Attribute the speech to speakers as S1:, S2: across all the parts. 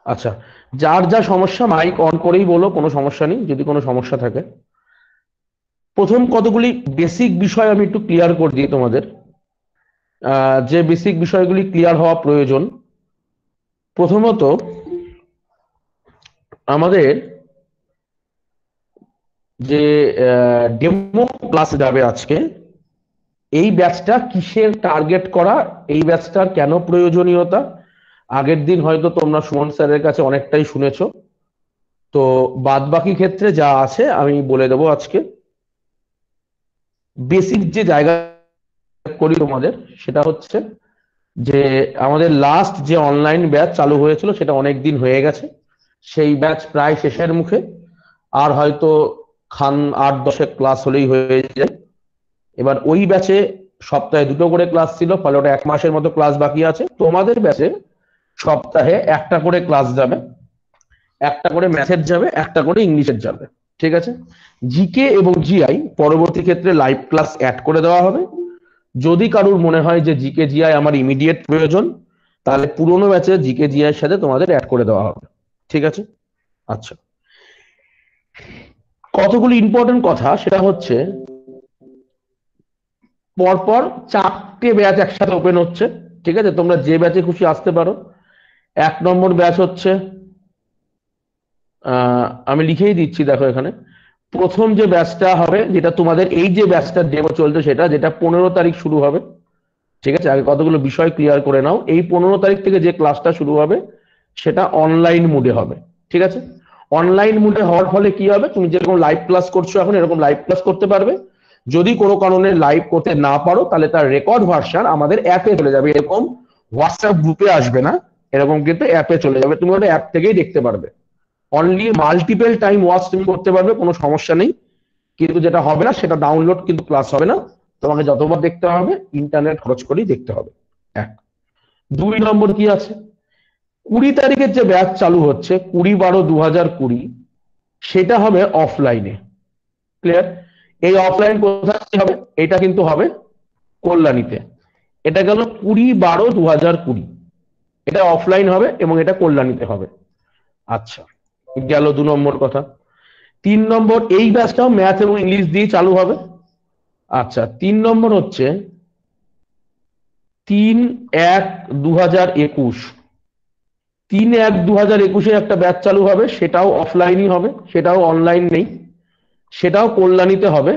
S1: আচ্ছা, যার যা সমস্যা মাইক অন করেই বলো, কোনো সমস্যা নেই যদি কোনো সমস্যা থাকে। প্রথম কতগুলি বেসিক বিষয় আমি একটু ক্লিয়ার করে দিই তোমাদের, যে বেসিক বিষয়গুলি ক্লিয়ার হওয়া প্রয়োজন। প্রথমত আমাদের যে ডেমো ক্লাস যাবে আজকে, এই ব্যাচটা কিসের টার্গেট করা, এই ব্যাচটার কেন প্রয়োজনীয়তা, আগের দিন হয়তো তোমরা সুমন স্যারের কাছে অনেকটাই শুনেছো। তো বাদ বাকি ক্ষেত্রে যা আছে আমি বলে দেবো আজকে। বেসিক যে জায়গা করি তোমাদের, সেটা হচ্ছে যে আমাদের লাস্ট যে অনলাইন ব্যাচ চালু হয়েছিল সেটা অনেক দিন হয়ে গেছে, সেই ব্যাচ প্রায় শেষের মুখে। আর হয়তো খান 8-10 ক্লাস হলেই হয়ে যায়। এবার ওই ব্যাচে সপ্তাহে দুটো করে ক্লাস ছিল, ফলে ওটা 1 মাসের মতো ক্লাস বাকি আছে। তোমাদের ব্যাচে সপ্তাহে একটা করে ক্লাস যাবে, একটা করে ম্যাথের যাবে, একটা করে ইংলিশের যাবে। ঠিক আছে? জিকে এবং জিআই পরবর্তী ক্ষেত্রে লাইভ ক্লাস অ্যাড করে দেওয়া হবে। যদি কারুর মনে হয় যে জিকে জিআই আমার ইমিডিয়েট প্রয়োজন, তাহলে পুরোনো ব্যাচে জিকে জিআই এর সাথে তোমাদের অ্যাড করে দেওয়া হবে। ঠিক আছে? আচ্ছা, কতগুলি ইম্পর্টেন্ট কথা, সেটা হচ্ছে পরপর 4টে ব্যাচ একসাথে ওপেন হচ্ছে। ঠিক আছে? তোমরা যে ব্যাচে খুশি আসতে পারো। 1 নম্বর ব্যাচ হচ্ছে, আমি লিখেই দিচ্ছি, দেখো এখানে প্রথম যে ব্যাচটা হবে, যেটা তোমাদের এই যে ব্যাচটা ডেমো চলছে সেটা, যেটা 15 তারিখ শুরু হবে। ঠিক আছে? আগে কতগুলো বিষয় ক্লিয়ার করে নাও। এই 15 তারিখ থেকে যে ক্লাসটা শুরু হবে সেটা অনলাইন মোডে হবে। ঠিক আছে? অনলাইন মোডে হওয়ার ফলে কি হবে, তুমি যেরকম লাইভ ক্লাস করছো এখন এরকম লাইভ ক্লাস করতে পারবে। যদি কোনো কারণে লাইভ করতে না পারো, তাহলে তার রেকর্ড ভার্সন আমাদের অ্যাপে চলে যাবে। এরকম হোয়াটসঅ্যাপ গ্রুপে আসবে না, এরকম কিন্তু অ্যাপে চলে যাবে, তুমি ওটা অ্যাপ থেকেই দেখতে পারবে। অনলি মাল্টিপল টাইম ওয়াচ তুমি করতে পারবে, কোনো সমস্যা নেই। কিন্তু যেটা হবে না, সেটা ডাউনলোড কিন্তু ক্লাস হবে না, তোমাকে যতবার দেখতে হবে ইন্টারনেট খরচ করেই দেখতে হবে। 1। 2 নম্বর কি আছে, 20 তারিখের যে ব্যাচ চালু হচ্ছে 20-12-2020, সেটা হবে অফলাইনে। ক্লিয়ার? এই অফলাইন কোথায় হবে? এটা কিন্তু হবে কল্যাণীতে। এটা গেল 20-12-2020, এটা অফলাইন হবে এবং এটা কল্যাণীতে হবে। আচ্ছা, গেল 2 নম্বর কথা। 3 নম্বর, এই ব্যাচটাও ম্যাথ এবং ইংলিশ দিয়ে চালু হবে। আচ্ছা, 3 নম্বর হচ্ছে 3-1-2021, 3-1-2021 একটা ব্যাচ চালু হবে, সেটাও অফলাইনই হবে, সেটাও অনলাইন নেই, সেটাও কল্যাণীতে হবে।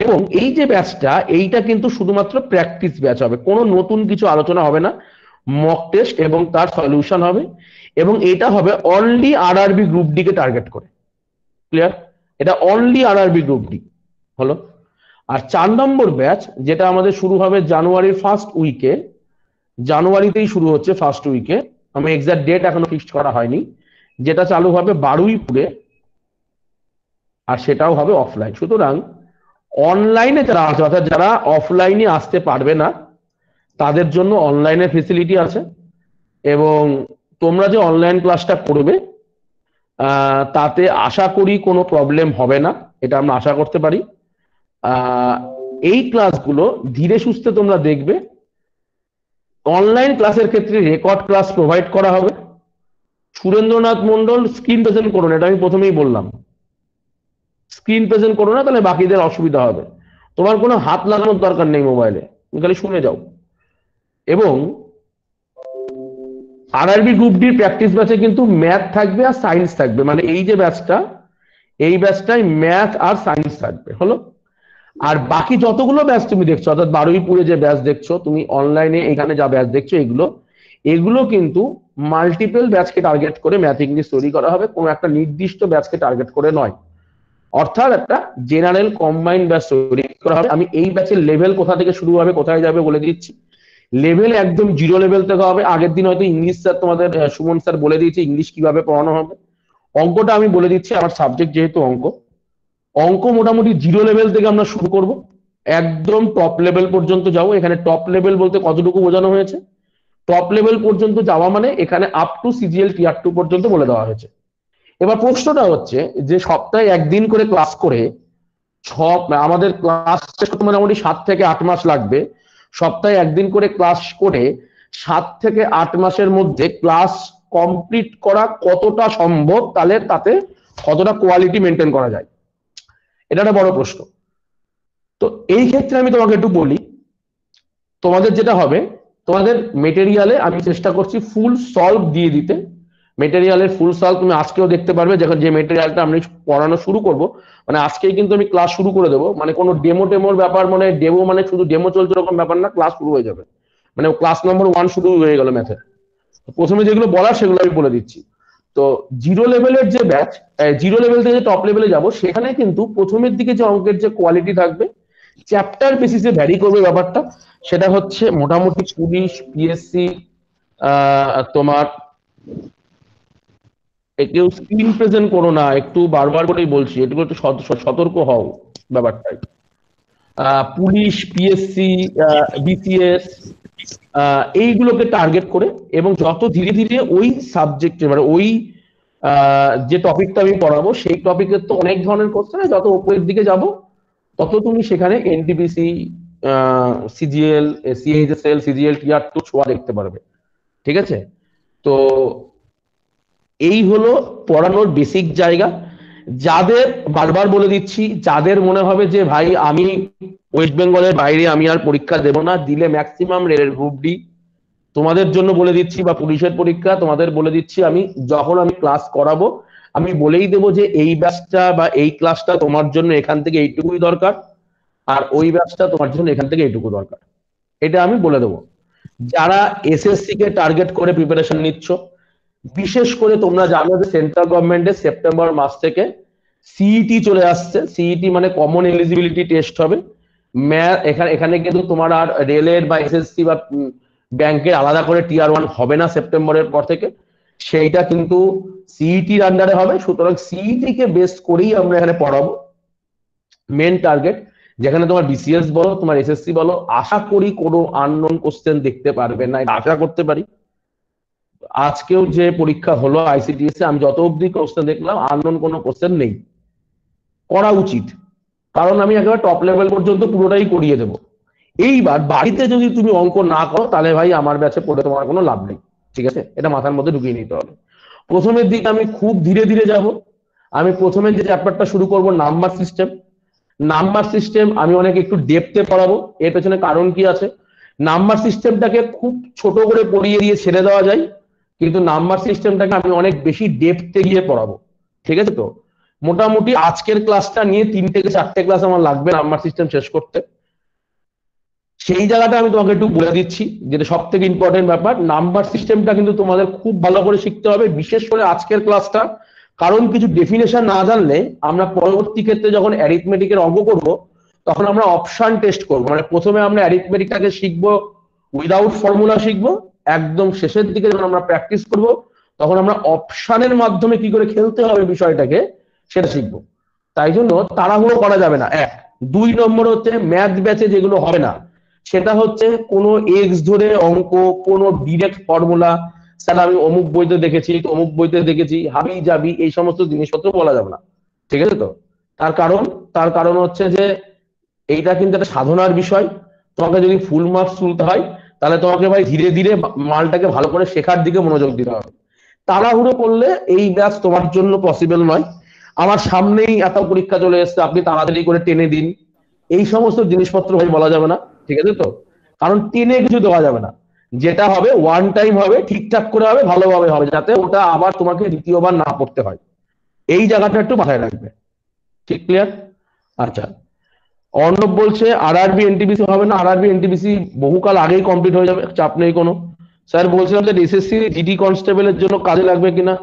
S1: এবং এই যে ব্যাচটা, এইটা কিন্তু শুধুমাত্র প্র্যাকটিস ব্যাচ হবে, কোনো নতুন কিছু আলোচনা হবে না, মক টেস্ট এবং তার সলিউশন হবে। এবং এটা হবে অনলি আরআরবি গ্রুপ ডি কে টার্গেট করে। ক্লিয়ার? এটা অনলি আরআরবি গ্রুপ ডি হলো। আর 4 নম্বর ব্যাচ, যেটা আমাদের শুরু হবে জানুয়ারির ফার্স্ট উইকে, জানুয়ারিতেই শুরু হচ্ছে ফার্স্ট উইকে, আমি এক্সাক্ট ডেট এখনো ফিক্সড করা হয়নি, যেটা চালু হবে বারুইপুরে, আর সেটাও হবে অফলাইন। সুতরাং অনলাইনে যারা আছে, অর্থাৎ যারা অফলাইনে আসতে পারবে না, তাদের জন্য অনলাইনে ফেসিলিটি আছে। এবং তোমরা যে অনলাইন ক্লাসটা করবে, তাতে আশা করি কোনো প্রবলেম হবে না, এটা আমরা আশা করতে পারি। আহ, এই ক্লাসগুলো ধীরে সুস্থে তোমরা দেখবে। অনলাইন ক্লাসের ক্ষেত্রে রেকর্ড ক্লাস প্রোভাইড করা হবে। সুরেন্দ্রনাথ মন্ডল, স্ক্রিন প্রেজেন্ট করুন, এটা আমি প্রথমেই বললাম, স্ক্রিন প্রেজেন্ট করো না, তাহলে বাকিদের অসুবিধা হবে। তোমার কোনো হাত লাগানোর দরকার নেই মোবাইলে, তুমি খালি শুনে যাও। এবং আরআরবি গ্রুপ ডির প্র্যাকটিস ব্যাচে কিন্তু ম্যাথ থাকবে আর সায়েন্স থাকবে, মানে এই যে ব্যাচটা, এই ব্যাচটাই ম্যাথ আর সায়েন্স থাকবে। হলো? আর বাকি যতগুলো ব্যাচ তুমি দেখছো, অর্থাৎ বারুইপুরে যে ব্যাচ দেখছো তুমি, অনলাইনে এখানে যা ব্যাচ দেখছো, এগুলো এগুলো কিন্তু মাল্টিপল ব্যাচকে টার্গেট করে ম্যাথ ইংলিশ তৈরি করা হবে, কোনো একটা নির্দিষ্ট ব্যাচকে টার্গেট করে নয়। অর্থাৎ একটা জেনারেল কম্বাইন্ড ব্যাচ তৈরি করা হবে। আমি এই ব্যাচের লেভেল কোথা থেকে শুরু হবে কোথায় যাবে বলে দিচ্ছি। লেভেল একদম জিরো লেভেল থেকে হবে। আগের দিন হয়তো ইংলিশ স্যার তোমাদের, সুমন স্যার বলে দিয়েছে ইংলিশ কিভাবে পড়ানো হবে। অঙ্কটা আমি বলে দিচ্ছি, আমার সাবজেক্ট যেহেতু অঙ্ক, অঙ্ক মোটামুটি জিরো লেভেল থেকে আমরা শুরু করব, একদম টপ লেভেল পর্যন্ত যাবো। এখানে টপ লেভেল বলতে কতটুকু বোঝানো হয়েছে, টপ লেভেল পর্যন্ত যাওয়া মানে এখানে আপ টু সিজিএল টিয়ার 2 পর্যন্ত বলে দেওয়া হয়েছে। এবার প্রশ্নটা হচ্ছে যে সপ্তাহে একদিন করে ক্লাস করে আমাদের ক্লাস শেষ করতে মোটামুটি 7 থেকে 8 মাস লাগবে। সপ্তাহে একদিন করে ক্লাস করে 7 থেকে 8 মাসের মধ্যে ক্লাস কমপ্লিট করা কতটা সম্ভব, তাহলে তাতে কতটা কোয়ালিটি মেনটেন করা যায়, এটা একটা বড় প্রশ্ন। তো এই ক্ষেত্রে আমি তোমাকে একটু বলি, তোমাদের যেটা হবে, তোমাদের মেটেরিয়ালে আমি চেষ্টা করছি ফুল সলভ দিয়ে দিতে। মেটেরিয়ালের ফুল সলভ তুমি আজকেও দেখতে পারবে, যখন যে মেটেরিয়ালটা আমি পড়ানো শুরু করব, মানে আজকেই কিন্তু আমি ক্লাস শুরু করে দেবো, মানে কোনো টেমোর ব্যাপার, মানে ডেমো মানে শুধু ডেমো চলছে এরকম ব্যাপার না, ক্লাস শুরু হয়ে যাবে, মানে ক্লাস নম্বর 1 শুরু হয়ে গেল ম্যাথে। প্রথমে যেগুলো বলার সেগুলো আমি বলে দিচ্ছি। তো জিরো লেভেলের যে ব্যাচ, জিরো লেভেল থেকে টপ লেভেলে যাব, সেখানে কিন্তু প্রথমের দিকে যে অঙ্কের যে কোয়ালিটি থাকবে চ্যাপ্টার বেসিসে ভ্যারি করবে ব্যাপারটা। সেটা হচ্ছে মোটামুটি পুলিশ, পিএসসি, তোমার কেউ স্ক্রিন প্রেজেন্ট করো না, একটু বারবার করেই বলছি, একটু একটু সতর্ক হও ব্যাপারটাই। পুলিশ, পিএসসি, বিসিএস, এইগুলোকে টার্গেট করে, এবং যত ধীরে ধীরে ওই সাবজেক্টে মানে ওই যে টপিকটা আমি পড়াবো সেই টপিকের তো অনেক ধরনের কোশ্চেন, যত উপরের দিকে যাব তত তুমি সেখানে NTPC, CGL, CHSL, CGL tier 2 ছোঁয়া দেখতে পারবে। ঠিক আছে? তো এই হলো পড়ানোর বেসিক জায়গা। যাদের, বারবার বলে দিচ্ছি, যাদের মনে হবে যে ভাই আমি ওয়েস্ট বেঙ্গলের বাইরে আমি আর পরীক্ষা দেব না, দিলে ম্যাক্সিমাম রেলের গ্রুপ ডি, তোমাদের জন্য বলে দিচ্ছি, বা পুলিশের পরীক্ষা তোমাদের বলে দিচ্ছি, আমি যখন আমি ক্লাস করাবো আমি বলেই দেবো যে এই ব্যাচটা বা এই ক্লাসটা তোমার জন্য এখান থেকে এইটুকুই দরকার, আর ওই ব্যাচটা তোমার জন্য এখান থেকে এইটুকু দরকার, এটা আমি বলে দেবো। যারা এসএসসি কে টার্গেট করে প্রিপারেশন নিচ্ছ, বিশেষ করে তোমরা জানো যে সেন্ট্রাল গভর্নমেন্টের সেপ্টেম্বর মাস থেকে সিইটি চলে আসছে। সিইটি মানে কমন এলিজিবিলিটি টেস্ট হবে। এখানে এখানে কিন্তু তোমার আর রেলের বা এসএসসি বা ব্যাংকের আলাদা করে টিআর 1 হবে না সেপ্টেম্বরের পর থেকে, সেইটা কিন্তু সিইটির আন্ডারে হবে। সুতরাং সিইটি কে বেস করেই আমরা এখানে পড়াবো। মেন টার্গেট, যেখানে তোমার বিসিএস বলো, তোমার এসএসসি বলো, আশা করি কোনো আননোন কোশ্চেন দেখতে পারবে না, এটা আশা করতে পারি। আজকেও যে পরীক্ষা হলো আইসিডিএস, আমি যত অবধি কোশ্চেন দেখলাম আননোন কোনো কোশ্চেন নেই, করা উচিত, কারণ আমি একেবারে টপ লেভেল পর্যন্ত পুরোটাই করিয়ে দেবো। এইবার বাড়িতে যদি তুমি অঙ্ক না করো, তাহলে ভাই আমার ব্যাচে পড়ে তোমার কোনো লাভ নেই। ঠিক আছে? এটা মাথার মধ্যে ঢুকিয়ে নিতে হবে। প্রথমের দিকে আমি খুব ধীরে ধীরে যাব। আমি প্রথমে যে চ্যাপ্টারটা শুরু করব নাম্বার সিস্টেম। নাম্বার সিস্টেম আমি অনেক একটু ডেপথে পড়াবো, এর পেছনে কারণ কি আছে। নাম্বার সিস্টেমটাকে খুব ছোট করে পড়িয়ে দিয়ে ছেড়ে দেওয়া যায়, কিন্তু নাম্বার সিস্টেমটাকে আমি অনেক বেশি ডেপথে গিয়ে পড়াবো। ঠিক আছে? তো মোটামুটি আজকের ক্লাসটা নিয়ে 3 থেকে 4টে ক্লাস আমার লাগবে নাম্বার সিস্টেম শেষ করতে। সেই জায়গাটা আমি তোমাকে একটু বলে দিচ্ছি, যেটা সব থেকে ইম্পর্টেন্ট ব্যাপার। নাম্বার সিস্টেমটা কিন্তু তোমাদের খুব ভালো করে শিখতে হবে, বিশেষ করে আজকের ক্লাসটা। কারণ কিছু ডেফিনেশন না জানলে আমরা পরবর্তী ক্ষেত্রে যখন অ্যারিথমেটিকের অঙ্ক করব, তখন আমরা অপশন টেস্ট করব। মানে প্রথমে আমরা অ্যারিথমেটিকটাকে শিখবো, উইদাউট ফর্মুলা শিখবো, একদম শেষের দিকে যখন আমরা প্র্যাকটিস করব, তখন আমরা অপশনের মাধ্যমে কি করে খেলতে হবে বিষয়টাকে সেটা শিখবো। তাই জন্য তাড়াহুড়ো করা যাবে না, 1। 2 নম্বর হচ্ছে ম্যাথ ব্যাচে যেগুলো হবে না, সেটা হচ্ছে কোনো এক্স ধরে অঙ্ক, কোনো ডিরেক্ট ফর্মুলা, স্যার আমি অমুক বইতে দেখেছি, অমুক বইতে দেখেছি, হাবি জাবি এই সমস্ত জিনিসপত্র বলা যাবে না। ঠিক আছে? তো তার কারণ হচ্ছে যে এইটা কিন্তু একটা সাধনার বিষয়। তোমাকে যদি ফুল মার্কস তুলতে হয়, তাহলে তোমাকে ভাই ধীরে ধীরে মালটাকে ভালো করে শেখার দিকে মনোযোগ দিতে হবে। তাড়াহুড়ো করলে এই ব্যাচ তোমার জন্য পসিবল নয়। আমার সামনেই এত পরীক্ষা চলে এসছে, আপনি তাড়াতাড়ি করে টেনে দিন, এই সমস্ত জিনিসপত্র ভাই বলা যাবে না। ঠিক আছে? তো কারণ টেনে কিছু দেওয়া যাবে না। যেটা হবে ওয়ান টাইম হবে, ঠিকঠাক করে হবে, ভালোভাবে হবে, যাতে ওটা আবার তোমাকে দ্বিতীয়বার না পড়তে হয়। এই জায়গাটা একটু মাথায় রাখবে। ঠিক, ক্লিয়ার? আচ্ছা, অর্ণব বলছে আরআরবি এনটিপিসি হবে না। আরআরবি এনটিপিসি বহুকাল আগেই কমপ্লিট হয়ে যাবে, চাপ নেই কোনো। স্যার বলছিলাম যে এসএসসি জিডি কনস্টেবলের জন্য কাজে লাগবে কিনা।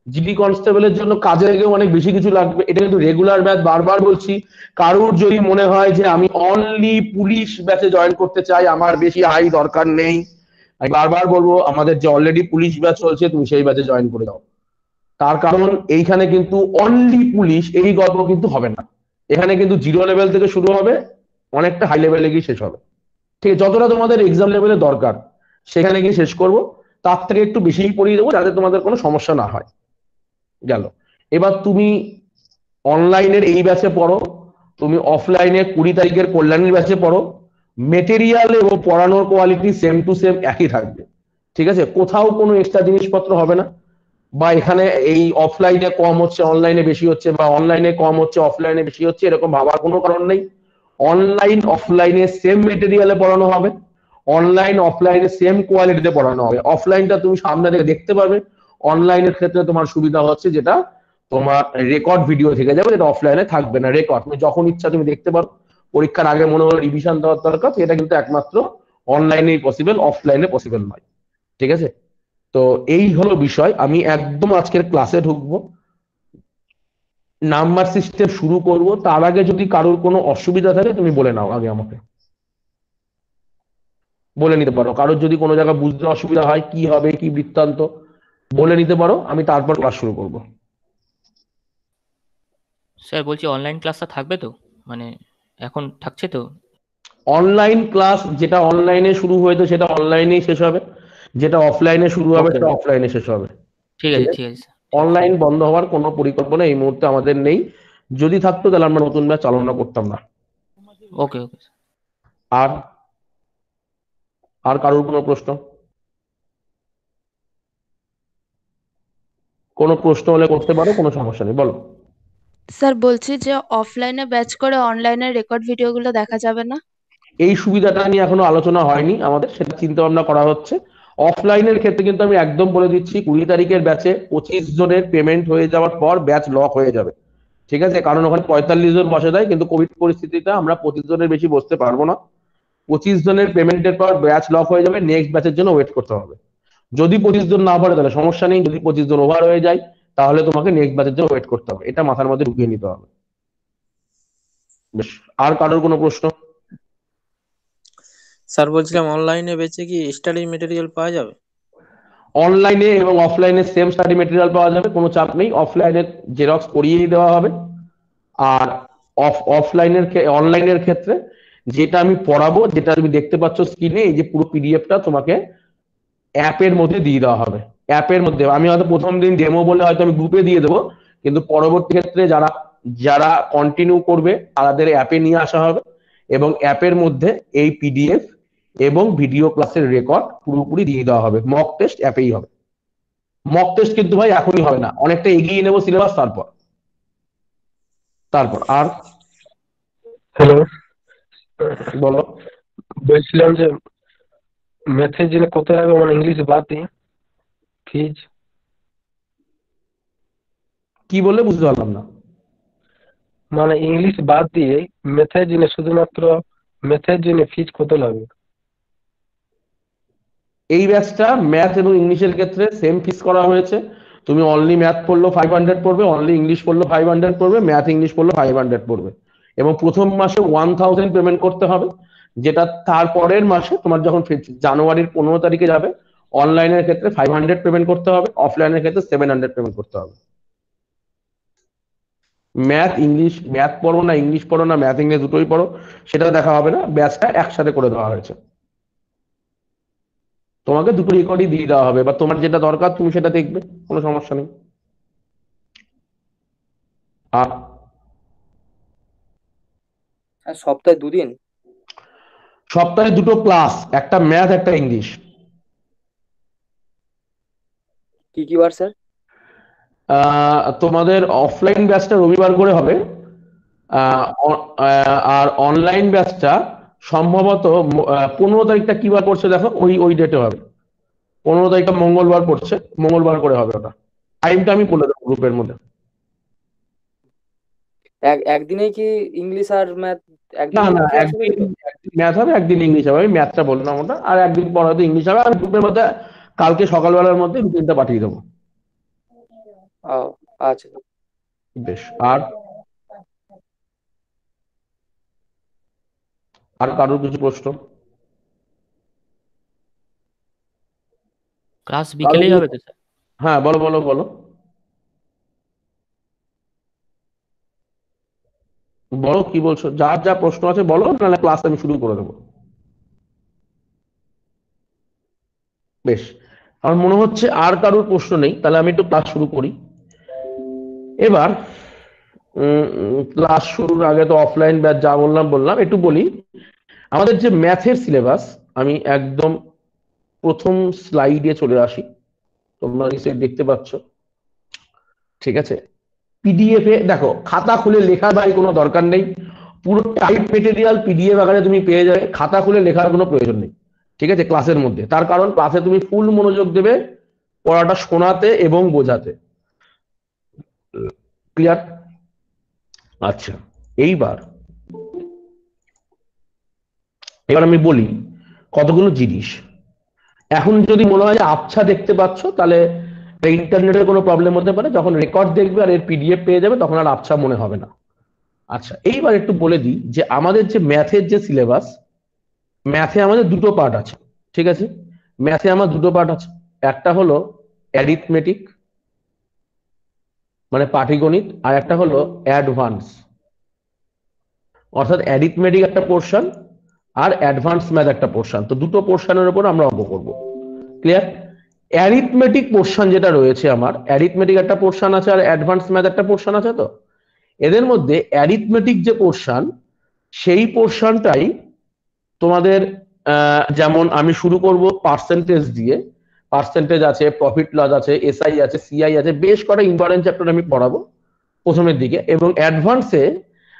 S1: জিডি কনস্টেবলের জন্য কাজে লেগেও অনেক বেশি কিছু লাগবে, এটা কিন্তু রেগুলার ব্যাচ, বারবার বলছি। কারুর যদি মনে হয় যে আমি অনলি পুলিশ ব্যাচে জয়েন করতে চাই, আমার বেশি হাই দরকার নেই, আমি বারবার বলবো আমাদের যে অলরেডি পুলিশ ব্যাচ চলছে তুমি সেই ব্যাচে জয়েন করে দাও। তার কারণ এইখানে কিন্তু অনলি পুলিশ এই গল্প কিন্তু হবে না। এখানে কিন্তু জিরো লেভেল থেকে শুরু হবে, অনেকটা হাই লেভেলে গিয়ে শেষ হবে। ঠিক আছে? যতটা তোমাদের এক্সাম লেভেলে দরকার সেখানে গিয়ে শেষ করব, তার থেকে একটু বেশিই পড়িয়ে দেবো, যাতে তোমাদের কোনো সমস্যা না হয়। গেল। এবার তুমি অনলাইনের এই ব্যাচে পড়ো, তুমি অফলাইনে 20 তারিখের কল্যাণীর ব্যাচে পড়ো, মেটেরিয়াল এবং পড়ানোর কোয়ালিটি সেম টু সেম একই থাকবে। ঠিক আছে? কোথাও কোনো এক্সট্রা জিনিসপত্র হবে না। বা এখানে এই অফলাইনে কম হচ্ছে অনলাইনে বেশি হচ্ছে, বা অনলাইনে কম হচ্ছে অফলাইনে বেশি হচ্ছে, এরকম ভাবার কোনো কারণ নেই। অনলাইন অফলাইনে সেম মেটেরিয়ালে পড়ানো হবে, অনলাইন অফলাইনে সেম কোয়ালিটিতে পড়ানো হবে। অফলাইনটা তুমি সামনে থেকে দেখতে পাবে, অনলাইনের ক্ষেত্রে তোমার সুবিধা হচ্ছে যেটা তোমার রেকর্ড ভিডিও থেকে যাবে, যেটা অফলাইনে থাকবে না। রেকর্ড তুমি যখন ইচ্ছা তুমি দেখতে পারো। পরীক্ষার আগে মনে হলো রিভিশন দেওয়ার দরকার, এটা কিন্তু একমাত্র অনলাইনেই পসিবল, অফলাইনে পসিবল নয়। ঠিক আছে? তো এই হলো বিষয়। আমি একদম আজকের ক্লাসে ঢুকবো, নাম্বার সিস্টেম শুরু করব। তার আগে যদি কারোর কোনো অসুবিধা থাকে তুমি বলে নাও, আগে আমাকে বলে নিতে পারো। কারোর যদি কোনো জায়গায় বুঝতে অসুবিধা হয়, কি হবে কি বৃত্তান্ত, বলে নিতে পারো, আমি তারপর ক্লাস শুরু করব।
S2: স্যার বলছি অনলাইন ক্লাসটা থাকবে তো, মানে এখন থাকছে তো?
S1: অনলাইন ক্লাস যেটা অনলাইনে শুরু হয়েছে সেটা অনলাইনেই শেষ হবে, যেটা অফলাইনে শুরু হবে
S2: ওকে,
S1: সেটা অফলাইনে শেষ হবে।
S2: ঠিক
S1: ঠিক
S2: আছে,
S1: আছে?
S2: ঠিক আছে স্যার, ঠিক আছে,
S1: অনলাইন
S2: ঠিক আছে।
S1: বন্ধ হওয়ার কোনো পরিকল্পনা এই মুহূর্তে আমাদের নেই। যদি থাকতো তাহলে আমরা নতুন ব্যাচ চালনা করতাম না।
S2: ওকে, ওকে।
S1: আর আর কারোর কোনো প্রশ্ন? কোনো প্রশ্ন হলে করতে পারো, কোনো সমস্যা নেই, বলো।
S3: স্যার বলছি যে অফলাইনে ব্যাচ করে অনলাইনে রেকর্ড ভিডিওগুলো দেখা যাবে না?
S1: এই সুবিধাটা নিয়ে এখনো আলোচনা হয়নি আমাদের, সেটা চিন্তা ভাবনা করা হচ্ছে। অফলাইনের ক্ষেত্রে কিন্তু আমি একদম বলে দিচ্ছি, 20 তারিখের ব্যাচে 25 জনের পেমেন্ট হয়ে যাওয়ার পর ব্যাচ লক হয়ে যাবে। ঠিক আছে? কারণ ওখানে 45 জন বসে দেয়, কিন্তু কোভিড পরিস্থিতিতে আমরা 25 জনের বেশি বসতে পারবো না। 25 জনের পেমেন্টের পর ব্যাচ লক হয়ে যাবে, নেক্সট ব্যাচের জন্য ওয়েট করতে হবে। যদি 25 জন না পারে তাহলে সমস্যা নেই, যদি 25 জন ওভার হয়ে যায় তাহলে তোমাকে নেক্সট ব্যাচের জন্য ওয়েট করতে হবে। এটা মাথার মধ্যে ঢুকিয়ে নিতে হবে। বেশ, আর কারোর কোনো প্রশ্ন?
S4: স্যার বলছিলাম অনলাইনে বেচে কি স্টাডি মেটেরিয়াল পাওয়া যাবে?
S1: অনলাইনে এবং অফলাইনে সেম স্টাডি মেটেরিয়াল পাওয়া যাবে, কোনো চাপ নেই। অফলাইনে জেরক্স করিয়েই দেওয়া হবে। আর অফলাইনের অনলাইনের ক্ষেত্রে যেটা আমি পড়াবো, যেটা তুমি দেখতে পাচ্ছ স্ক্রিনে, এই যে পুরো পিডিএফটা তোমাকে অ্যাপের মধ্যে দিয়ে দেওয়া হবে। অ্যাপের মধ্যে আমি হয়তো প্রথম দিন ডেমো বলে হয়তো আমি গ্রুপে দিয়ে দেবো, কিন্তু পরবর্তী ক্ষেত্রে যারা যারা কন্টিনিউ করবে তাদের অ্যাপে নিয়ে আসা হবে, এবং অ্যাপের মধ্যে এই পিডিএফ এবং ভিডিও ক্লাসের রেকর্ড পুরোপুরি দিয়ে দেওয়া হবে। মক টেস্ট অ্যাপেই হবে। মক টেস্ট কিন্তু ভাই এখনই হবে না, অনেকটা এগিয়ে নেবো সিলেবাস, তারপর তারপর আর
S5: হ্যালো,
S1: বলো।
S5: বলছিলাম যে ম্যাথের জন্য কত লাগবে, মানে ইংলিশ বাদ দিয়ে ফিজ?
S1: কি বললে বুঝতে পারলাম না।
S5: মানে ইংলিশ বাদ দিয়ে ম্যাথের জন্য, শুধুমাত্র ম্যাথের জন্য ফিজ কত লাগবে?
S1: এই ব্যাচটা ম্যাথ এবং ইংলিশের ক্ষেত্রে সেম ফিস করা হয়েছে। তুমি অনলি ম্যাথ পড়লো 500 পড়বে, অনলি ইংলিশ পড়লো 500 পড়বে, ম্যাথ ইংলিশ পড়লো 500 পড়বে। এবং প্রথম মাসে 1000 পেমেন্ট করতে হবে, যেটা তারপরের মাসে তোমার যখন জানুয়ারির 15 তারিখে যাবে, অনলাইনের ক্ষেত্রে 500 পেমেন্ট করতে হবে, অফলাইনের ক্ষেত্রে 700 পেমেন্ট করতে হবে। ম্যাথ ইংলিশ, ম্যাথ পড়ো না ইংলিশ পড়ো না ম্যাথ ইংলিশ দুটোই পড়ো, সেটা দেখা হবে না। ব্যাচটা একসাথে করে দেওয়া হয়েছে। তোমাকে দুটো রেকর্ডই দিয়ে দেওয়া হবে, বা তোমার যেটা দরকার তুমি সেটা দেখবে, কোনো সমস্যা নেই। আর
S6: আর সপ্তাহে দুদিন?
S1: সপ্তাহে দুটো ক্লাস, একটা ম্যাথ একটা ইংলিশ।
S6: কি কি বার স্যার?
S1: তোমাদের অফলাইন ব্যাচটা রবিবার করে হবে। আর অনলাইন ব্যাচটা সম্ভবত 15 তারিখটা কি বার পড়ছে দেখো, ওই ওই ডেটে হবে। 15 তারিখটা মঙ্গলবার পড়ছে, মঙ্গলবার করে হবে ওটা। টাইমটা আমি বলে দেবো গ্রুপের মধ্যে।
S6: একদিনেই কি ইংলিশ আর ম্যাথ
S1: না
S6: একদিনেই
S1: না,
S6: ক্লাস হবে
S1: একদিন
S6: তো?
S1: ম্যাথ হবে, একদিন ইংলিশ হবে। আমি ম্যাথটা বললাম ওটা, আর একদিন পর হয়তো ইংলিশ হবে। আমি গ্রুপের মধ্যে কালকে সকালবেলার মধ্যে রুটিনটা পাঠিয়ে দেবো।
S6: ও আচ্ছা।
S1: বেশ, আর আর কারোর কিছু প্রশ্ন?
S2: ক্লাস
S1: কারোর
S2: বিকেলেই হবে তো স্যার?
S1: হ্যাঁ, বলো বলো বলো বলো, কি বলছো? যার যা প্রশ্ন আছে বলো, নাহলে ক্লাস আমি শুরু করে দেবো। বেশ, আমার মনে হচ্ছে আর কারোর প্রশ্ন নেই, তাহলে আমি একটু ক্লাস শুরু করি এবার। ক্লাস শুরুর আগে তো অফলাইন ব্যাচ যা বললাম বললাম, একটু বলি। আমাদের যে ম্যাথের সিলেবাস, আমি একদম প্রথম স্লাইডে চলে আসি, তোমরা নিশ্চয়ই দেখতে পাচ্ছ। ঠিক আছে। পিডিএফ এ দেখো খাতা খুলে লেখার ভাই কোনো দরকার নেই, পুরো টাইপ মেটেরিয়াল পিডিএফ আকারে তুমি পেয়ে যাবে, খাতা খুলে লেখার কোনো প্রয়োজন নেই। ঠিক আছে, ক্লাসের মধ্যে, তার কারণ ক্লাসে তুমি ফুল মনোযোগ দেবে পড়াটা শোনাতে এবং বোঝাতে। ক্লিয়ার? আচ্ছা, এইবার আমি বলি কতগুলো জিনিস। এখন যদি মনে হয় যে আবছা দেখতে পাচ্ছ, তাহলে ইন্টারনেটের কোনো প্রবলেম হতে পারে, যখন রেকর্ড দেখবে আর এর পিডিএফ পেয়ে যাবে তখন আর আবছা মনে হবে না। আচ্ছা, এইবার একটু বলে দিই যে আমাদের যে ম্যাথের যে সিলেবাস, ম্যাথে আমাদের দুটো পার্ট আছে। ঠিক আছে, ম্যাথে আমার দুটো পার্ট আছে, একটা হলো অ্যারিথমেটিক মানে পাটিগণিত, আর একটা হলো অ্যাডভান্স। অর্থাৎ অ্যারিথমেটিক একটা পোর্শন আর অ্যাডভান্স ম্যাথ একটা পোর্শন, তো দুটো পোর্শনের উপর আমরা অঙ্ক করব। ক্লিয়ার? অ্যারিথমেটিক পোর্শন যেটা রয়েছে আমার, অ্যারিথমেটিক একটা পোর্শন আছে আর অ্যাডভান্স ম্যাথ একটা পোর্শন আছে। তো এদের মধ্যে অ্যারিথমেটিক যে পোর্শন, সেই পোর্শনটাই তোমাদের যেমন আমি শুরু করব পার্সেন্টেজ দিয়ে, পার্সেন্টেজ আছে, প্রফিট লস আছে, এসআই আছে, সিআই আছে, বেশ কটা ইম্পর্টেন্ট চ্যাপ্টার আমি পড়াবো প্রথমের দিকে। এবং অ্যাডভান্সে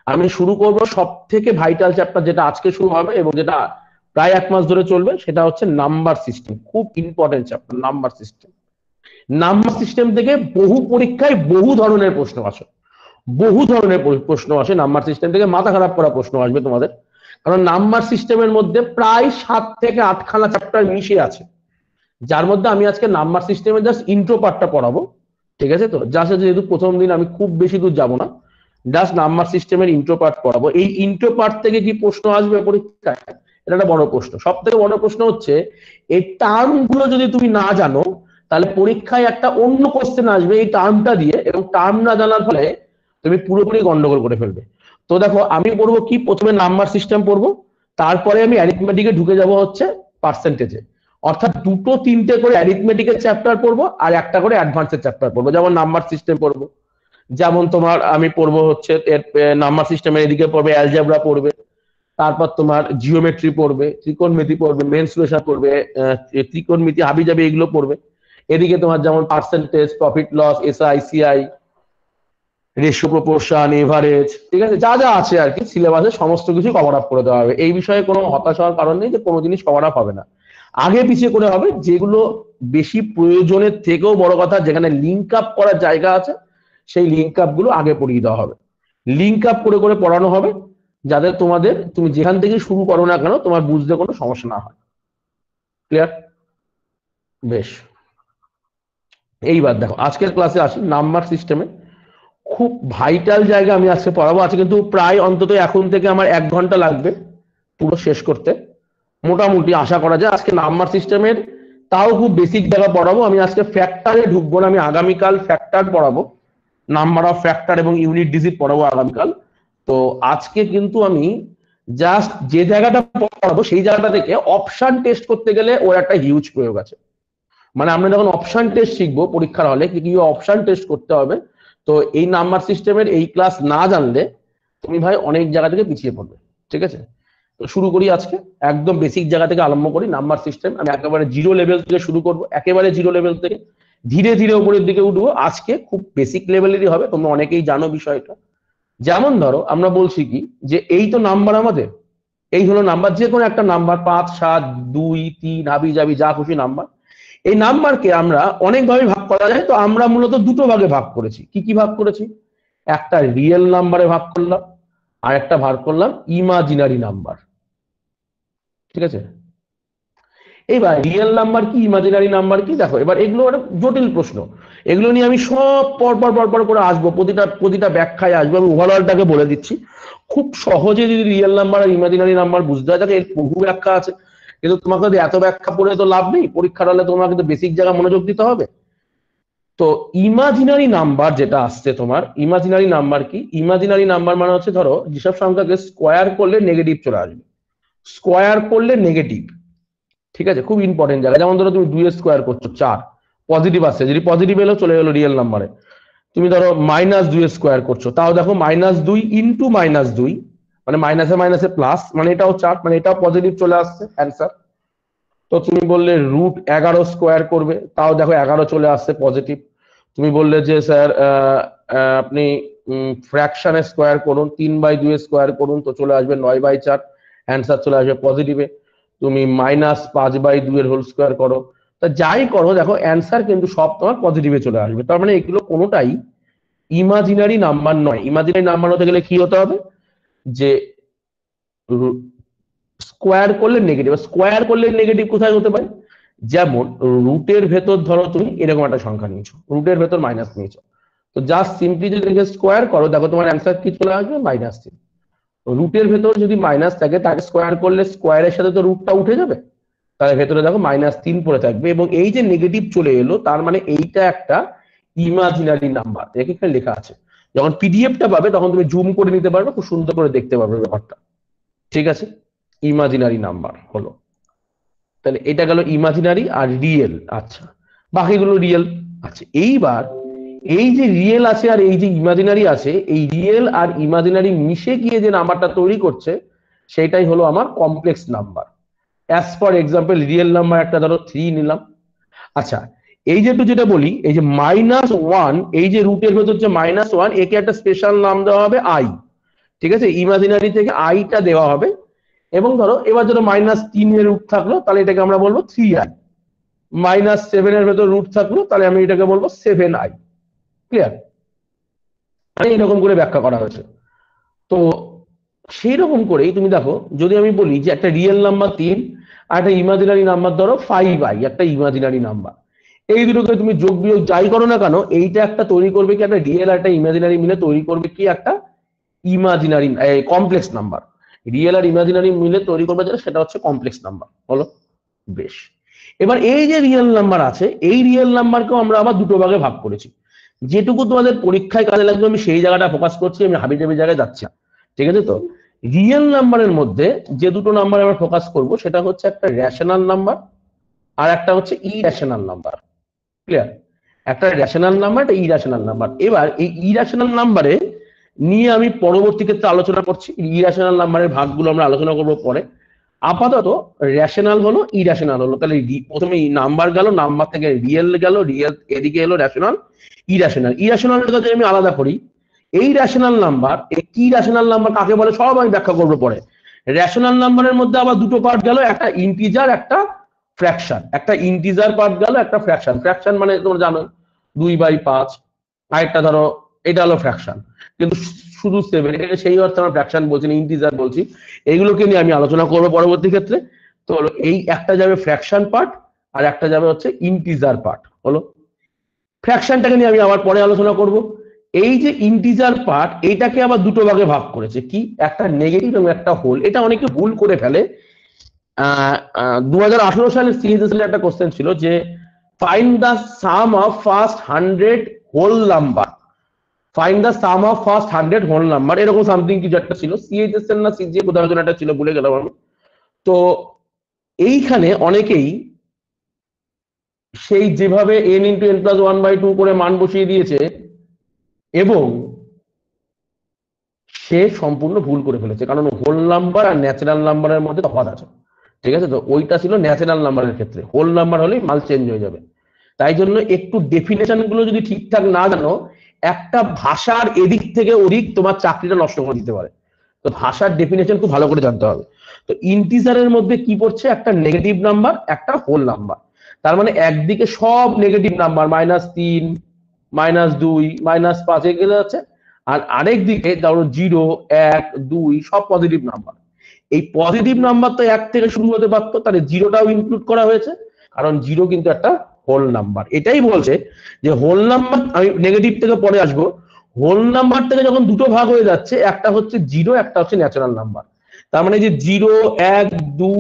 S1: আমি শুরু করব সব থেকে ভাইটাল চ্যাপ্টার, যেটা আজকে শুরু হবে এবং যেটা প্রায় 1 মাস ধরে চলবে, সেটা হচ্ছে নাম্বার সিস্টেম। খুব important chapter number system. Number system থেকে বহু পরীক্ষায় বহু ধরনের প্রশ্ন আসে, বহু ধরনের প্রশ্ন আসে নাম্বার সিস্টেম থেকে, মাথা খারাপ করা প্রশ্ন আসবে তোমাদের, কারণ নাম্বার সিস্টেমের মধ্যে প্রায় 7 থেকে 8খানা চ্যাপ্টার মিশে আছে, যার মধ্যে আমি আজকে নাম্বার সিস্টেমের জাস্ট ইন্ট্রো পার্টটা পড়াবো। ঠিক আছে, তো জাস্ট যেহেতু প্রথম দিন আমি খুব বেশি দূর যাব না, জাস্ট নাম্বার সিস্টেমের ইন্ট্রো পার্ট পড়াবো। এই ইন্ট্রো পার্ট থেকে কি প্রশ্ন আসবে পরীক্ষায়, এটা একটা বড় প্রশ্ন। সব থেকে বড় প্রশ্ন হচ্ছে এই টার্ম গুলো যদি তুমি না জানো, তাহলে পরীক্ষায় একটা অন্য কোশ্চেন আসবে এই টার্মটা দিয়ে, এবং টার্ম না জানার ফলে তুমি পুরোপুরি গন্ডগোল করে ফেলবে। তো দেখো আমি পড়বো কি, প্রথমে নাম্বার সিস্টেম পড়বো, তারপরে আমি অ্যারিথমেটিকে ঢুকে যাব হচ্ছে পার্সেন্টেজে। অর্থাৎ 2-3টে করে অ্যারিথমেটিকের চ্যাপ্টার পড়বো আর একটা করে অ্যাডভান্সের চ্যাপ্টার পড়বো। যেমন নাম্বার সিস্টেম পড়বো, যেমন তোমার আমি পড়বো হচ্ছে নাম্বার সিস্টেমের এদিকে পড়বে অ্যালজেব্রা পড়বে, তারপর তোমার জিওমেট্রি পড়বে, ত্রিকোণমিতি পড়বে, মেনসুরেশন পড়বে, ত্রিকোণমিতি হাবিজাবি এগুলো পড়বে। এদিকে তোমার যেমন percentage, profit loss, SI, CI, ratio, proportion, average, ঠিক আছে, যা যা আছে আর কি সিলেবাসে সমস্ত কিছু কভার আপ করে দেওয়া হবে। এই বিষয়ে কোনো হতাশ হওয়ার কারণ নেই যে কোনো জিনিস কভার আপ হবে না, আগে পিছিয়ে করে হবে। যেগুলো বেশি প্রয়োজনের থেকেও বড় কথা, যেখানে লিঙ্ক আপ করার জায়গা আছে, সেই লিঙ্ক আপ গুলো আগে পড়িয়ে দেওয়া হবে, লিঙ্ক আপ করে করে পড়ানো হবে, যাতে তুমি যেখান থেকে শুরু করো না কেন তোমার বুঝতে কোনো সমস্যা না হয়। ক্লিয়ার? বেশ, এইবার দেখো আজকের ক্লাসে আসি নাম্বার সিস্টেমে। খুব ভাইটাল জায়গা আমি আজকে পড়াবো। আজকে কিন্তু প্রায় অন্তত এখন থেকে আমার 1 ঘন্টা লাগবে পুরো শেষ করতে, মোটামুটি আশা করা যায়। আজকে নাম্বার সিস্টেমের তাও খুব বেসিক জায়গা পড়াবো। আমি আজকে ফ্যাক্টরে ঢুকবো না, আমি আগামীকাল ফ্যাক্টর পড়াবো, নাম্বার অফ ফ্যাক্টর এবং ইউনিট ডিজিট পড়াবো আগামীকাল। তো আজকে কিন্তু আমি জাস্ট যে জায়গাটা পড়াবো সেই জায়গাটা থেকে অপশন টেস্ট করতে গেলে ওর একটা হিউজ প্রয়োগ আছে। মানে আমরা যখন অপশন টেস্ট শিখবো পরীক্ষার হলে কি কি অপশন টেস্ট করতে হবে, তো এই নাম্বার সিস্টেমের এই ক্লাস না জানলে তুমি ভাই অনেক জায়গা থেকে পিছিয়ে পড়বে। ঠিক আছে, তো শুরু করি আজকে একদম বেসিক জায়গা থেকে আরম্ভ করি। নাম্বার সিস্টেম আমি একেবারে জিরো লেভেল থেকে শুরু করবো, একেবারে জিরো লেভেল থেকে ধীরে ধীরে উপরের দিকে উঠবো। আজকে খুব বেসিক লেভেলেরই হবে, তোমরা অনেকেই জানো বিষয়টা। যেমন ধরো আমরা বলছি কি যে এই তো নাম্বার, আমাদের এই হলো নাম্বার, যে কোনো একটা নাম্বার 5, 7, 2, 3 হাবি যাবি যা খুশি নাম্বার। এই নাম্বারকে আমরা অনেক ভাবে ভাগ করা যায়, তো আমরা মূলত দুটো ভাগে ভাগ করেছি। কি কি ভাগ করেছি? একটা রিয়েল নাম্বারে ভাগ করলাম আর একটা ভাগ করলাম ইমাজিনারি নাম্বার। ঠিক আছে, এইবার রিয়েল নাম্বার কি, ইমাজিনারি নাম্বার কি, দেখো এবার এগুলো একটা জটিল প্রশ্ন, এগুলো নিয়ে আমি সব পর করে আসবো, প্রতিটা ব্যাখ্যায় আসবো। আমি ওভারঅলটাকে বলে দিচ্ছি, খুব সহজে যদি রিয়েল নাম্বার আর ইমাজিনারি নাম্বার বুঝতে হয়, এর বহু ব্যাখ্যা আছে, কিন্তু তোমাকে যদি এত ব্যাখ্যা পড়ে তো লাভ নেই, পরীক্ষার হলে তোমাকে কিন্তু বেসিক জায়গা মনোযোগ দিতে হবে। তো ইমাজিনারি নাম্বার যেটা আসছে তোমার, ইমাজিনারি নাম্বার কি, ইমাজিনারি নাম্বার মানে হচ্ছে ধরো যেসব সংখ্যাকে স্কোয়ার করলে নেগেটিভ চলে আসবে, স্কোয়ার করলে নেগেটিভ। ঠিক আছে, খুব ইম্পর্টেন্ট জায়গা। যেমন ধরো তুমি 2 স্কোয়ার করছো 4, পজিটিভ আসছে, যদি পজিটিভ এলো চলে গেলো রিয়েল নাম্বারে। তুমি ধরো -2 স্কোয়ার করছো, তাও দেখো -2 ইন্টু -2 মানে মাইনাসে মাইনাসে প্লাস, মানে এটাও 4, মানে এটাও পজিটিভ চলে আসছে অ্যান্সার। তো তুমি বললে √11 স্কোয়ার করবে, তাও দেখো 11 চলে আসছে পজিটিভ। তুমি বললে যে স্যার আপনি ফ্র্যাকশনে স্কোয়ার করুন, 3/2 স্কোয়ার করুন, তো চলে আসবে 9/4, অ্যান্সার চলে আসবে পজিটিভে। তুমি -5/2 হোল স্কোয়ার করো, তা যাই করো দেখো অ্যান্সার কিন্তু সব তোমার পজিটিভে চলে আসবে। তার মানে এগুলো কোনোটাই ইমাজিনারি নাম্বার নয়। ইমাজিনারি নাম্বার হতে গেলে কি হতে হবে, যে স্কোয়ার করলে নেগেটিভ। স্কোয়ার করলে নেগেটিভ কোথায় হতে পারে, যেমন রুটের ভেতর ধরো তুমি এরকম একটা সংখ্যা নিয়েছো, রুটের ভেতর মাইনাস নিয়েছো, তো জাস্ট সিম্পলি যদি স্কোয়ার করো দেখো তোমার অ্যান্সার কি চলে আসবে, -3। রুটের ভেতর যদি মাইনাস থাকে তাকে স্কোয়ার করলে স্কোয়ারের সাথে তো রুটটা উঠে যাবে, তার ভেতরে দেখো -3 পড়ে থাকবে। এবং এই যে নেগেটিভ চলে এলো তার মানে এইটা একটা ইমাজিনারি নাম্বার, এখানে লেখা আছে। যখন পিডিএফটা পাবে তখন তুমি জুম করে নিতে পারবে, খুব সুন্দর করে দেখতে পারবে ব্যাপারটা। ঠিক আছে, ইমাজিনারি নাম্বার হলো, তাহলে এটা গেল ইমাজিনারি আর রিয়েল। আচ্ছা, বাকিগুলো রিয়েল। আচ্ছা, এইবার এই যে রিয়েল আছে আর এই যে ইমাজিনারি আছে, এই রিয়েল আর ইমাজিনারি মিশে গিয়ে যে নাম্বারটা তৈরি করছে সেটাই হলো আমার complex number. As for example real number একটা ধরো 3 নিলাম। আচ্ছা, এই যে একটু যেটা বলি, এই যে -1, এই যে রুটের ভেতর যে -1, একে একটা স্পেশাল নাম দেওয়া হবে আই। ঠিক আছে, ইমাজিনারি থেকে আইটা দেওয়া হবে। এবং ধরো এবার ধরো -3 এর রুট থাকলো, তাহলে এটাকে আমরা বলবো 3i। -7 এর ভেতর রুট থাকলো, তাহলে আমি এটাকে বলবো 7i। ক্লিয়ার? এইরকম করে ব্যাখ্যা করা হয়েছে। তো সেই রকম করেই তুমি দেখো, যদি আমি বলি যে একটা রিয়েল নাম্বার 3 আর একটা ইমাজিনারি নাম্বার ধরো 5i, একটা ইমাজিনারি নাম্বার, এই দুটোকে তুমি যোগ বিয়োগ যাই করো না কেন, এইটা একটা তৈরি করবে কি, একটা রিয়েল আর একটা ইমাজিনারি মিলে তৈরি করবে কি একটা ইমাজিনারি কমপ্লেক্স নাম্বার। রিয়েল আর ইমাজিনারি মিলে তৈরি করবে যেটা, সেটা হচ্ছে কমপ্লেক্স নাম্বার। হলো, বেশ। এবার এই যে রিয়েল নাম্বার আছে, এই রিয়েল নাম্বারকেও আমরা আবার দুটো ভাগে ভাগ করেছি। যেটুকু তোমাদের পরীক্ষায় কাজে লাগবে আমি সেই জায়গাটা ফোকাস করছি, আমি হাবিজাবি জায়গায় যাচ্ছি না। ঠিক আছে, তো রিয়েল নাম্বারের মধ্যে যে দুটো নাম্বার আমরা ফোকাস করব সেটা হচ্ছে একটা রেশনাল নাম্বার আর একটা হচ্ছে ইরেশনাল নাম্বার। ক্লিয়ার? একটা রেশনাল নাম্বার, একটা ইরেশনাল নাম্বার। এবার এই ইরেশনাল নাম্বারে নিয়ে আমি পরবর্তী ক্ষেত্রে আলোচনা করছি, ইরেশনাল নাম্বারের ভাগগুলো আমরা আলোচনা করব পরে। আপাতত রেশনাল হলো, ইরেশনাল হলো। তাহলে প্রথমে নাম্বার গেল, নাম্বার থেকে রিয়েল গেল, রিয়েল এদিকে এলো রেশনাল, ইরেশনাল। ইরেশনালটা যদি আমি আলাদা করি, এই রেশনাল নাম্বার, এই কি রেশনাল নাম্বার কাকে বলে সব আমি ব্যাখ্যা করবো পরে। রেশনাল নাম্বারের মধ্যে আবার দুটো পার্ট গেল, একটা ইন্টিজার, একটা ফ্র্যাকশন। একটা ইন্টিজার পার্ট গেল, একটা ফ্র্যাকশন। ফ্র্যাকশন মানে তোমরা জানো 2/5, আরেকটা ধরো এটা হলো ফ্র্যাকশন, কিন্তু শুধু 7, এটা সেই অর্থে আমরা ফ্র্যাকশন বলছি না, ইন্টিজার বলছি। এইগুলোকে নিয়ে আমি আলোচনা করবো পরবর্তী ক্ষেত্রে। তো হলো এই একটা যাবে ফ্র্যাকশন পার্ট আর একটা যাবে হচ্ছে ইন্টিজার পার্ট। হলো, ফ্র্যাকশনটাকে নিয়ে আমি আবার পরে আলোচনা করব। এই যে ইন্টিজার পার্ট, এইটাকে আবার দুটো ভাগে ভাগ করেছে, কি একটা নেগেটিভ এবং একটা হোল। এটা অনেকে ভুল করে ফেলে। 2018 সালের সিএসএস এর একটা কোশ্চেন ছিল যে find the sum of first 100 whole number, find the sum of first 100 whole number, এরকম সামথিং কিছু একটা ছিল। সিএসএস এর না সিজিএ কোথাও যেন একটা ছিল, ভুলে গেলাম আমি। তো এইখানে অনেকেই সেই যেভাবে n × n + 1/2 করে মান বসিয়ে দিয়েছে এবং সে সম্পূর্ণ ভুল করে ফেলেছে, কারণ হোল নাম্বার আর ন্যাচারাল নাম্বারের মধ্যে তফাৎ আছে। ঠিক আছে, তো ওইটা ছিল ন্যাচারাল নাম্বারের ক্ষেত্রে, হোল নাম্বার হলেই মাল চেঞ্জ হয়ে যাবে। তাই জন্য একটু ডেফিনেশন গুলো যদি ঠিকঠাক না জানো, একটা ভাষার এদিক থেকে ওদিক তোমার চাকরিটা নষ্ট করে দিতে পারে। তো ভাষার ডেফিনেশন খুব ভালো করে জানতে হবে। তো ইন্টিজারের মধ্যে কি পড়ছে, একটা নেগেটিভ নাম্বার, একটা হোল নাম্বার। তার মানে একদিকে সব নেগেটিভ নাম্বার, -3, -2, -5 এগুলো আছে, আর আরেক দিকে ধরো 0, 1, 2 সব পজিটিভ নাম্বার। এই পজিটিভ নাম্বার তো 1 থেকে শুরু হতে পারতো, তাহলে 0টাও ইনক্লুড করা হয়েছে, কারণ 0 কিন্তু একটা হোল নাম্বার। এটাই বলছে যে হোল নাম্বার, আমি নেগেটিভ থেকে পরে আসবো, হোল নাম্বার থেকে যখন দুটো ভাগ হয়ে যাচ্ছে, একটা হচ্ছে 0, একটা হচ্ছে ন্যাচারাল নাম্বার। তার মানে যে 0, 1, 2,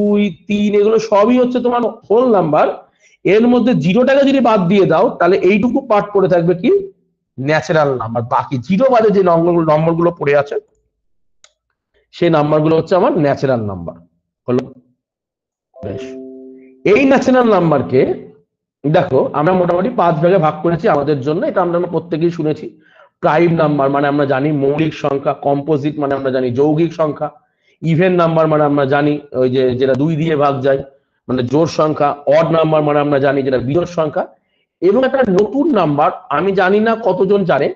S1: 3 এগুলো সবই হচ্ছে তোমার হোল নাম্বার। এর মধ্যে 0টাকে যদি বাদ দিয়ে দাও, তাহলে এইটুকু পার্ট পড়ে থাকবে কি, ন্যাচারাল নাম্বার। বাকি 0 বাদে যে নম্বরগুলো পড়ে আছে সেই নাম্বারগুলো হচ্ছে আমার ন্যাচারাল নাম্বার। হলো, বেশ। এই ন্যাচারাল নাম্বারকে দেখো আমরা মোটামুটি 5 ভাগে ভাগ করেছি আমাদের জন্য, এটা আমরা প্রত্যেকেই শুনেছি। প্রাইম নাম্বার মানে আমরা জানি মৌলিক সংখ্যা, কম্পোজিট মানে আমরা জানি যৌগিক সংখ্যা, ইভেন নাম্বার মানে আমরা জানি ওই যে যেটা 2 দিয়ে ভাগ যায় মানে জোড় সংখ্যা, অড নাম্বার মানে আমরা জানি যেটা বিজোড় সংখ্যা। এবং একটা নতুন নাম্বার, আমি জানি না কতজন জানে,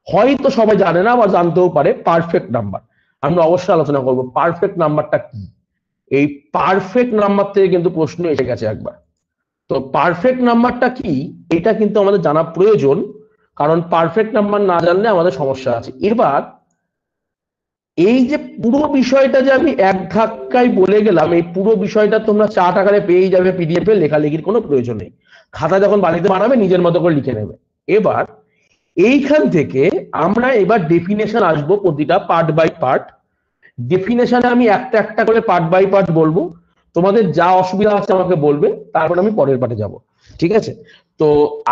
S1: হয়তো সবাই জানে না বা জানতেও পারে, পারফেক্ট নাম্বার। আমরা অবশ্যই আলোচনা করব পারফেক্ট নাম্বারটা কি। এই পারফেক্ট নাম্বার থেকে কিন্তু প্রশ্ন এসে গেছে একবার। তো পারফেক্ট নাম্বারটা কি এটা কিন্তু আমাদের জানা প্রয়োজন, কারণ পারফেক্ট নাম্বার না জানলে আমাদের সমস্যা আছে। এবার এই যে পুরো বিষয়টা যে আমি এক ধাক্কায় বলে গেলাম, এই পুরো বিষয়টা তোমরা চার্ট আকারে পেয়ে যাবে, পিডিএফ এ, লেখালেখির কোনো প্রয়োজন নেই। খাতা যখন বাড়িতে বানাবে নিজের মতো করে লিখে নেবে। এবার এইখান থেকে আমরা এবার ডেফিনেশন আসবো, প্রতিটা পার্ট বাই পার্ট। ডেফিনেশনে আমি একটা একটা করে পার্ট বাই পার্ট বলবো, তোমাদের যা অসুবিধা আছে আমাকে বলবে, তারপর আমি পরের পার্টে যাব। ঠিক আছে? তো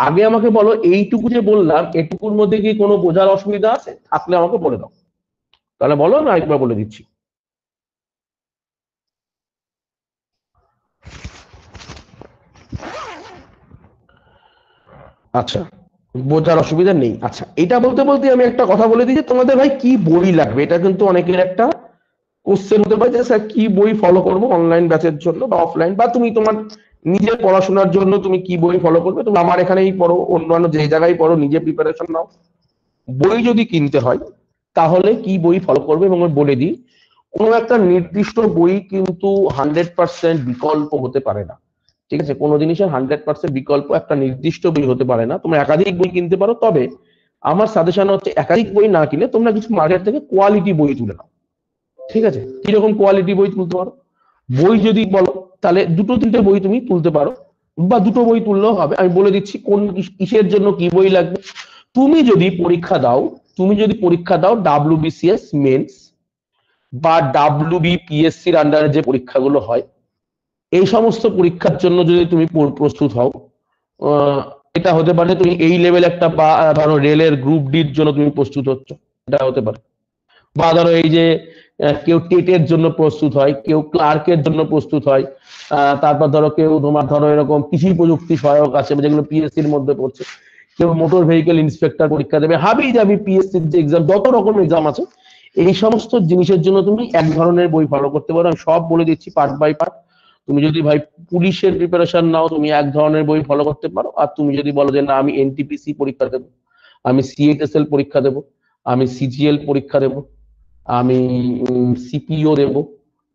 S1: আগে আমাকে বলো, এইটুকু যে বললাম এটুকুর মধ্যে কি কোনো বোঝার অসুবিধা আছে? থাকলে আমাকে বলে দাও, তাহলে বলো, না একবার বলে দিচ্ছি। আচ্ছা, বোঝার অসুবিধা নেই। আচ্ছা, এটা বলতে বলতে আমি একটা কথা বলে দিই যে তোমাদের ভাই কি বই লাগবে, এটা কিন্তু অনেকের একটা কোশ্চেন হতে পারে যে স্যার কি বই ফলো করবো অনলাইন ব্যাচের জন্য বা অফলাইন, বা তুমি তোমার নিজের পড়াশোনার জন্য তুমি কি বই ফলো করবে। তুমি আমার এখানেই পড়ো, অন্যান্য যে জায়গায় পড়ো, নিজে প্রিপারেশন নাও। বই যদি কিনতে হয় তাহলে কি বই ফলো করবে, এবং আমি বলে দিই, কোনো একটা নির্দিষ্ট বই কিন্তু 100% বিকল্প হতে পারে না। ঠিক আছে? কোনো জিনিসের 100% বিকল্প একটা নির্দিষ্ট বই হতে পারে না। তোমরা একাধিক বই কিনতে পারো, তবে আমার সাজেশন হচ্ছে একাধিক বই না কিনে তোমরা কিছু মার্কেট থেকে কোয়ালিটি বই তুলে নাও। ঠিক আছে? কিরকম কোয়ালিটি বই তুলতে পারো? বই যদি বলো তাহলে দুটো তিনটে বই তুমি তুলতে পারো, বা দুটো বই তুললেও হবে। আমি বলে দিচ্ছি কোন কিসের জন্য কি বই লাগবে। তুমি যদি পরীক্ষা দাও, WBCS মেন্স বা WBPSC-র আন্ডারে যে পরীক্ষাগুলো হয়, এই সমস্ত পরীক্ষার জন্য যদি তুমি প্রস্তুত হও, এটা হতে পারে তুমি এই লেভেল একটা, বা ধরো রেলের গ্রুপ ডির জন্য তুমি প্রস্তুত হচ্ছ, এটা হতে পারে। বা ধরো এই যে কেউ টেটের জন্য প্রস্তুত হয়, কেউ ক্লার্কের জন্য প্রস্তুত হয়, তারপর ধরো কেউ তোমার ধরো এরকম কৃষি প্রযুক্তি সহায়ক আছে যেগুলো পিএসসির মধ্যে পড়ছে, কেউ মোটর ভেহিকেল ইন্সপেক্টর পরীক্ষা দেবে, হাবি জাবি পিএসসির যে এক্সাম, যত রকম এক্সাম আছে, এই সমস্ত জিনিসের জন্য তুমি এক ধরনের বই ফলো করতে পারো। আমি সব বলে দিচ্ছি পার্ট বাই পার্ট। তুমি যদি ভাই পুলিশের প্রিপারেশন নাও, তুমি এক ধরনের বই ফলো করতে পারো। আর তুমি যদি বলো যে না আমি এনটিপিসি পরীক্ষা দেবো, আমি সিএইচএসএল পরীক্ষা দেবো, আমি সিজিএল পরীক্ষা দেবো, আমি সিপিও দেব,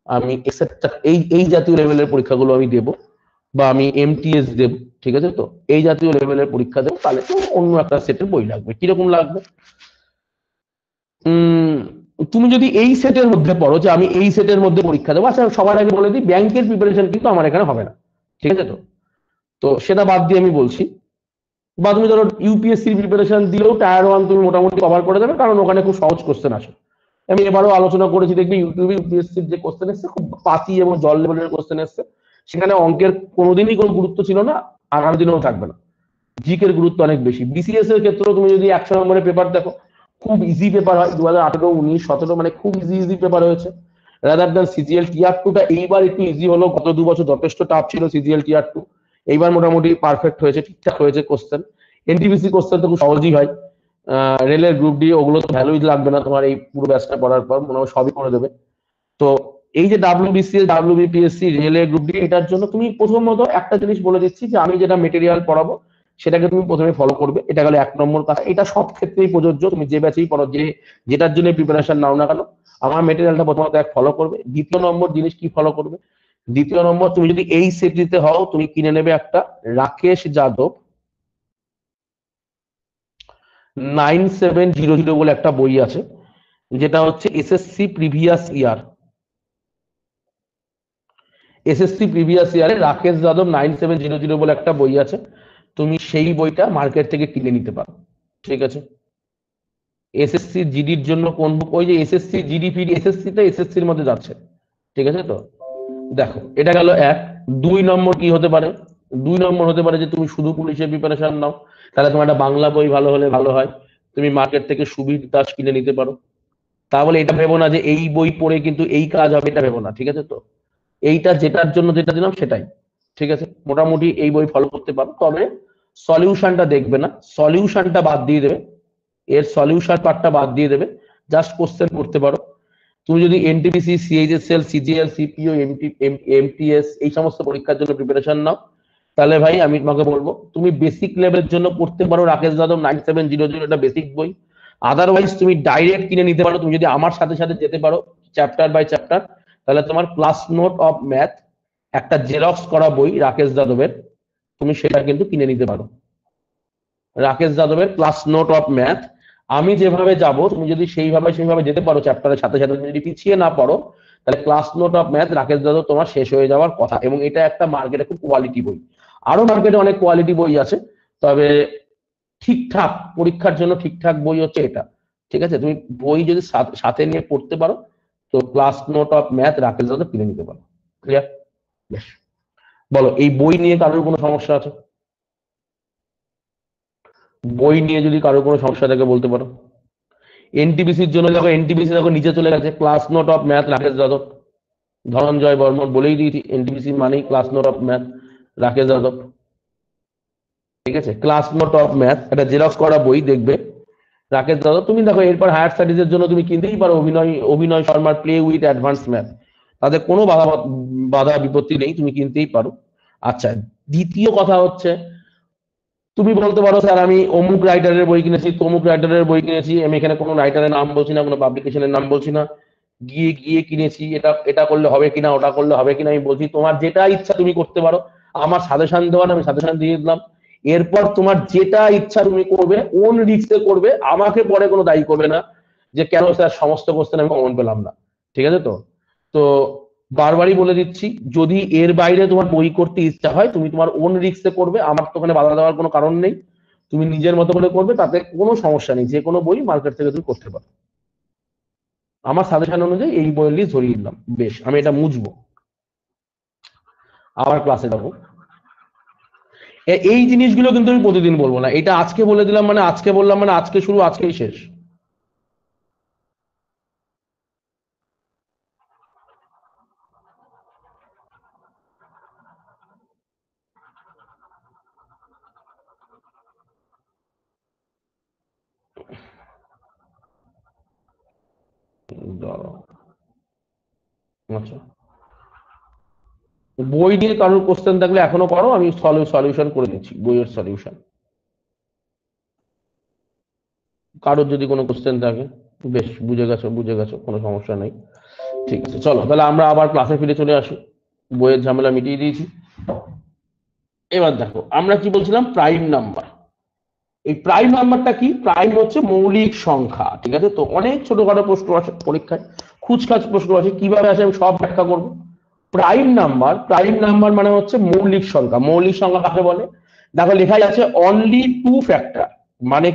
S1: আমি এক্সেট্রা, এই এই জাতীয় লেভেলের পরীক্ষাগুলো আমি দেব, বা আমি এমটিএস দেব, ঠিক আছে? তো এই জাতীয় লেভেলের পরীক্ষা দেব, তাহলে তো অন্য একটা সেটের বই লাগবে। কিরকম লাগবে? তুমি যদি এই সেটের মধ্যে পড়ো যে আমি এই সেটের মধ্যে পরীক্ষা দেবো, আচ্ছা সবার আগে বলে দিই, ব্যাংকের প্রিপারেশন কিন্তু আমার এখানে হবে না। ঠিক আছে? তো তো সেটা বাদ দিয়ে আমি বলছি, বা তুমি ধরো ইউপিএসসি প্রিপারেশন দিলেও টায়ার 1 তুমি মোটামুটি কভার করে দেবে, কারণ ওখানে খুব সহজ কোশ্চেন আসে। আমি এবারও আলোচনা করেছি, দেখবি ইউটিউবে ইউপিএসসির যে কোশ্চেন এসছে খুব পাতি এবং জল লেভেলের কোশ্চেন এসছে, সেখানে অঙ্কের কোনোদিনই কোনো গুরুত্ব ছিল না, আগামী দিনেও থাকবে না। জিকের গুরুত্ব অনেক বেশি। বিসিএস এর ক্ষেত্রেও তুমি যদি 100 নম্বরের পেপার দেখো, খুব ইজি পেপার হয়, 2018, 19, 17 মানে খুব ইজি পেপার হয়েছে। রাদার দ্যান সিজিএল টিআর 2টা এইবার একটু ইজি হলো, গত 2 বছর যথেষ্ট টাফ ছিল সিজিএল টিআর 2, এইবার মোটামুটি পারফেক্ট হয়েছে, ঠিকঠাক হয়েছে কোশ্চেন। এনটিপিসি কোশ্চেন তো খুব সহজই হয়। রেলের গ্রুপ ডি ওগুলো তো ভ্যালুই লাগবে না তোমার, এই পুরো ব্যাচটা পড়ার পর মনে হয় সবই করে দেবে। তো এই যে WBCS, WBPSC, রেলের গ্রুপ ডি, এটার জন্য তুমি প্রথমত একটা জিনিস বলে দিচ্ছি যে আমি যেটা মেটেরিয়াল পড়াবো সেটাকে তুমি প্রথমে ফলো করবে। এটা গেল 1 নম্বর কথা। এটা সব ক্ষেত্রেই প্রযোজ্য, তুমি যে ব্যাচেই পড়ো, যেটার জন্য প্রিপারেশন নাও না কেন, আমার মেটেরিয়ালটা প্রথমত এক ফলো করবে। দ্বিতীয় নম্বর জিনিস কি ফলো করবে? দ্বিতীয় নম্বর, তুমি যদি এই সেট দিতে হও, তুমি কিনে নেবে একটা রাকেশ যাদব 9700 বলে একটা বই আছে, যেটা হচ্ছে SSC previous year. SSC previous ইয়ারে রাকেশ যাদব 9700 বলে একটা বই আছে, তুমি সেই বইটা মার্কেট থেকে কিনে নিতে পারো। ঠিক আছে? এসএসসি জিডির জন্য কোন বুক? ওই যে এসএসসি জিডিপি, এসএসসিটা এসএসসির মধ্যে যাচ্ছে। ঠিক আছে? তো দেখো, এটা গেল এক। 2 নম্বর কি হতে পারে? 2 নম্বর হতে পারে যে তুমি শুধু পুলিশের প্রিপারেশন নাও, তাহলে তোমার একটা বাংলা বই ভালো হলে ভালো হয়, তুমি মার্কেট থেকে সুবীর দাস কিনে নিতে পারো। তাহলে এটা ভেবো না যে এই বই পড়ে কিন্তু এই কাজ হবে, এটা ভেবো না। ঠিক আছে? তো এইটা যেটার জন্য যেটা দিলাম সেটাই। ঠিক আছে? মোটামুটি এই বই ফলো করতে পারো, তবে সলিউশনটা দেখবে না, সলিউশনটা বাদ দিয়ে দেবে, এর সলিউশন পার্টটা বাদ দিয়ে দেবে, জাস্ট কোশ্চেন করতে পারো। তুমি যদি NTPC, CHSL, CGL, CPO, MTS এই সমস্ত পরীক্ষার জন্য প্রিপারেশন নাও, তাহলে ভাই আমি তোমাকে বলবো তুমি বেসিক লেভেলের জন্য পড়তে পারো রাকেশ যাদব 9700, এটা বেসিক বই। আদারওয়াইজ তুমি ডাইরেক্ট কিনে নিতে পারো। তুমি যদি আমার সাথে সাথে যেতে পারো চ্যাপ্টার বাই চ্যাপ্টার, তাহলে তোমার ক্লাস নোট অফ ম্যাথ একটা জেরক্স করা বই রাকেশ যাদবের, তুমি সেটা কিন্তু কিনে নিতে পারো। রাকেশ যাদবের ক্লাস নোট অফ ম্যাথ, আমি যেভাবে যাব তুমি যদি সেইভাবে যেতে পারো চ্যাপ্টারের সাথে সাথে, তুমি যদি পিছিয়ে না পড়ো, তাহলে class note of math Rakesh Yadav তোমার শেষ হয়ে যাওয়ার কথা। এবং এটা একটা মার্কেটে খুব কোয়ালিটি বই। আরো মার্কেটে অনেক কোয়ালিটি বই আছে, তবে ঠিকঠাক পরীক্ষার জন্য ঠিকঠাক বই হচ্ছে এটা। ঠিক আছে, তুমি বই যদি সাথে নিয়ে পড়তে পারো, তো class note of math Rakesh Yadav কিনে নিতে পারো। ক্লিয়ার? বেশ, বলো এই বই নিয়ে কারোর কোনো সমস্যা আছে? বই নিয়ে যদি কারোর কোনো সমস্যা থাকে বলতে পারো। এনটিপিসির জন্য দেখো, এনটিপিসি দেখো নিচে চলে গেছে, class note of math Rakesh Yadav. Dhananjay Barman বলেই দিয়েছি, এনটিপিসি মানেই class note of math Rakesh Yadav. ঠিক আছে, ক্লাস নোট অফ ম্যাথ একটা জেরক্স করা বই দেখবে রাকেশ যাদব। তুমি দেখো এরপর হায়ার স্টাডিজের জন্য তুমি কিনতেই পারো অভিনয় শর্মার প্লে উইথ অ্যাডভান্স ম্যাথ, তাদের কোনো বাধা বিপত্তি নেই, তুমি কিনতেই পারো। আচ্ছা, দ্বিতীয় কথা হচ্ছে তুমি বলতে পারো স্যার আমি অমুক রাইটারের বই কিনেছি, তমুক রাইটারের বই কিনেছি, আমি এখানে কোনো রাইটারের নাম বলছি না, কোনো পাবলিকেশনের নাম বলছি না, গিয়ে গিয়ে কিনেছি, এটা করলে হবে কিনা, ওটা করলে হবে কিনা আমি বলছি। তোমার যেটা ইচ্ছা তুমি করতে পারো, আমার সাজেশন দেওয়ার আমি সাজেশন দিয়ে দিলাম। এরপর তোমার যেটা ইচ্ছা তুমি করবে, ওন রিস্কে করবে, আমাকে পরে কোনো দায়ী করবে না যে কেন স্যার সমস্ত কোশ্চেন আমি কমন পেলাম না। ঠিক আছে? তো তো বারবারই বলে দিচ্ছি, যদি এর বাইরে তোমার বই করতে ইচ্ছা হয়, তুমি তোমার ওন রিস্কে করবে, আমার তো ওখানে বাধা দেওয়ার কোনো কারণ নেই। তুমি নিজের মতো করে করবে, তাতে কোনো সমস্যা নেই, যে কোনো বই মার্কেট থেকে তুমি করতে পারো। আমার সাজেশন অনুযায়ী এই বইয়ের লিস্ট ধরিয়ে দিলাম। বেশ, আমি এটা মুছবো, আবার ক্লাসে যাবো। এই জিনিসগুলো কিন্তু আমি প্রতিদিন বলবো না, এটা আজকে বলে দিলাম মানে আজকে বললাম মানে আজকে শুরু আজকেই শেষ। দাঁড়াও। আচ্ছা, বই নিয়ে কারোর কোশ্চেন থাকলে এখনো করো, আমি সলিউশন করে দিচ্ছি, বইয়ের সলিউশন। কারোর যদি কোনো কোশ্চেন থাকে। বেশ, বুঝে গেছো, কোনো সমস্যা নেই। ঠিক আছে, চলো তাহলে আমরা আবার ক্লাসে ফিরে চলে আসি, বইয়ের ঝামেলা মিটিয়ে দিয়েছি। এবার দেখো আমরা কি বলছিলাম, প্রাইম নাম্বার। এই প্রাইম নাম্বারটা কি? প্রাইম হচ্ছে মৌলিক সংখ্যা। ঠিক আছে, তো অনেক ছোটখাটো প্রশ্ন আছে পরীক্ষায়, খুচখাচ প্রশ্ন আছে, কিভাবে আসে আমি সব ব্যাখ্যা করবো। প্রাইম নাম্বার মানে হচ্ছে মৌলিক সংখ্যা। মৌলিক সংখ্যা কাকে বলে? দেখো লেখাই আছে অনলি টু ফ্যাক্টর, মানে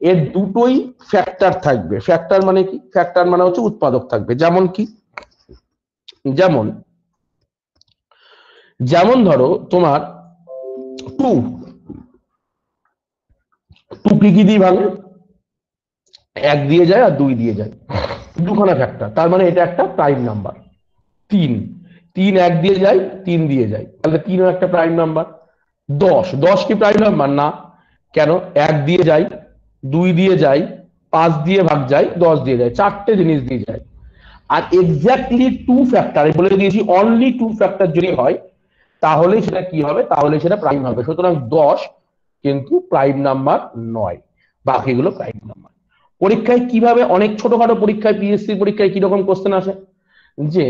S1: এর দুটোই ফ্যাক্টর থাকবে। ফ্যাক্টর মানে কি? ফ্যাক্টর মানে হচ্ছে উৎপাদক থাকবে। যেমন কি? যেমন যেমন ধরো তোমার টু, টু কি দিয়ে ভাঙে? এক দিয়ে যায় আর দুই দিয়ে যায়, দুখানা ফ্যাক্টর, তার মানে এটা একটা প্রাইম নাম্বার। তিন, তিন এক দিয়ে যায়, তিন দিয়ে যায়, তাহলে তিনও একটা প্রাইম নাম্বার। 10 কি প্রাইম নাম্বার? না। কেন? এক দিয়ে যায়, দুই দিয়ে যায়, 5 দিয়ে ভাগ যায়, 10 দিয়ে যায়, চারটে জিনিস দিয়ে যায়। আর এক্স্যাক্টলি টু ফ্যাক্টর বলে দিয়েছি, অনলি টু ফ্যাক্টর যদি হয় তাহলে সেটা কি হবে? তাহলে সেটা প্রাইম হবে। সুতরাং 10 কিন্তু প্রাইম নাম্বার নয়, বাকিগুলো প্রাইম নাম্বার। পরীক্ষায় কিভাবে, অনেক ছোটখাটো পরীক্ষায়, পিএসসি পরীক্ষায় কিরকম কোশ্চেন আসে যে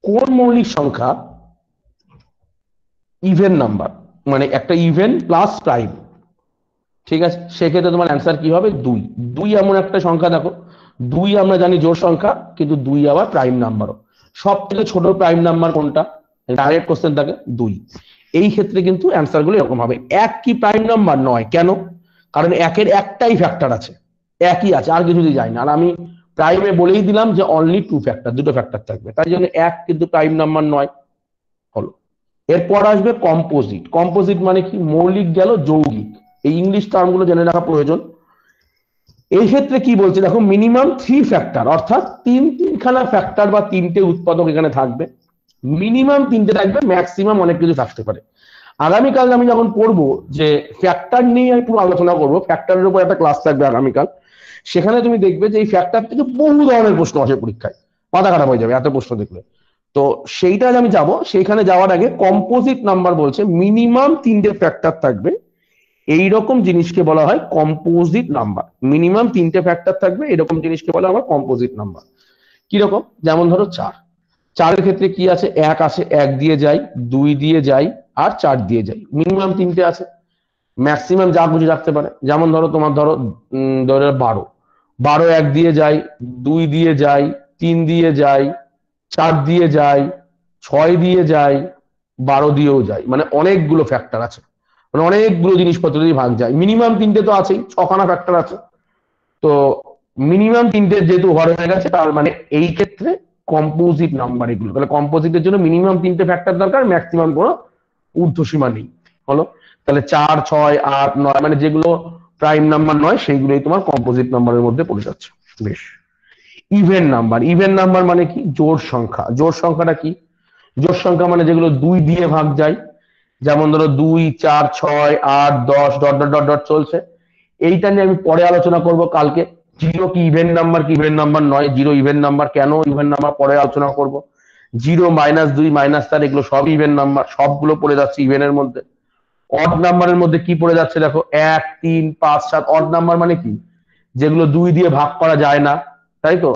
S1: কোন মৌলিক সংখ্যা ইভেন নাম্বার, মানে একটা ইভেন প্লাস প্রাইম। ঠিক আছে, সেক্ষেত্রে তোমার অ্যান্সার কি হবে? 2। 2 এমন একটা সংখ্যা, দেখো 2 আমরা জানি জোড় সংখ্যা, কিন্তু 2 আবার প্রাইম নাম্বারও। সব থেকে ছোট প্রাইম নাম্বার কোনটা? ডাইরেক্ট কোশ্চেন থাকে 2। এই ক্ষেত্রে কিন্তু অ্যান্সার গুলো এরকম হবে। 1 কি প্রাইম নাম্বার? নয়। কেন? কারণ 1-এর একটাই ফ্যাক্টর আছে, একই আছে, আর কিছু দিয়ে যায় না। আর আমি প্রাইমে বলেই দিলাম যে অনলি টু ফ্যাক্টর, দুটো ফ্যাক্টর থাকবে, তাই জন্য 1 কিন্তু প্রাইম নাম্বার নয় হলো। এরপর আসবে কম্পোজিট। কম্পোজিট মানে কি? মৌলিক গেল, যৌগিক, এই ইংলিশ টার্মগুলো জেনে রাখা প্রয়োজন। এই ক্ষেত্রে কি বলছে দেখো, মিনিমাম 3 ফ্যাক্টর, অর্থাৎ তিনখানা ফ্যাক্টর বা তিনটে উৎপাদক এখানে থাকবে। মিনিমাম 3টে থাকবে, ম্যাক্সিমাম অনেক কিছু থাকতে পারে। আগামীকাল আমি যখন পড়বো যে ফ্যাক্টর নিয়ে আমি পুরো আলোচনা করবো, ফ্যাক্টরের উপর একটা ক্লাস থাকবে আগামীকাল, সেখানে তুমি দেখবে যে এই ফ্যাক্টর থেকে বহু ধরনের প্রশ্ন আসে পরীক্ষায়, মাথা খারাপ হয়ে যাবে এত প্রশ্ন দেখলে। তো সেইটা আমি যাব, সেইখানে যাওয়ার আগে কম্পোজিট নাম্বার বলছে মিনিমাম 3টে ফ্যাক্টর থাকবে, এইরকম জিনিসকে বলা হয় কম্পোজিট নাম্বার। মিনিমাম 3টে ফ্যাক্টর থাকবে এরকম জিনিসকে বলা হয় কম্পোজিট নাম্বার। কিরকম? যেমন ধরো 4, 4-এর ক্ষেত্রে কি আছে? 1 আছে, 1 দিয়ে যাই, 2 দিয়ে যাই, আর 4 দিয়ে যাই। মিনিমাম 3টে আছে, ম্যাক্সিমাম যা খুশি রাখতে পারে। যেমন ধরো তোমার ধরো 12, 12 1 দিয়ে যাই, 2 দিয়ে যাই, 3 দিয়ে যাই, 4 দিয়ে যাই, 6 দিয়ে যাই, 12 দিয়েও যাই। মানে অনেকগুলো ফ্যাক্টর আছে, মানে অনেকগুলো জিনিসপত্র দিয়ে ভাগ যায়। মিনিমাম 3টে তো আছেই, 6খানা ফ্যাক্টর আছে। তো মিনিমাম 3টে যেহেতু ঘর হয়ে গেছে, তার মানে এই ক্ষেত্রে কম্পোজিট নাম্বার এগুলো। তাহলে কম্পোজিটের জন্য মিনিমাম 3টে ফ্যাক্টর দরকার, ম্যাক্সিমাম কোনো ঊর্ধ্বসীমা নেই। হলো? তাহলে 4, 6, 8, 9 মানে যেগুলো প্রাইম নাম্বার নয় সেইগুলোই তোমার কম্পোজিট নাম্বারের মধ্যে পড়ে যাচ্ছে। বেশ। ইভেন নাম্বার, ইভেন নাম্বার মানে কি? জোড় সংখ্যা। জোড় সংখ্যাটা কি? জোড় সংখ্যা মানে যেগুলো 2 দিয়ে ভাগ যায়। যেমন ধরো 2, 4, 6, 8, 10 ডট ডট ডট ডট চলছে। এইটা নিয়ে আমি পরে আলোচনা করব কালকে। জিরো কি ইভেন নাম্বার কি ইভেন নাম্বার নয়, জিরো ইভেন নাম্বার কেন ইভেন নাম্বার পরে আলোচনা করব। 0, -2, -4 এগুলো সব ইভেন নাম্বার, সবগুলো পড়ে যাচ্ছে ইভেনের মধ্যে। অড নাম্বারের মধ্যে কি পড়ে যাচ্ছে দেখো, 1, 3, 5, 7। অড নাম্বার মানে কি? যেগুলো 2 দিয়ে ভাগ করা যায় না, তাই তো?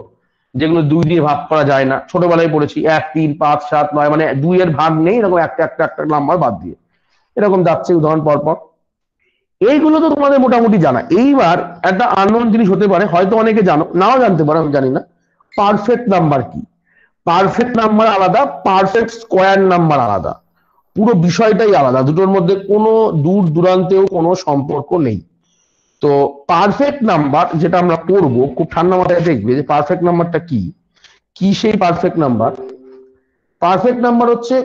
S1: যেগুলো 2 দিয়ে ভাগ করা যায় না, ছোটবেলায় পড়েছি 1, 3, 5, 7, 9 মানে 2 এর ভাগ নেই, এরকম একটা একটা একটা নাম্বার বাদ দিয়ে এরকম যাচ্ছে উদাহরণ পরপর। এইগুলো তো তোমাদের মোটামুটি জানা। এইবার একটা আননোন জিনিস হতে পারে, হয়তো অনেকে জানো, নাও জানতে পারো, আমি জানি না। পারফেক্ট নাম্বার কি? পারফেক্ট নাম্বার আলাদা, পারফেক্ট স্কোয়ার নাম্বার আলাদা, পুরো বিষয়টাই আলাদা। দুটোর মধ্যে কোনো দূর দূরান্তেও কোনো সম্পর্ক নেই। তো পারফেক্ট নাম্বার যেটা আমরা করব, খুব ঠান্ডা মাথায় দেখবে যে পারফেক্ট নাম্বারটা কি। কি সেই পারফেক্ট নাম্বার? পারফেক্ট নাম্বার হচ্ছে,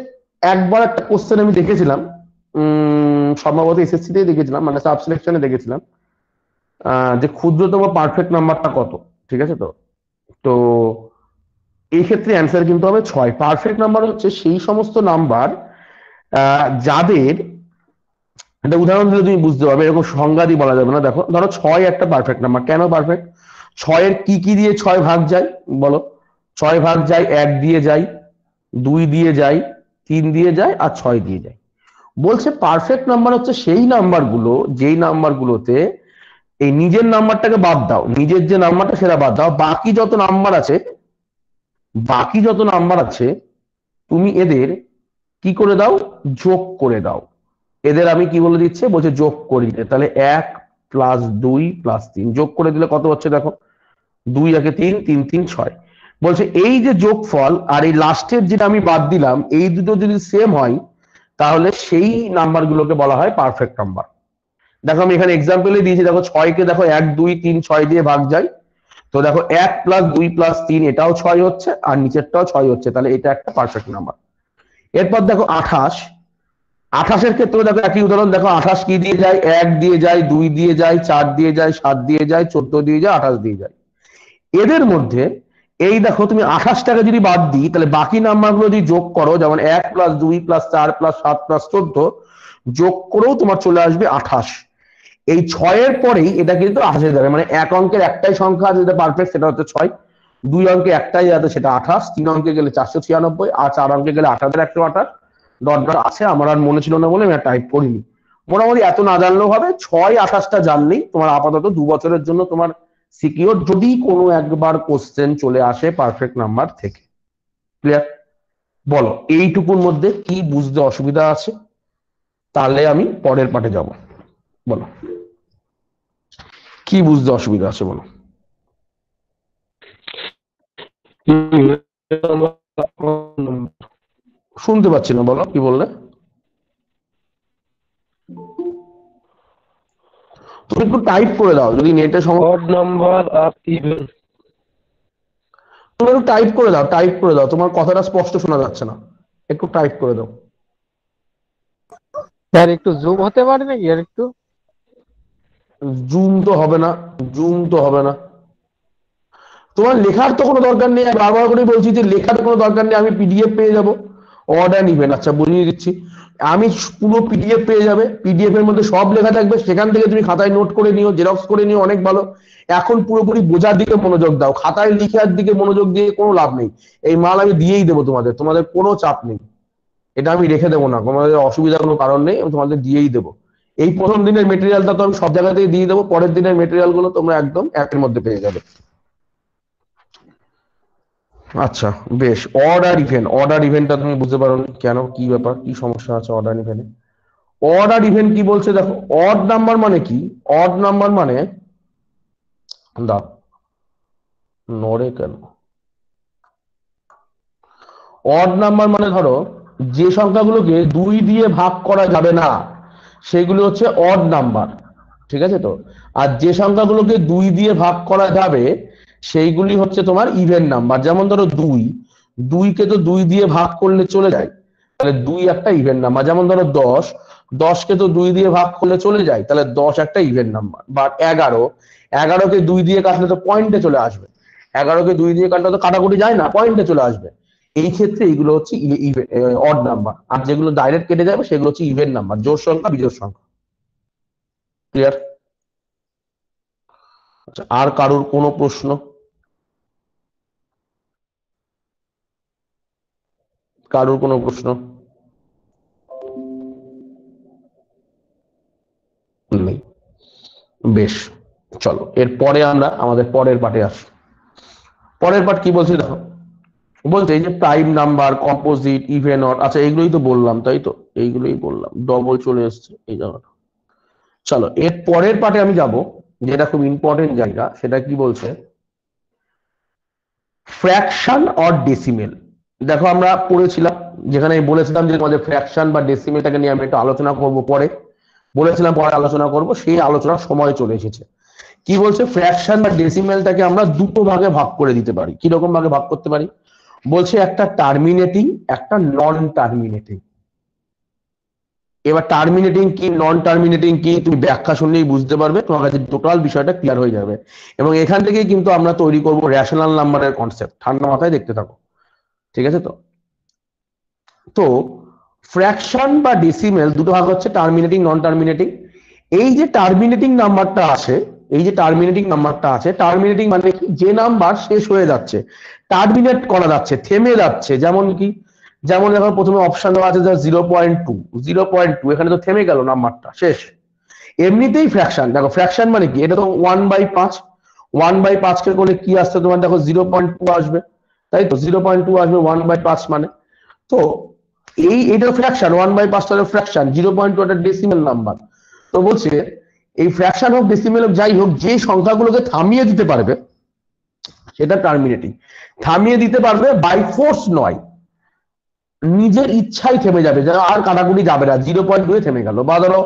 S1: একবার একটা কোশ্চেন আমি দেখেছিলাম, সম্ভবত এসএসসি তেই দেখেছিলাম, মানে সাব সিলেকশনে দেখেছিলাম, যে ক্ষুদ্রতম পারফেক্ট নাম্বারটা কত। ঠিক আছে? তো তো এই ক্ষেত্রে অ্যান্সার কিন্তু হবে 6। পারফেক্ট নাম্বার হচ্ছে সেই সমস্ত নাম্বার যাদের, একটা উদাহরণ দিলে তুমি বুঝতে পারবে, এরকম সংজ্ঞা দিয়ে বলা যাবে না। দেখো, ধরো 6 একটা পারফেক্ট নাম্বার। কেন পারফেক্ট? 6-এর কি কি দিয়ে 6 ভাগ যায় বলো? 6 ভাগ যায় 1 দিয়ে যায়, 2 দিয়ে যায়, 3 দিয়ে যায়, আর 6 দিয়ে যায়। বলছে পারফেক্ট নাম্বার হচ্ছে সেই নাম্বারগুলো, যেই নাম্বারগুলোতে এই নিজের নাম্বারটাকে বাদ দাও, নিজের যে নাম্বারটা সেটা বাদ দাও, বাকি যত নাম্বার আছে, বাকি যত নাম্বার আছে তুমি এদের কি করে দাও? যোগ করে দাও। এদের আমি কি বলে দিচ্ছে, বলছে যোগ করে দিতে। তাহলে 1 + 2 + 3 যোগ করে দিলে কত হচ্ছে দেখো, 2 একে 3, 3 3 6। বলছে এই যে যোগফল আর এই লাস্টের যেটা আমি বাদ দিলাম, এই দুটো যদি সেম হয় তাহলে সেই নাম্বারগুলোকে বলা হয় পারফেক্ট নাম্বার। দেখো আমি এখানে এক্সাম্পলে দিয়েছি, দেখো 6-কে দেখো 1, 2, 3, 6 দিয়ে ভাগ যায়। তো দেখো 1 + 2 + 3 এটাও 6 হচ্ছে, আর নিচেরটাও 6 হচ্ছে, তাহলে এটা একটা পারফেক্ট নাম্বার। এরপর দেখো 28, 28-এর ক্ষেত্রে দেখো একই উদাহরণ। দেখো 28 কি দিয়ে যায়? 1 দিয়ে যায়, 2 দিয়ে যায়, 4 দিয়ে যায়, 7 দিয়ে যায়, 14 দিয়ে যায়, 28 দিয়ে যায়। এদের মধ্যে এই দেখো তুমি 28টাকে যদি বাদ দিই, তাহলে বাকি নাম্বারগুলো যদি যোগ করো, যেমন 1 + 2 + 4 + 7 + 14 যোগ করেও তোমার চলে আসবে 28। এই 6-এর পরেই এটা কিন্তু 28 যাবে, মানে এক অঙ্কের একটাই সংখ্যা আছে যেটা পারফেক্ট, সেটা হচ্ছে 6। 2 অঙ্কে একটাই আছে, সেটা 28। 3 অঙ্কে গেলে 496, আর 4 অঙ্কে গেলে 8128 ডট ডট আছে। আমার আর মনে ছিল না বলে আমি টাইপ করিনি। মোটামুটি এত না জানলেও হবে, 6, 28টা জানলেই তোমার আপাতত 2 বছরের জন্য তোমার সিকিউর, যদি কোনো একবার কোশ্চেন চলে আসে পারফেক্ট নাম্বার থেকে। ক্লিয়ার? বলো এইটুকুর মধ্যে কি বুঝতে অসুবিধা আছে? তাহলে আমি পরের পার্টে যাব। বলো কি বুঝতে অসুবিধা আছে, বলো। শুনতে পাচ্ছি না, বলো কি বললে। তুমি একটু টাইপ করে দাও, যদি নেটে সমস্যা।
S5: অড নাম্বার আর ইভেন।
S1: তুমি একটু টাইপ করে দাও, টাইপ করে দাও, তোমার কথাটা স্পষ্ট শোনা যাচ্ছে না, একটু টাইপ করে দাও।
S7: স্যার একটু জুম হতে পারে নাকি আর একটু?
S1: জুম তো হবে না, জুম তো হবে না। তোমার লেখার তো কোনো দরকার নেই, আমি বারবার করে বলছি যে লেখার কোনো দরকার নেই, আমি পিডিএফ পেয়ে যাব। Odd and even. আচ্ছা বুঝিয়ে দিচ্ছি, আমি পুরো পিডিএফ পেয়ে যাবে, পিডিএফ এর মধ্যে সব লেখা থাকবে, সেখান থেকে তুমি খাতায় নোট করে নিও, জেরক্স করে নিও, অনেক ভালো। এখন পুরোপুরি বোঝার দিকে মনোযোগ দাও, খাতায় লিখার দিকে মনোযোগ দিয়ে কোনো লাভ নেই। এই মাল আমি দিয়েই দেবো তোমাদের, তোমাদের কোনো চাপ নেই, এটা আমি রেখে দেবো না, তোমাদের অসুবিধার কোনো কারণ নেই, আমি তোমাদের দিয়েই দেবো। এই প্রথম দিনের মেটেরিয়ালটা তো আমি সব জায়গা থেকে দিয়ে দেবো, পরের দিনের মেটেরিয়াল গুলো তোমরা একদম একের মধ্যে পেয়ে যাবে। আচ্ছা বেশ, অর্ডার ইভেন্ট, অর্ডার ইভেন্টটা তুমি বুঝতে পারো কেন, কি ব্যাপার, কি সমস্যা আছে অর্ডার ইভেন্টে? অর্ডার ইভেন্ট কি বলছে দেখো, অড নাম্বার মানে কি, অড নাম্বার মানে দাও নড়ে কেন, অড নাম্বার মানে ধরো যে সংখ্যাগুলোকে 2 দিয়ে ভাগ করা যাবে না সেগুলো হচ্ছে অড নাম্বার, ঠিক আছে তো। আর যে সংখ্যাগুলোকে 2 দিয়ে ভাগ করা যাবে সেইগুলি হচ্ছে তোমার ইভেন নাম্বার। যেমন ধরো 2 কে তো 2 দিয়ে ভাগ করলে চলে যায়, তাহলে 2 একটা ইভেন নাম্বার। যেমন ধরো 10 কে তো 2 দিয়ে ভাগ করলে চলে যায়, তাহলে 10 একটা ইভেন নাম্বার। বা 11 কে 2 দিয়ে কাটলে তো পয়েন্টে চলে আসবে, 11 কে 2 দিয়ে কাটলে তো কাটাকুটি যায় না, পয়েন্টে চলে আসবে। এই ক্ষেত্রে এইগুলো হচ্ছে অড নাম্বার, আর যেগুলো ডাইরেক্ট কেটে যাবে সেগুলো হচ্ছে ইভেন নাম্বার, জোড় সংখ্যা বিজোড় সংখ্যা। ক্লিয়ার? আচ্ছা, আর কারোর কোনো প্রশ্ন? কারোর কোনো প্রশ্ন নেই? বেশ, চলো এরপরে আমরা আমাদের পরের পার্টে আসি। পরের পার্ট কি বলছি দেখো, বলছে এই যে prime number, composite, even odd, আচ্ছা এইগুলোই তো বললাম, তাই তো, এইগুলোই বললাম, ডবল চলে এসছে এই জায়গাটা। চলো এর পরের পার্টে আমি যাব, যেটা খুব ইম্পর্টেন্ট জায়গা, সেটা কি বলছে, ফ্র্যাকশন অর ডেসিমেল। দেখো আমরা পড়েছিলাম, যেখানে বলেছিলাম যে তোমাদের ফ্র্যাকশন বা ডেসিমেলটাকে নিয়ে আমি একটু আলোচনা করব পরে, বলেছিলাম পরে আলোচনা করব, সেই আলোচনার সময় চলে এসেছে। কি বলছে, ফ্র্যাকশন বা ডেসিমেলটাকে আমরা দুটো ভাগে ভাগ করে দিতে পারি। কিরকম ভাগে ভাগ করতে পারি বলছে, একটা টার্মিনেটিং, একটা নন টার্মিনেটিং। এবার টার্মিনেটিং কি নন টার্মিনেটিং কি তুমি ব্যাখ্যা শুনলেই বুঝতে পারবে, তোমার কাছে টোটাল বিষয়টা ক্লিয়ার হয়ে যাবে। এবং এখান থেকেই কিন্তু আমরা তৈরি করব রেশনাল নাম্বারের কনসেপ্ট, ঠান্ডা মাথায় দেখতে থাকো, ঠিক আছে তো। তো ফ্র্যাকশন বা ডেসিমেল দুটো ভাগ হচ্ছে, টার্মিনেটিং নন টার্মিনেটিং। এই যে টার্মিনেটিং নাম্বারটা আছে, এই যে টার্মিনেটিং নাম্বারটা আছে, টার্মিনেটিং মানে কি, যে নাম্বার শেষ হয়ে যাচ্ছে, টার্মিনেট করা যাচ্ছে, থেমে যাচ্ছে। যেমন কি, যেমন দেখো প্রথমে অপশন দেওয়া আছে 0.2, এখানে তো থেমে গেল, নাম্বারটা শেষ। এমনিতেই ফ্র্যাকশন, দেখো ফ্র্যাকশন মানে কি, এটা তো 1/5, 1/5 কে করলে কি আসছে তোমার, দেখো 0.2 আসবে, তাই তো, 0.2 আসবে 1/5 মানে। তো এইটা ফ্র্যাকশন, 1/5 হলো ফ্র্যাকশন, 0.2 একটা ডেসিমেল নাম্বার। তো বলছে এই ফ্র্যাকশন হোক ডেসিমেল হোক যাই হোক, যে সংখ্যাগুলোকে থামিয়ে দিতে পারবে সেটা টার্মিনেটিং। থামিয়ে দিতে পারবে বাই ফোর্স নয়, নিজের ইচ্ছাই থেমে যাবে, যেন আর কাটাকুটি যাবে না, 0.2 থেমে গেল, বা ধরো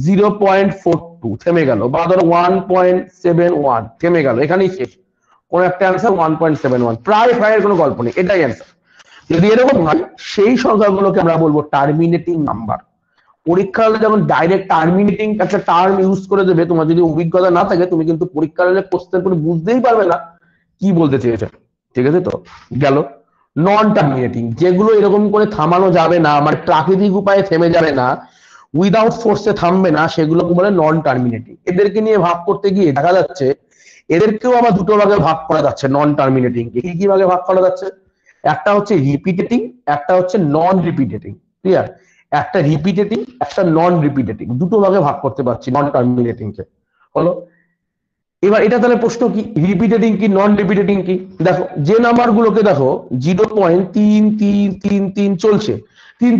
S1: 0.42 থেমে গেল, বা ধরো 1.71 থেমে গেল, এখানেই শেষ। কোন একটা অ্যান্সার 1.71, প্রায় এর কোনো গল্প নেই, এটাই অ্যান্সার। যদি এরকম হয় সেই সংখ্যাগুলোকে আমরা বলবো টার্মিনেটিং নাম্বার। পরীক্ষা হলে যখন ডাইরেক্ট টার্মিনেটিং একটা টার্ম ইউজ করে দেবে, তোমার যদি অভিজ্ঞতা না থাকে তুমি কিন্তু পরীক্ষা হলে কোশ্চেন করে বুঝতেই পারবে না কি বলতে চেয়েছে, ঠিক আছে তো। গেল নন টার্মিনেটিং, যেগুলো এরকম করে থামানো যাবে না, মানে প্রাকৃতিক উপায়ে থেমে যাবে না, উইদাউট ফোর্সে থামবে না, সেগুলোকে বলে নন টার্মিনেটিং। এদেরকে নিয়ে ভাগ করতে গিয়ে দেখা যাচ্ছে এদেরকেও আবার দুটো ভাগে ভাগ করা যাচ্ছে, নন টার্মিনেটিং কে কি ভাগে ভাগ করা যাচ্ছে, একটা হচ্ছে রিপিটেটিং, একটা হচ্ছে নন রিপিটেটিং। ক্লিয়ার? একটা রিপিটেটিং, একটা নন রিপিটেটিং, দুটো ভাগে ভাগ করতে পারছি নন টার্মিনেটিং কে। হলো, এবার এটা তাহলে প্রশ্ন কি, রিপিটেটিং কি নন রিপিটেটিং কি? দেখো যে নাম্বার গুলোকে দেখো 0.3333 চলছে, 3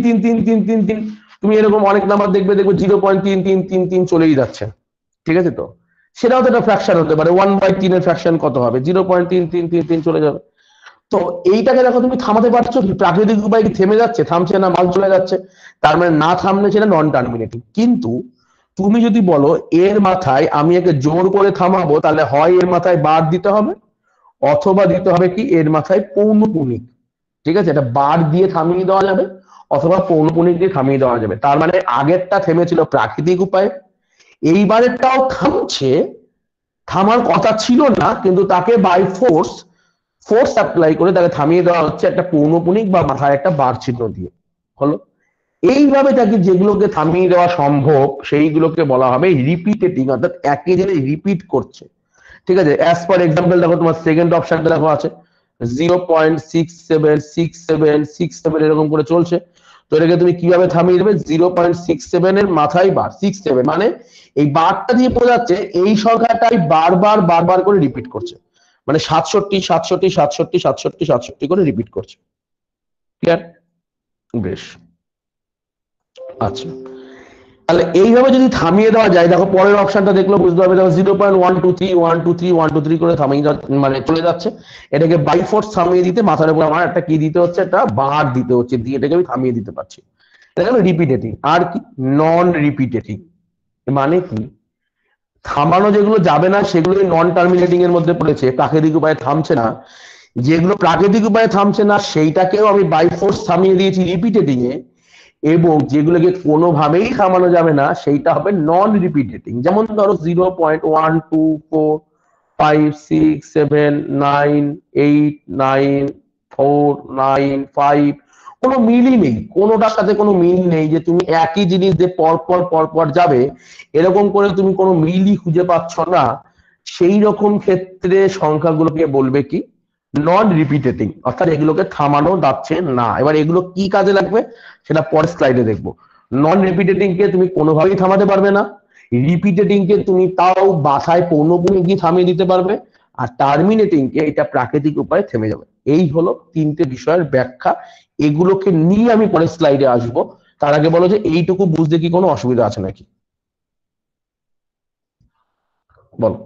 S1: তুমি এরকম অনেক নাম্বার দেখবে 0.3333 চলেই যাচ্ছে, ঠিক আছে তো। সেটাও তো একটা ফ্র্যাকশন হতে পারে, 1/3 এর ফ্র্যাকশন কত হবে, 0.3333 চলে যাবে। তো এইটাকে দেখো তুমি থামাতে পারছো কি, প্রাকৃতিক উপায় কি থেমে যাচ্ছে, থামছে না, মাল চলে যাচ্ছে, তার মানে না থামলে সেটা নন টার্মিনেটিং। কিন্তু তুমি যদি বলো এর মাথায় আমি একে জোর করে থামাবো, তাহলে হয় এর মাথায় বার দিতে হবে, অথবা দিতে হবে কি এর মাথায় পৌনঃপুনিক, ঠিক আছে, এটা বার দিয়ে থামিয়ে দেওয়া যাবে, অথবা পৌনঃপুনিক দিয়ে থামিয়ে দেওয়া যাবে। তার মানে আগেরটা থেমেছিল প্রাকৃতিক উপায়ে, এইবারেরটাও থামছে, থামার কথা ছিল না, কিন্তু তাকে বাই ফোর্স অ্যাপ্লাই করে তাকে থামিয়ে দেওয়া হচ্ছে একটা পৌনঃপুনিক বা মাথায় একটা বার চিহ্ন দিয়ে। হলো। এইভাবে তাকে যেগুলোকে থামিয়ে দেওয়া সম্ভব সেইগুলোকে বলা হবে রিপিটেটিং, অর্থাৎ একই জিনিস রিপিট করছে। ঠিক আছে, অ্যাজ পার এক্সাম্পল দেখো তোমার সেকেন্ড অপশনটা দেখো আছে 0.676767 এরকম করে চলছে। তো এটাকে তুমি কিভাবে থামিয়ে দেবে? 0.67 এর মাথায় বার 67, মানে এই বারটা দিয়ে বোঝাচ্ছে এই সংখ্যাটাই বারবার বারবার করে রিপিট করছে, মানে 67 67 67 67 67 করে রিপিট করছে। ক্লিয়ার? বেশ, আচ্ছা, তাহলে এইভাবে যদি থামিয়ে দেওয়া যায়, দেখো পরের অপশনটা দেখলো বুঝতে হবে, দেখো 0.123 করে থামিয়ে মানে চলে যাচ্ছে। এটাকে বাই ফোর্স থামিয়ে দিতে মাথার উপর আমার একটা কি দিতে হচ্ছে, একটা বার দিতে হচ্ছে, দিয়ে এটাকে আমি থামিয়ে দিতে পারছি। এটা হলো রিপিটেটিং। আর কি নন রিপিটেটিং, মানে কি থামানো যেগুলো যাবে না সেগুলো নন টার্মিনেটিং এর মধ্যে পড়েছে, প্রাকৃতিক উপায়ে থামছে না। যেগুলো প্রাকৃতিক উপায়ে থামছে না সেইটাকেও আমি বাই ফোর্স থামিয়ে দিয়েছি রিপিটেটিং এ, এবং যেগুলোকে কোনোভাবেই থামানো যাবে না সেইটা হবে নন রিপিটেটিং। যেমন ধরো 0.12456798495, কোনো মিলই নেই, কোনোটার সাথে কোনো মিল নেই যে তুমি একই জিনিস যে পরপর পরপর যাবে, এরকম করে তুমি কোনো মিলই খুঁজে পাচ্ছ না। সেই রকম ক্ষেত্রে সংখ্যাগুলোকে বলবে কি নন রিপিটেটিং, অর্থাৎ এগুলোকে থামানো যাচ্ছে না। এবার এগুলো কি কাজে লাগবে সেটা পরের স্লাইডে দেখবো। নন রিপিটেটিং কে তুমি কোনোভাবেই থামাতে পারবে না, রিপিটেটিং কে তুমি তাও বাসায় পৌনঃপুনিক গিয়ে থামিয়ে দিতে পারবে, আর টার্মিনেটিং কে এটা প্রাকৃতিক উপায়ে থেমে যাবে। এই হলো তিনটে বিষয়ের ব্যাখ্যা। এগুলোকে নিয়ে আমি পরের স্লাইডে আসবো। তার আগে বলো যে এইটুকু বুঝতে কি কোনো অসুবিধা আছে নাকি, বলো।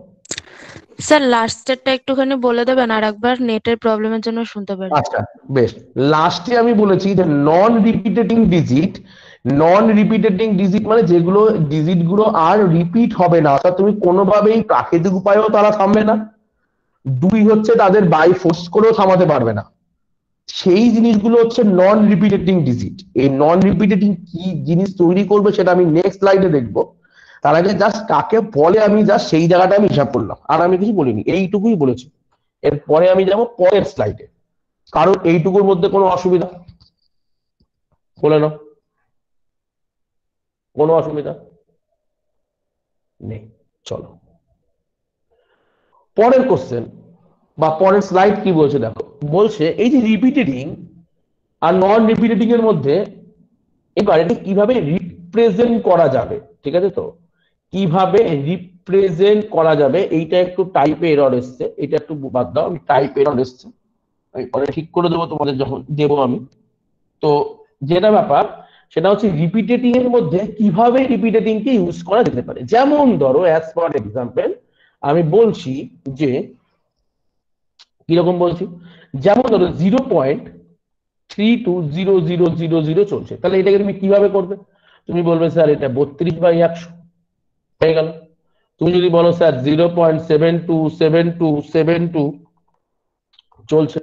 S3: স্যার লাস্টেরটা একটুখানি বলে দেবেন আর একবার, নেটের প্রবলেমের জন্য শুনতে পারি।
S1: আচ্ছা, বেশ, লাস্টে আমি বলেছি যে নন রিপিটেটিং ডিজিট, নন রিপিটেটিং ডিজিট মানে যেগুলো ডিজিট গুলো আর রিপিট হবে না, অর্থাৎ তুমি কোনোভাবেই প্রাকৃতিক উপায়েও তারা থামবে না, দুই হচ্ছে তাদের বাই ফোর্স করেও থামাতে পারবে না, সেই জিনিসগুলো হচ্ছে নন রিপিটেটিং ডিজিট। এই নন রিপিটেটিং কি জিনিস তৈরি করবে সেটা আমি নেক্সট স্লাইডে দেখবো। তার আগে জাস্ট কাকে বলে আমি জাস্ট সেই জায়গাটা আমি হিসাব করলাম, আর আমি কিছু বলিনি, এইটুকুই বলেছি। এরপরে আমি যাবো পরের স্লাইডে। কারণ এইটুকুর মধ্যে কোনো অসুবিধা বলে নাও, কোনো অসুবিধা নেই। চলো পরের কোশ্চেন বা পরের স্লাইড কি বলছে দেখো। বলছে এই যে রিপিটেটিং আর নন রিপিটেটিং এর মধ্যে এবার এটা কিভাবে রিপ্রেজেন্ট করা যাবে, ঠিক আছে? তো কিভাবে রিপ্রেজেন্ট করা যাবে, এইটা একটু টাইপে এরর এসছে, এটা একটু বাদ দাও, আমি টাইপ এরর এসছে আমি পরে ঠিক করে দেবো তোমাদের যখন দেবো আমি। তো যেটা ব্যাপার সেটা হচ্ছে রিপিটেটিং এর মধ্যে কিভাবে রিপিটেটিং কে ইউজ করা যেতে পারে। যেমন ধরো অ্যাজ ফর এক্সাম্পল আমি বলছি যে কিরকম বলছি, যেমন ধরো 0.320000 চলছে, তাহলে এটাকে তুমি কিভাবে করবে? তুমি বলবে স্যার এটা 32/100 হয়ে গেল। তুমি যদি বলো স্যার 0.727272 চলছে,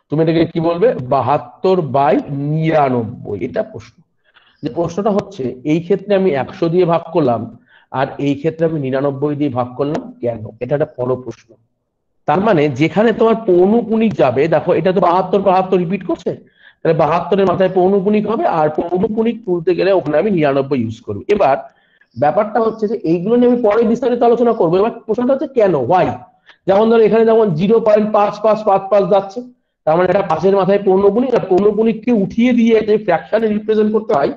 S1: তুমি এটাকে কি বলবে? 72/99। এটা প্রশ্ন, যে প্রশ্নটা হচ্ছে এই ক্ষেত্রে আমি 100 দিয়ে ভাগ করলাম আর এই ক্ষেত্রে আমি 99 দিয়ে ভাগ করলাম কেন? এটা একটা বড় প্রশ্ন। তার মানে যেখানে তোমার পৌনঃপুনিক যাবে, দেখো এটা তো 72 রিপিট করছে, তাহলে 72 এর মাথায় পৌনঃপুনিক হবে, আর পৌনঃপুনিক তুলতে গেলে ওখানে আমি 99 ইউজ করবো। এবার ব্যাপারটা হচ্ছে যে এইগুলো নিয়ে আমি পরে বিস্তারিত আলোচনা করবো। এবার প্রশ্নটা হচ্ছে কেন, হোয়াই। যেমন ধরো এখানে যেমন 0.5555 যাচ্ছে, তার মানে এটা পাশের মাথায় পৌনঃপুনিক, আর পৌনঃপুনিককে উঠিয়ে দিয়ে যে ফ্র্যাকশনে রিপ্রেজেন্ট করতে হয়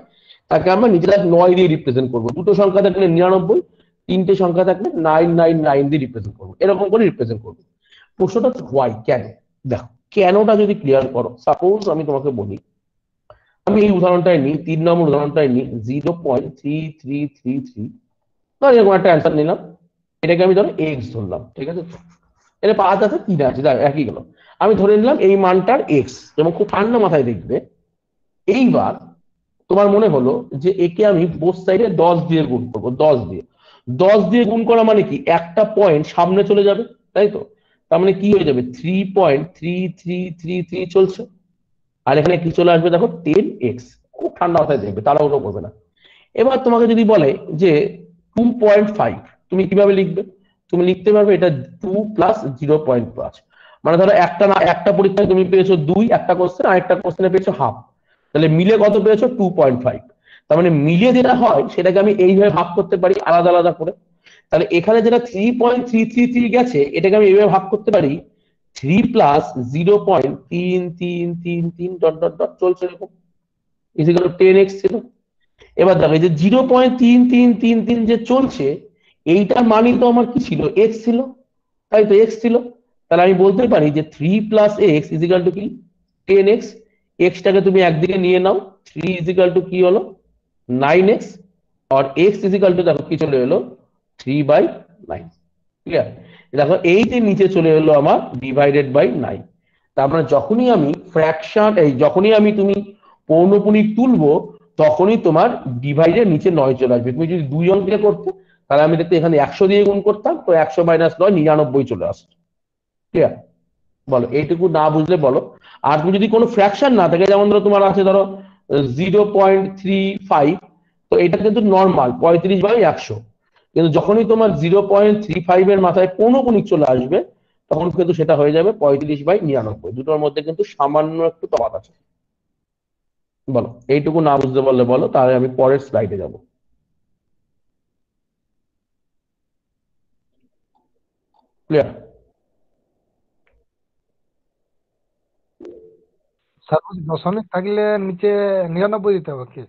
S1: তাকে আমরা নিজেরা 9 দিয়ে রিপ্রেজেন্ট করবো। দুটো সংখ্যা থাকলে 99, তিনটে সংখ্যা থাকলে 999 দিয়ে রিপ্রেজেন্ট করবো, এরকম করে রিপ্রেজেন্ট করবো। প্রশ্নটা হচ্ছে হোয়াই, কেন। দেখো কেনটা যদি ক্লিয়ার করো, সাপোজ আমি তোমাকে বলি, আমি এই উদাহরণটাই নিই, 3 নম্বর উদাহরণটাই নিই, 0.3333, ধর এরকম একটা অ্যান্সার নিলাম, এটাকে আমি ধরো এক্স ধরলাম, ঠিক আছে? এটা 5 আছে 3 আছে, একই গেল, আমি ধরে নিলাম এই মানটার এক্স, এবং খুব ঠান্ডা মাথায় দেখবে। এইবার তোমার মনে হলো যে একে আমি বোথ সাইডে 10 দিয়ে গুণ করবো, 10 দিয়ে গুণ করা মানে কি একটা পয়েন্ট সামনে চলে যাবে, তাই তো? তার মানে কি হয়ে যাবে 3.3333 চলছে, আর এখানে কি চলে আসবে দেখো 10x। খুব ঠান্ডা মাথায় দেখবে, তাড়াহুড়ো করবে না। এবার তোমাকে যদি বলে যে 2.5, তুমি কিভাবে লিখবে? তুমি লিখতে পারবে এটা 2 প্লাস 0.5, মানে ধরো একটা পরীক্ষায় তুমি পেয়েছো 2 একটা কোশ্চেন, আর একটা কোশ্চেনে পেয়েছো হাফ, তাহলে মিলে কত পেয়েছো 2.5। তার মানে মিলে যেটা হয় সেটাকে আমি এইভাবে ভাগ করতে পারি আলাদা আলাদা করে। তাহলে এখানে যেটা 3.333 গেছে এটাকে আমি এইভাবে ভাগ করতে পারি 3 প্লাস 0.3333 ডট ডট ডট চলছে এরকম ইজিক্যাল 10x ছিল। এবার দেখো এই যে 0.3333 যে চলছে এইটার মানই তো আমার কি ছিল এক্স ছিল, তাই তো এক্স ছিল। তাহলে আমি বলতে পারি যে 3 প্লাস এক্স ইজিক্যাল টু কি 10x। এক্সটাকে তুমি একদিকে নিয়ে নাও, 3 ইজিক্যাল টু কি হলো 9x, আর x ইজিক্যাল টু দেখো কি চলে এলো 3/9। ক্লিয়ার? দেখো এই যে নিচে চলে এলো আমার ডিভাইডেড বাই 9। তার মানে যখনই আমি ফ্র্যাকশন যখনই আমি তুমি পৌনপুনিক তুলবো তখনই তোমার ডিভাইডের নিচে 9 চলে আসবে। তুমি যদি 2 অঙ্কে করতে তাহলে আমি দেখতে এখানে 100 দিয়ে গুণ করতাম, তো 100 মাইনাস 9 99 চলে আসতো। ক্লিয়ার? বলো এইটুকু না বুঝলে বলো। আর তুমি যদি কোনো ফ্র্যাকশন না থাকে, যেমন ধরো তোমার আছে ধরো 0.35, তো এটা কিন্তু নর্মাল 35/100, কিন্তু যখনই তোমার 0.35 এর মাথায় পৌনপুনিক চলে আসবে তখন কিন্তু সেটা হয়ে যাবে 35/99। দুটোর মধ্যে কিন্তু সামান্য একটু তফাৎ আছে। বলো এইটুকু না বুঝতে পারলে বলো, তাহলে আমি পরের স্লাইডে যাব। ক্লিয়ার?
S7: স্যার বলছি দশমিক থাকলে নিচে 99 দিতে হবে কি?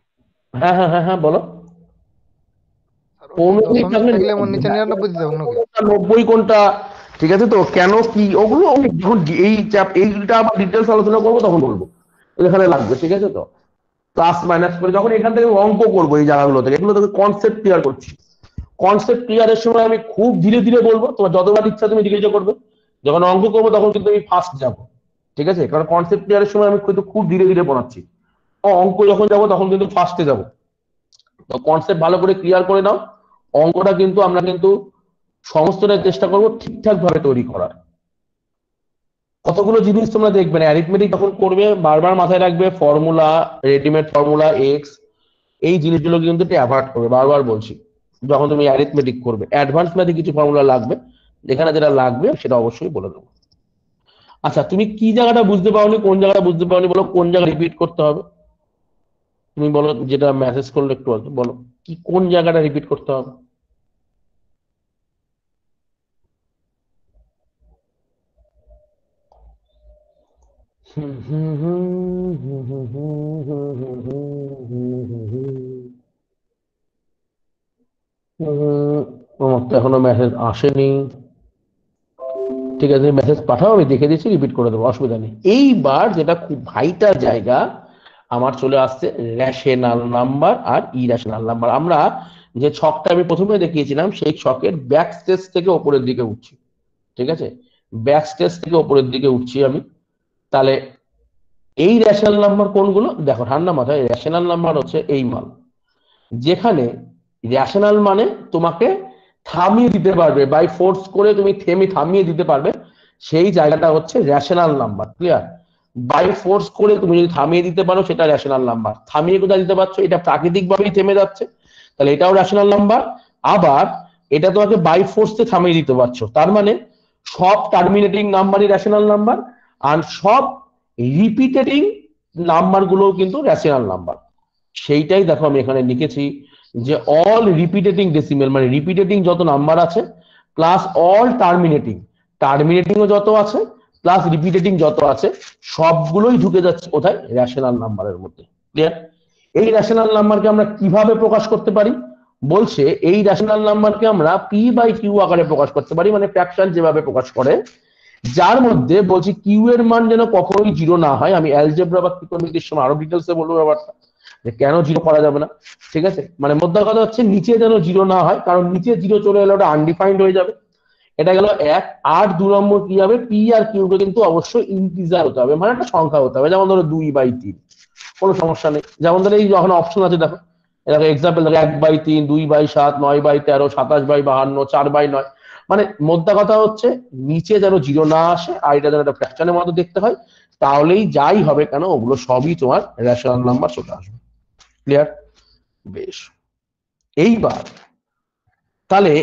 S1: হ্যাঁ হ্যাঁ হ্যাঁ হ্যাঁ বলো।
S7: স্যার
S1: পৌনপুনিক
S7: দশমিক
S1: থাকলে
S7: থাকলে আমার নিচে 99 দিতে হবে নাকি?
S1: 90 কোনটা, ঠিক আছে তো কেন কি ওগুলো আমি যখন এইটা আবার ডিটেলস আলোচনা করবো তখন বলবো, এখানে লাগবে। ঠিক আছে তো প্লাস মাইনাস করে যখন এখান থেকে অঙ্ক করবো এই জায়গাগুলো থেকে, এগুলো থেকে কনসেপ্ট ক্লিয়ার করছি। কনসেপ্ট ক্লিয়ারের সময় আমি খুব ধীরে ধীরে বলবো, তোমার যতবার ইচ্ছা তুমি ধীরে ধীরে করবে। যখন অঙ্ক করবো তখন কিন্তু আমি ফাস্ট যাবো। ঠিক আছে, কারণ কনসেপ্ট ক্লিয়ারের সময় আমি কিন্তু খুব ধীরে ধীরে পড়াচ্ছি। অঙ্ক যখন যাবো তখন কিন্তু ফাস্টে যাবো। তো কনসেপ্ট ভালো করে ক্লিয়ার করে নাও। অঙ্কটা কিন্তু আমরা কিন্তু সমস্তটা চেষ্টা করবো ঠিকঠাক ভাবে তৈরি করার। কতগুলো জিনিস তোমরা দেখবে না, অ্যারিথমেটিক যখন করবে বারবার মাথায় রাখবে ফর্মুলা, রেডিমেড ফর্মুলা এক্স, এই জিনিসগুলো কিন্তু অ্যাভয়েড করবে, বারবার বলছি। যখন তুমি অ্যারিথমেটিক করবে অ্যাডভান্স ম্যাথে কিছু ফর্মুলা লাগবে, যেখানে যেটা লাগবে সেটা অবশ্যই বলে দেবো। আচ্ছা তুমি কি জায়গাটা বুঝতে পারোনি, কোন জায়গাটা বুঝতে পারোনি বলো, কোন জায়গা রিপিট করতে হবে তুমি বলো, যেটা মেসেজ করলে একটু আগে বলো কি কোন জায়গাটা রিপিট করতে হবে। আমার তো এখনো মেসেজ আসেনি। ঠিক আছে মেসেজ পাঠাও, আমি দেখে দিচ্ছি, রিপিট করে দেবো, অসুবিধা নেই। এইবার যেটা খুব ভাইটাল জায়গা আমার চলে আসছে রেশনাল নাম্বার আর ইরেশনাল নাম্বার। আমরা যে ছকটা আমি প্রথমে দেখিয়েছিলাম সেই ছকের ব্যাক স্টেজ থেকে ওপরের দিকে উঠছি। ঠিক আছে, ব্যাক স্টেজ থেকে ওপরের দিকে উঠছি আমি। তাহলে এই রেশনাল নাম্বার কোনগুলো দেখো ঠান্ডা মাথায়, রেশনাল নাম্বার হচ্ছে এই মান যেখানে রেশনাল মানে তোমাকে থামিয়ে দিতে পারবে, বাই ফোর্স করে তুমি থামিয়ে দিতে পারবে, সেই জায়গাটা হচ্ছে rational number. Clear? By force করে তুমি যদি থামিয়ে দিতে পারো সেটা রেশনাল নাম্বার। থামিয়ে কোথায় দিতে পারছো, এটা প্রাকৃতিক ভাবেই থেমে যাচ্ছে, তাহলে এটাও রেশনাল নাম্বার। আবার এটা তোমাকে বাই ফোর্সে থামিয়ে দিতে পারছো, তার মানে সব টার্মিনেটিং নাম্বারই রেশনাল নাম্বার, আর সব রিপিটেটিং নাম্বার গুলোও কিন্তু রেশনাল নাম্বার। সেইটাই দেখো আমি এখানে লিখেছি যে অল রিপিটেটিং ডেসিমেল, মানে রিপিটেটিং যত নাম্বার আছে প্লাস অল টার্মিনেটিংও যত আছে প্লাস রিপিটেটিং যত আছে সবগুলোই ঢুকে যাচ্ছে কোথায়, রেশনাল নাম্বারের মধ্যে। ক্লিয়ার? এই রেশনাল নাম্বারকে আমরা কিভাবে প্রকাশ করতে পারি বলছে, এই রেশনাল নাম্বারকে আমরা p/q আকারে প্রকাশ করতে পারি, মানে ফ্র্যাকশন যেভাবে প্রকাশ করে, যার মধ্যে বলছি কিউ এর মান যেন কখনোই জিরো না হয়। আমি অ্যালজেব্রা বা ত্রিকোণমিতির সময় আরো ডিটেলসে বলবো ব্যাপারটা যে কেন জিরো করা যাবে না। ঠিক আছে, মানে মোদ্দা কথা হচ্ছে নিচে যেন জিরো না হয়, কারণ নিচে জিরো চলে এলে ওটা আনডিফাইন্ড হয়ে যাবে। এটা গেল এক। আর 2 নম্বর কি হবে, পি আর কিউ কে কিন্তু অবশ্যই ইন্টিজার হতে হবে, মানে একটা সংখ্যা হতে হবে। যেমন ধরো 2/3, কোনো সমস্যা নেই। যেমন ধরো এই যখন অপশন আছে দেখো, দেখো এক্সাম্পল দেখো 1/3, 2/7, 9/13, 27/52, 4/9, মানে মোদ্দা কথা হচ্ছে নিচে যেন জিরো না আসে, আর এটা যেন একটা ফ্র্যাকশনের মতো দেখতে হয়, তাহলেই যাই হবে কেন ওগুলো সবই তোমার রেশনাল নাম্বার চলে আসবে। ক্লিয়ার? বেশ, এইবার তাহলে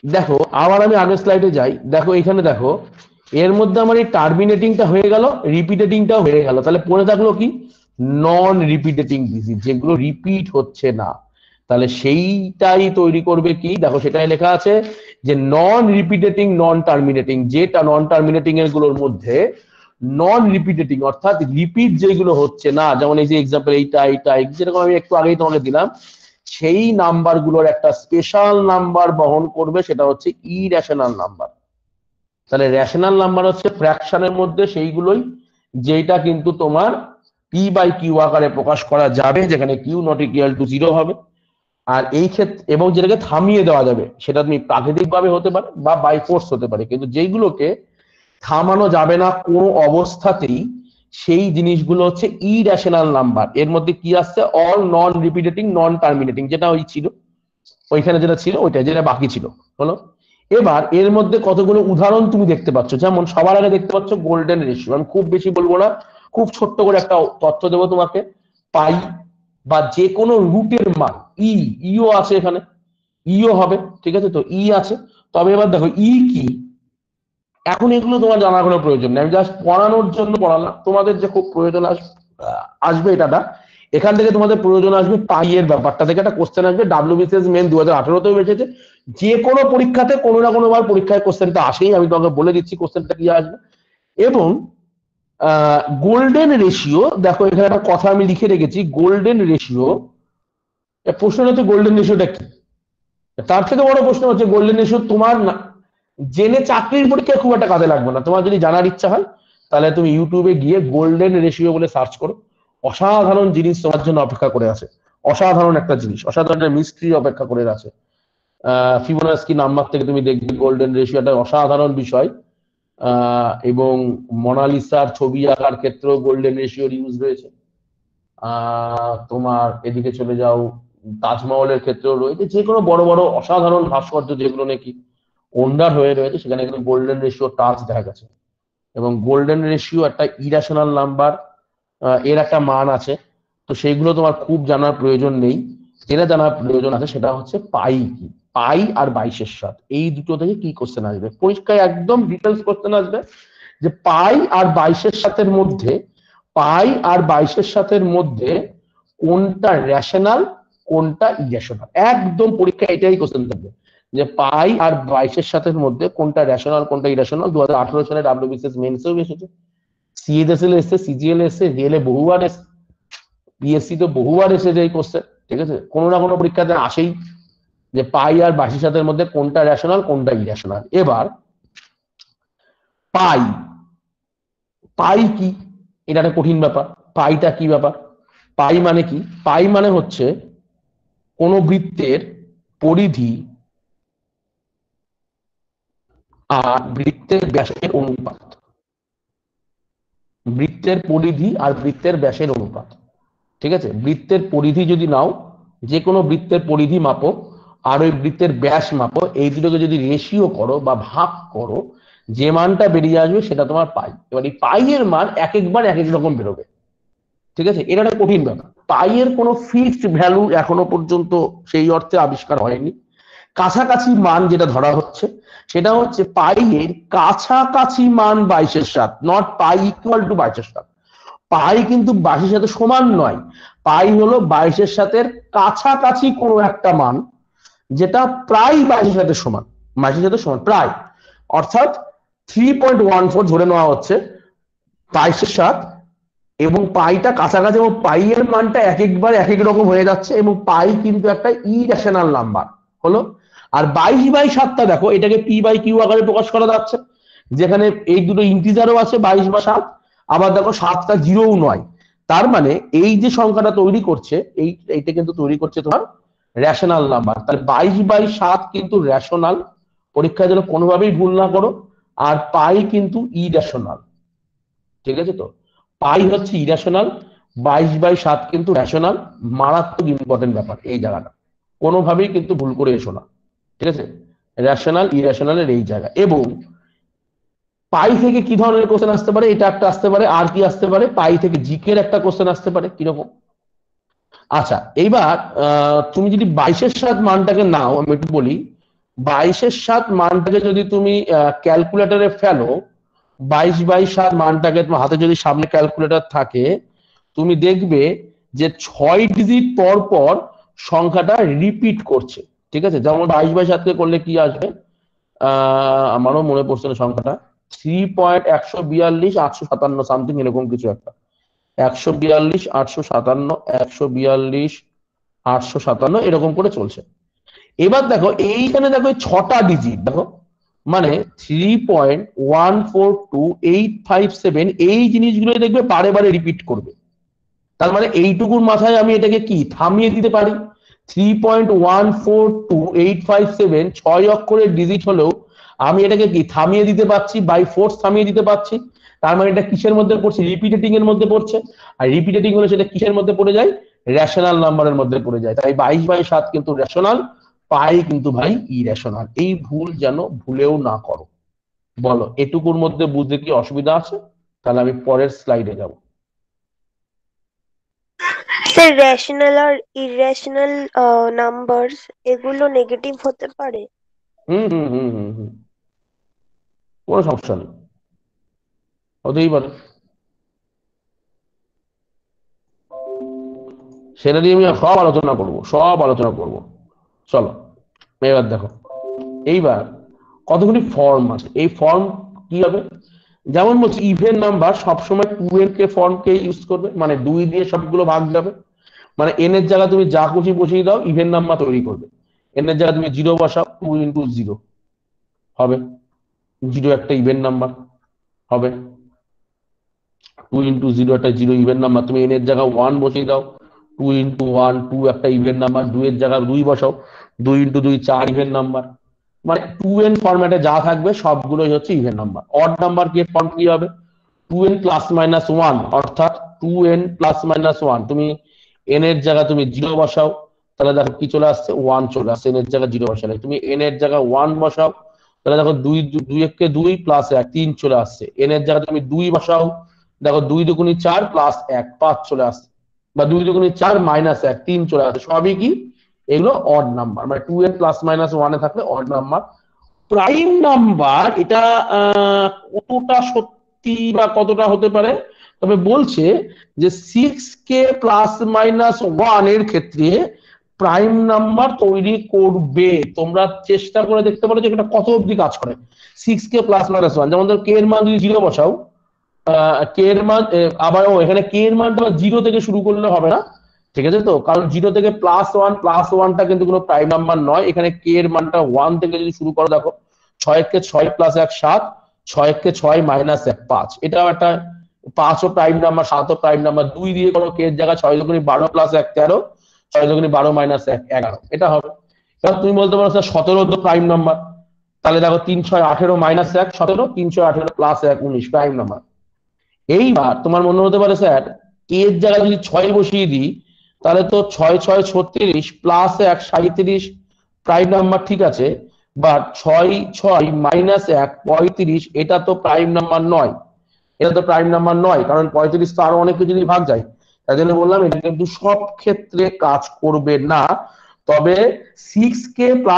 S1: দেখো আবার আমি আগের স্লাইডে যাই। দেখো এখানে দেখো এর মধ্যে আমার এই টার্মিনেটিংটা হয়ে গেল, রিপিটেটিংটাও হয়ে গেল, তাহলে পড়ে থাকলো কি নন রিপিটেটিং ডিজিট, যেগুলো রিপিট হচ্ছে না, তাহলে সেইটাই তৈরি করবে কি, দেখো সেটাই লেখা আছে যে নন রিপিটেটিং নন টার্মিনেটিং, যেটা নন টার্মিনেটিং এর গুলোর মধ্যে নন রিপিটেটিং অর্থাৎ রিপিট যেগুলো হচ্ছে না, যেমন এই যে এক্সাম্পল এইটা যেরকম আমি একটু আগেই তোমাকে দিলাম, সেই নাম্বার গুলোর একটা স্পেশাল নাম্বার বহন করবে, সেটা হচ্ছে ইরেশনাল নাম্বার। তাহলে রেশনাল নাম্বার হচ্ছে ফ্র্যাকশনের মধ্যে সেইগুলোই যেটা কিন্তু তোমার পি বাই কিউ আকারে প্রকাশ করা যাবে, যেখানে কিউ নট ইকুয়াল টু 0 হবে। আর এই ক্ষেত্রে এবং যেটাকে থামিয়ে দেওয়া যাবে, সেটা তুমি প্রাকৃতিকভাবে হতে পারে বা বাই ফোর্স হতে পারে, কিন্তু যেইগুলোকে থামানো যাবে না কোনো অবস্থাতেই, সেই জিনিসগুলো হচ্ছে ইরেশনাল নাম্বার। এর মধ্যে কি আসছে, অল নন রিপিটেটিং নন টার্মিনেটিং, যেটা ওই ছিল ওইখানে যেটা ছিল ওইটা, যেটা বাকি ছিল হলো। এবার এর মধ্যে কতগুলো উদাহরণ তুমি দেখতে পাচ্ছ, যেমন সবার আগে দেখতে পাচ্ছ গোল্ডেন রেশিও। আমি খুব বেশি বলবো না, খুব ছোট্ট করে একটা তথ্য দেবো তোমাকে, পাই বা যে কোনো রুটের মান ইও আছে এখানে, ইও হবে, ঠিক আছে তো, ই আছে। তবে এবার দেখো ই কি, এখন এগুলো তোমার জানার কোনো প্রয়োজন নেই, আমি জাস্ট পড়ানোর জন্য পড়ালাম। তোমাদের যে খুব প্রয়োজন আসবে এটা না, এখান থেকে তোমাদের প্রয়োজন আসবে পাই এর ব্যাপারটা থেকে একটা কোশ্চেন আসবে। ডাব্লিউবিসিএস মেন 2018তেও এসেছে, যে কোনো পরীক্ষাতে কোনো না কোনো বার পরীক্ষায় কোশ্চেনটা আসেই, আমি তোমাকে বলে দিচ্ছি কোশ্চেনটা কি আসবে। এবং গোল্ডেন রেশিও, দেখো এখানে একটা কথা আমি লিখে রেখেছি, গোল্ডেন রেশিও। প্রশ্ন হচ্ছে গোল্ডেন রেশিওটা কি, তার থেকে বড় প্রশ্ন হচ্ছে গোল্ডেন রেশিও তোমার জেনে চাকরির পরীক্ষায় খুব একটা কাজে লাগবে না। তোমার যদি জানার ইচ্ছা হয় তাহলে তুমি ইউটিউবে গিয়ে গোল্ডেন রেশিও বলে সার্চ করো, অসাধারণ জিনিস তোমার জন্য অপেক্ষা করে আছে, অসাধারণ একটা জিনিস, অসাধারণ একটা মিস্ট্রি অপেক্ষা করে আছে। ফিবোনাস্কি নাম্বার থেকে তুমি দেখবে গোল্ডেন রেশিওটা অসাধারণ বিষয়। এবং মোনালিসার ছবি আঁকার ক্ষেত্রেও গোল্ডেন রেশিওর ইউজ রয়েছে। তোমার এদিকে চলে যাও, তাজমহলের ক্ষেত্রেও রয়েছে, যে কোনো বড় বড় অসাধারণ ভাস্কর্য যেগুলো নাকি ওন্ডার হয়ে রয়েছে, সেখানে কিন্তু গোল্ডেন রেশিও টাচ দেখা গেছে। এবং গোল্ডেন রেশিও একটা ইরেশনাল নাম্বার, এর একটা মান আছে, তো সেইগুলো তোমার খুব জানার প্রয়োজন নেই। যেটা জানার প্রয়োজন আছে সেটা হচ্ছে পাই কি, পাই আর 22/7, এই দুটো থেকে কি কোশ্চেন আসবে পরীক্ষায়, একদম ডিটেলস কোশ্চেন আসবে যে পাই আর 22/7 মধ্যে, পাই আর 22/7 মধ্যে কোনটা রেশনাল কোনটা ইরেশনাল, একদম পরীক্ষায় এটাই কোশ্চেন থাকবে যে পাই আর 22/7 মধ্যে কোনটা রেশনাল কোনটা ইরেশনাল। 2018 সালে ডাব্লিউবিসিএস মেন্সেও এসেছে, সিএইচএসএল এসেছে, সিজিএল এসেছে, রিএলএ বহুবার এসেছে, পিএসসি তো বহুবার এসেছে এই কোশ্চেন, ঠিক আছে। কোনো না কোনো পরীক্ষাতে আসেই যে পাই আর 22/7 মধ্যে কোনটা রেশনাল কোনটা ইরেশনাল। এবার পাই, পাই কি, এটা একটা কঠিন ব্যাপার। পাইটা কি ব্যাপার, পাই মানে কি, পাই মানে হচ্ছে কোন বৃত্তের পরিধি আর বৃত্তের ব্যাসের অনুপাত, বৃত্তের পরিধি আর বৃত্তের ব্যাসের অনুপাত, ঠিক আছে। বৃত্তের পরিধি যদি নাও, যে কোনো বৃত্তের পরিধি মাপো আর ওই বৃত্তের ব্যাস মাপো, এই দুটোকে যদি রেশিও করো বা ভাগ করো, যে মানটা বেরিয়ে আসবে সেটা তোমার পাই। এবার এই পাই এর মান এক একবার এক এক রকম বেরোবে, ঠিক আছে। এটা একটা কঠিন ব্যাপার। পাই এর কোনো ফিক্সড ভ্যালু এখনো পর্যন্ত সেই অর্থে আবিষ্কার হয়নি। কাছাকাছি মান যেটা ধরা হচ্ছে সেটা হচ্ছে পাই এর কাছাকাছি মান 22/7, নট পাই ইকুয়াল টু 22/7। পাই কিন্তু 22-এর সাথে সমান নয়, পাই হলো 22-এর কাছাকাছি কোনো একটা মান, যেটা প্রায় 22-এর সাথে সমান, 22-এর সাথে সমান প্রায়, অর্থাৎ 3.14 ধরে নেওয়া হচ্ছে 22/7, এবং পাইটা কাছাকাছি, এবং পাই এর মানটা এক একবার এক এক রকম হয়ে যাচ্ছে, এবং পাই কিন্তু একটা ইরেশনাল নাম্বার হলো। আর 22/7টা দেখো, এটাকে পি বাই কিউ আকারে প্রকাশ করা যাচ্ছে, যেখানে এই দুটো ইন্টিজারও আছে 22/7, আবার দেখো 7টা জিরোও নয়। তার মানে এই যে সংখ্যাটা তৈরি করছে, এইটা কিন্তু তৈরি করছে তোমার রেশনাল নাম্বার। তাহলে 22/7 কিন্তু রেশনাল, পরীক্ষায় যেন কোনোভাবেই ভুল না করো। আর পাই কিন্তু ইরেশনাল, ঠিক আছে তো, পাই হচ্ছে ইরেশনাল, 22/7 কিন্তু রেশনাল। মারাত্মক ইম্পর্টেন্ট ব্যাপার এই জায়গাটা, কোনোভাবেই কিন্তু ভুল করে এসো না, ঠিক আছে। রেশনাল ইরেশনালের এই জায়গা। এবং পাই থেকে কি ধরনের কোশ্চেন আসতে পারে, এটা একটা আসতে পারে, আর কি আসতে পারে, পাই থেকে জিকের একটা কোশ্চেন আসতে পারে, কিরকম। আচ্ছা, এইবার তুমি যদি 22/7 মানটাকে নাও, আমি একটু বলি, 22/7 মানটাকে যদি তুমি ক্যালকুলেটরে ফেলো, 22/7 মানটাকে তোমার হাতে যদি সামনে ক্যালকুলেটর থাকে, তুমি দেখবে যে 6 ডিজিট পর পর সংখ্যাটা রিপিট করছে। ঠিক আছে, যেমন 22/7 করলে কি আসবে, আমারও মনে পড়ছে না সংখ্যাটা, 3.142 সামথিং এরকম কিছু একটা, 142 857 এরকম করে চলছে। এবার দেখো এইখানে দেখো 6টা ডিজিট দেখো, মানে 3.142857 এই জিনিসগুলো দেখবে বারে বারে রিপিট করবে। তার মানে এইটুকুর মাথায় আমি এটাকে কি থামিয়ে দিতে পারি। 3.142857 6 অক্ষরের ডিজিট হলেও আমি এটাকে কি থামিয়ে দিতে পারছি, বাই ফোর্স থামিয়ে দিতে পারছি। তার মানে এটা কিসের মধ্যে পড়ছে, রিপিটেটিং এর মধ্যে পড়ছে। আর রিপিটেটিং হলে সেটা কিসের মধ্যে পড়ে যায়, রেশনাল নাম্বারের মধ্যে পড়ে যায়। তাই 22/7 কিন্তু রেশনাল, পাই কিন্তু ভাই ইরেশনাল। এই ভুল যেন ভুলেও না করো। বলো এটুকুর মধ্যে বুঝতে কি অসুবিধা আছে? তাহলে আমি পরের স্লাইডে যাব।
S8: স্যার রেশনাল আর ইরেশনাল নাম্বারস এগুলো নেগেটিভ হতে পারে?
S1: হুম হুম হুম হুম হুম কোনো সমস্যা নেই, হতেই পারে। সেটা নিয়ে আমি সব আলোচনা করব। চলো এবার দেখো, এইবার কতগুলি ফর্ম আছে। এই ফর্ম কি হবে, যেমন বলছি ইভেন নাম্বার সবসময় 2 এর কে ফর্মকে ইউজ করবে, মানে 2 দিয়ে সবগুলো ভাগ যাবে। মানে এন এর জায়গায় তুমি যা খুশি বসিয়ে দাও, ইভেন নাম্বার তৈরি করবে। এন এর জায়গায় তুমি 0 বসাও, 2 × 0 হবে, 0 একটা ইভেন নাম্বার হবে। 2 × 0 একটা 0 ইভেন নাম্বার। তুমি এন এর জায়গায় 1 বসিয়ে দাও, 2 × 1 2 একটা ইভেন নাম্বার। 2 এর জায়গায় 2 বসাও, 2 × 2 4 ইভেন নাম্বার। মানে 2n ফরম্যাটে যা থাকবে সবগুলোই হচ্ছে ইভেন নাম্বার। অড নাম্বার কি ফর্ম কি হবে, 2n ± 1, অর্থাৎ 2n ± 1। তুমি n এর জায়গায় তুমি 0 বসাও, তাহলে দেখো কি চলে আসছে, 1 চলে আসছে। n এর জায়গায় 0 বসালে তুমি n এর জায়গায় 1 বসাও, তাহলে দেখো 2 2 কে 2 + 1 3 চলে আসছে। n এর জায়গায় তুমি 2 বসাও, দেখো 2 × 2 = 4 + 1 5 চলে আসছে। বা 2 × 2 = 4 - 1 3 চলে আসছে। সবই কি এগুলো অড নাম্বার, মানে 2n ± 1 এ থাকলে অড নাম্বার। প্রাইম নাম্বার এটা কতটা সত্যি বা কতটা হতে পারে, তবে বলছে যে 6k ± 1 এর ক্ষেত্রে প্রাইম নাম্বার তৈরি করবে। তোমরা চেষ্টা করে দেখতে পারো যে এটা কত অবধি কাজ করে। 6k ± 1, যেমন ধর কে এর মান যদি 0 বসাও, কে এর মান আবার এখানে কে এর মানটা 0 থেকে শুরু করলে হবে না, ঠিক আছে তো, কারণ 0 থেকে +1 কিন্তু কোনো প্রাইম নাম্বার নয়। এখানে কে এর মানটা 1 থেকে যদি শুরু করো, দেখো 6 কে 6 + 1 7, 6 কে 6 - 1 5, এটাও একটা 5 ও প্রাইম নাম্বার, 7 ও প্রাইম নাম্বার। 2 দিয়ে করো কে এর জায়গায় 6 × 12 + 1 13, 6 × 12 - 1 11, এটা হবে। এবার তুমি বলতে পারো স্যার 17 তো প্রাইম নাম্বার, তাহলে দেখো 3 6 18 - 1 17, 3 6 18 + 1 19 প্রাইম নাম্বার। এইবার তোমার মনে হতে পারে স্যার কে এর জায়গায় যদি 6 বসিয়ে দিই, তাহলে তো 6 6 36 + 1 37 প্রাইম নাম্বার, ঠিক আছে। বাট 6 6 - 1 35, এটা তো প্রাইম নাম্বার নয়। এটা তো প্রাইম নাম্বার নয়, কারণ 35 তো আরো অনেক কিছু যদি ভাগ যায়। তাই জন্য বললাম এটা কিন্তু সব ক্ষেত্রে কাজ করবে না। তবে 6k ±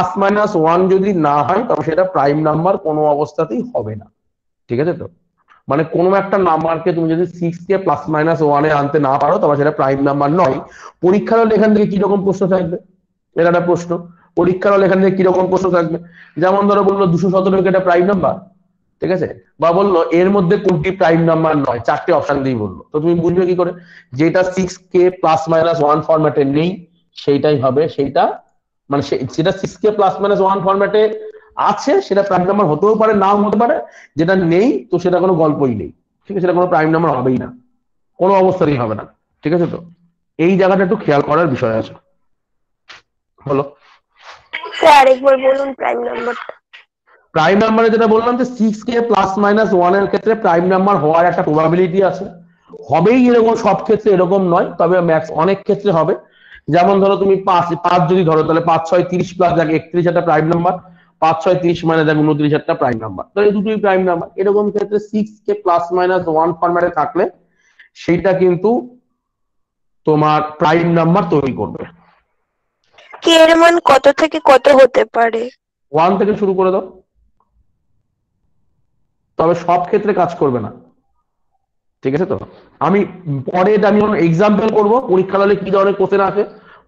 S1: 1 যদি না হয়, তবে সেটা প্রাইম নাম্বার কোনো অবস্থাতেই হবে না। ঠিক আছে তো, মানে কোনো একটা নাম্বারকে তুমি যদি 6k ± 1 এ আনতে না পারো, তবে সেটা প্রাইম নাম্বার নয়। পরীক্ষার হলে এখান থেকে কি রকম প্রশ্ন থাকবে, এটা একটা প্রশ্ন। পরীক্ষার হলে এখান থেকে কি রকম প্রশ্ন থাকবে, যেমন ধরো বললো 217 এটা প্রাইম নাম্বার, ঠিক আছে, বা বললো এর মধ্যে কোনটি প্রাইম নাম্বার নয়, 4টে অপশন দিয়ে বললো। তো তুমি বুঝবে কি করে, যেটা 6k ± 1 ফরম্যাটে নেই সেইটাই হবে, সেইটা মানে সেটা 6k ± 1 ফরম্যাটে আছে, সেটা প্রাইম নাম্বার হতেও পারে, নাও হতে পারে। যেটা নেই তো সেটা কোনো গল্পই নেই, ঠিক আছে, সেটা কোনো প্রাইম নাম্বার হবেই না, কোনো অবস্থাতেই হবে না। ঠিক আছে তো, এই জায়গাটা একটু খেয়াল করার বিষয় আছে। বলো
S8: স্যার আরেকবার বলুন প্রাইম নাম্বারটা।
S1: প্রাইম নাম্বারে যেটা বললাম যে 6k ± 1 এর ক্ষেত্রে প্রাইম নাম্বার হওয়ার একটা প্রবাবিলিটি আছে। হবেই এরকম সব ক্ষেত্রে এরকম নয়, তবে ম্যাক্স অনেক ক্ষেত্রে হবে। যেমন ধরো তুমি 5 যদি ধরো, তাহলে 5 6 30 + 1 31 একটা প্রাইম নাম্বার, 5 6 30 - 29 একটা প্রাইম নাম্বার, তাহলে এই দুটোই প্রাইম নাম্বার। এরকম ক্ষেত্রে 6k ± 1 ফরম্যাটে থাকলে সেইটা কিন্তু তোমার প্রাইম নাম্বার তৈরি করবে।
S8: কে এর মান কত থেকে কত হতে পারে?
S1: 1 থেকে শুরু করে দাও, তবে সব ক্ষেত্রে কাজ করবে না। ঠিক আছে তো? আমি পরে এটা আমি এক্সাম্পল করবো পরীক্ষা হলে কি ধরনের কোশ্চেন আছে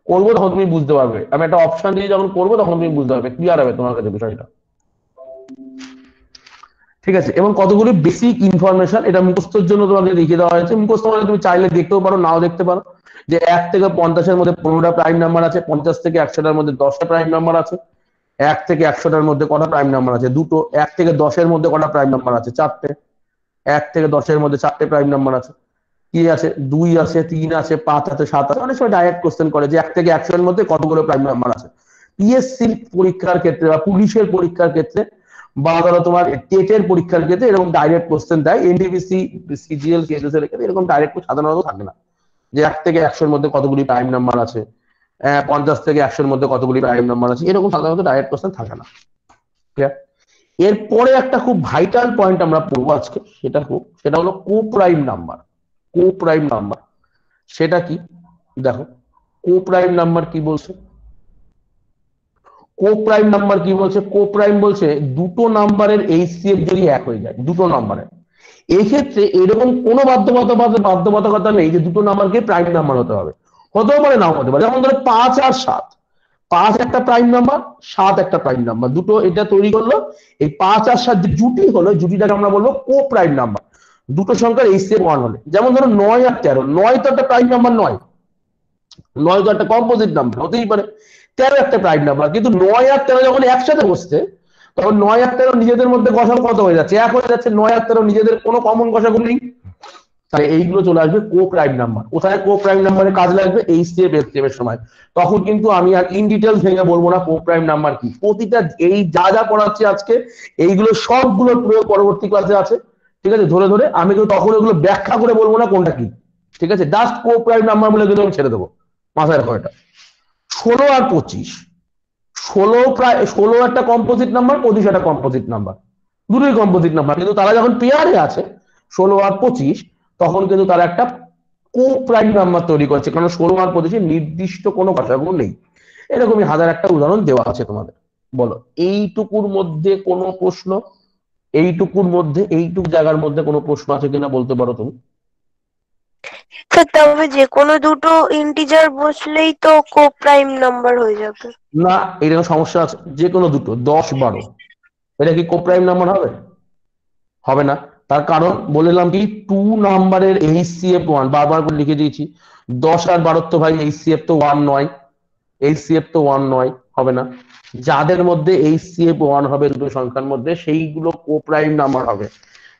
S1: করবো, তখন তুমি বুঝতে পারবে। আমি একটা অপশন দিয়ে যখন করবো তখন তুমি বুঝতে পারবে, ক্লিয়ার হবে তোমার কাছে বিষয়টা। ঠিক আছে, এবং কতগুলো বেসিক ইনফরমেশন এটা মুখস্থের জন্য তোমাকে লিখে দেওয়া হয়েছে। মুখস্থ মানে তুমি চাইলে দেখতেও পারো, নাও দেখতে পারো। যে 1 থেকে 50-এর মধ্যে 15টা প্রাইম নাম্বার আছে, 50 থেকে 100টার মধ্যে 10টা প্রাইম নাম্বার আছে, 1 থেকে 100টার মধ্যে কটা প্রাইম নাম্বার আছে? দুটো। 1 থেকে 10-এর মধ্যে কটা প্রাইম নাম্বার আছে? 4টে। 1 থেকে 10-এর মধ্যে 4টে প্রাইম নাম্বার আছে। কি আছে? 2 আছে, 3 আছে, 5 আছে, 7 আছে। অনেক সময় ডাইরেক্ট কোশ্চেন করে যে 1 থেকে 100-এর মধ্যে কতগুলো প্রাইম নাম্বার আছে। পিএসসি পরীক্ষার ক্ষেত্রে বা পুলিশের পরীক্ষার ক্ষেত্রে বা ধরো তোমার টেটের পরীক্ষার ক্ষেত্রে এরকম ডাইরেক্ট কোশ্চেন দেয়। এনটিপিসি, সিজিএল, কেএসএস এর ক্ষেত্রে এরকম ডাইরেক্ট সাধারণত থাকে না যে 1 থেকে 100-এর মধ্যে কতগুলি প্রাইম নাম্বার আছে, 50 থেকে 100-এর মধ্যে কতগুলি প্রাইম নাম্বার আছে, এরকম সাধারণত ডাইরেক্ট কোশ্চেন থাকে না। ঠিক আছে, এরপরে একটা খুব ভাইটাল পয়েন্ট আমরা পড়বো আজকে, সেটা হলো কো প্রাইম নাম্বার। কো প্রাইম নাম্বার সেটা কি? দেখো, কো প্রাইম নাম্বার কি বলছে? কো প্রাইম নাম্বার কি বলছে? কো প্রাইম বলছে দুটো নাম্বারের এইচসিএফ যদি এক হয়ে যায়, দুটো নাম্বারের, এই ক্ষেত্রে এরকম কোনো বাধ্যবাধকতা নেই যে দুটো নাম্বারকে প্রাইম নাম্বার হতে হবে। হতেও পারে, নাও হতে পারে। যেমন ধরো 5 আর 7, 5 একটা প্রাইম নাম্বার, 7 একটা প্রাইম নাম্বার, দুটো এটা তৈরি করলো। এই 5 আর 7 যে জুটি হলো, জুটিটাকে আমরা বলবো কো প্রাইম নাম্বার। দুটো সংখ্যার এইচসিএফ 1 হলে। যেমন ধরো 9 আর 13, 9 তো একটা প্রাইম নাম্বার নয়, 9 তো একটা কম্পোজিট নাম্বার, হতেই পারে। 13 একটা প্রাইম নাম্বার, কিন্তু 9 আর 13 যখন একসাথে বসছে তখন 9 আর 13 নিজেদের মধ্যে গসাগু কত হয়ে যাচ্ছে? 1 হয়ে যাচ্ছে। 9 আর 13 নিজেদের কোনো কমন গসাগু নেই, তাহলে এইগুলো চলে আসবে কো প্রাইম নাম্বার। কোথায় কো প্রাইম নাম্বারে কাজ লাগবে? এইচসিএফ, এফসিএফ এর সময়। তখন কিন্তু আমি আর ইন ডিটেইলস ভেঙে বলবো না কো প্রাইম নাম্বার কি। প্রতিটা এই যা যা পড়াচ্ছি আজকে এইগুলো সবগুলো পরবর্তী ক্লাসে আছে। ঠিক আছে, ধরে ধরে আমি তো তখন এগুলো ব্যাখ্যা করে বলবো না কোনটা কি। ঠিক আছে, জাস্ট কো প্রাইম নাম্বার বলে দিলে আমি ছেড়ে দেবো, মাথায় রাখো এটা। 16 আর 25, 16 একটা কম্পোজিট নাম্বার, 25 একটা কম্পোজিট নাম্বার, দুটোই কম্পোজিট নাম্বার, কিন্তু তারা যখন পেয়ারে আছে 16 আর 25, তখন কিন্তু তারা একটা কো প্রাইম নাম্বার তৈরি করছে, কারণ 16 আর 25 নির্দিষ্ট কোনো গসাগু নেই। এরকমই হাজার একটা উদাহরণ দেওয়া আছে তোমাদের। বলো, এইটুকুর মধ্যে কোনো প্রশ্ন? এইটুকুর মধ্যে, এইটুক জায়গার মধ্যে কোনো প্রশ্ন আছে কিনা বলতে পারো তুমি?
S8: স্যার তবে যে কোনো দুটো ইন্টিজার বসলেই তো কো প্রাইম নাম্বার হয়ে যাবে।
S1: না, এরকম সমস্যা আছে। যে কোনো দুটো, 10, 12, এটা কি কো প্রাইম নাম্বার হবে? হবে না। তার কারণ বললাম কি, 2 নাম্বারের এইচসিএফ 1, বারবার করে লিখে দিয়েছি। 10 আর 12 তো ভাই এইচসিএফ তো 1 নয়, এইচসিএফ তো 1 নয়, হবে না। যাদের মধ্যে এইচসিএফ 1 হবে দুটো সংখ্যার মধ্যে, সেইগুলো কো প্রাইম নাম্বার হবে।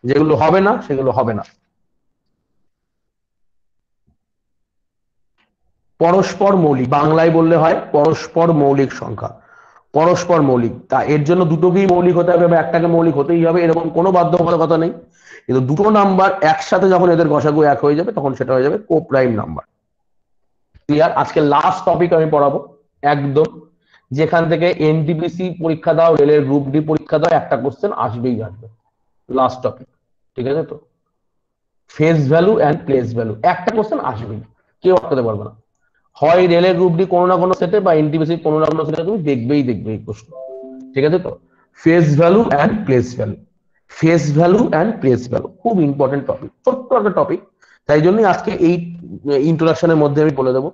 S1: যেগুলো হবে না সেগুলো হবে না। পরস্পর মৌলিক, বাংলায় বললে হয় পরস্পর মৌলিক সংখ্যা। পরস্পর মৌলিক, তা এর জন্য দুটোকেই মৌলিক হতে হবে বা একটাকে মৌলিক হতেই হবে, এরকম কোনো বাধ্যবাধকতা নেই। কিন্তু দুটো নাম্বার একসাথে যখন এদের গসাগু এক হয়ে যাবে, তখন সেটা হয়ে যাবে কো প্রাইম নাম্বার। ক্লিয়ার? আজকে লাস্ট টপিক আমি পড়াবো একদম, যেখান থেকে এনটিপিসি পরীক্ষা দাও, রেলের গ্রুপ ডি পরীক্ষা দাও, একটা কোশ্চেন আসবেই আসবে। লাস্ট টপিক, ঠিক আছে তো? Face value and place value, একটা কোশ্চেন আসবেই, কেউ আটকাতে পারবে না। হয় রেলের গ্রুপ ডি কোনো না কোনো সেটে বা এনটিপিসি কোনো না কোনো সেটে তুমি দেখবে এই প্রশ্ন। ঠিক আছে তো? Face value and place value, face value and place value খুব ইম্পর্টেন্ট টপিক, ছোট্ট একটা টপিক। তাই জন্যই আজকে এই ইন্ট্রোডাকশনের মধ্যে আমি বলে দেবো।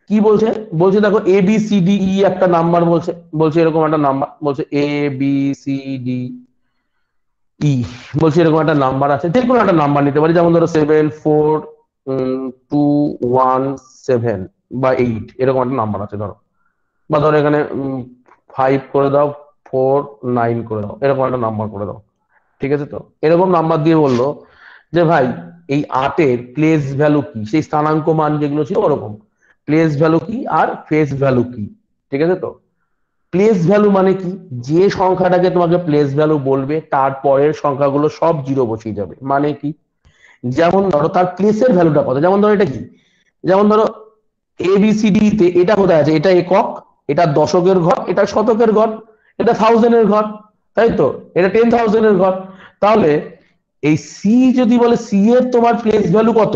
S1: কি বলছে? বলছে দেখো A B C D E একটা নাম্বার বলছে, বলছে এরকম একটা নাম্বার, বলছে A B C D E, বলছে এরকম একটা নাম্বার আছে, যে কোনো একটা নাম্বার নিতে পারি। যেমন ধরো 7 4 2 1 7 বা 8, এরকম একটা নাম্বার আছে ধরো। বা ধরো এখানে 5 করে দাও, 4 9 করে দাও, এরকম একটা নাম্বার করে দাও। ঠিক আছে তো? এরকম নাম্বার দিয়ে বললো যে ভাই এই 8-এর প্লেস ভ্যালু কি, সেই স্থানাঙ্ক মান যেগুলো ছিল ওরকম প্লেস ভ্যালু কি আর ফেস ভ্যালু কি। ঠিক আছে তো? প্লেস ভ্যালু মানে কি? যে সংখ্যাটাকে তোমাকে প্লেস ভ্যালু বলবে তার পরের সংখ্যাগুলো সব জিরো বসিয়ে যাবে। মানে কি? যেমন ধরো তার প্লেসের ভ্যালুটা কত, যেমন ধরো এটা কি, যেমন ধরো এবিসিডি তে এটা কোথায় আছে? এটা একক, এটা দশকের ঘর, এটা শতকের ঘর, এটা থাউজেন্ডের ঘর, তাই তো? এটা 10,000-এর ঘর। তাহলে এই সি যদি বলে সি এর তোমার প্লেস ভ্যালু কত,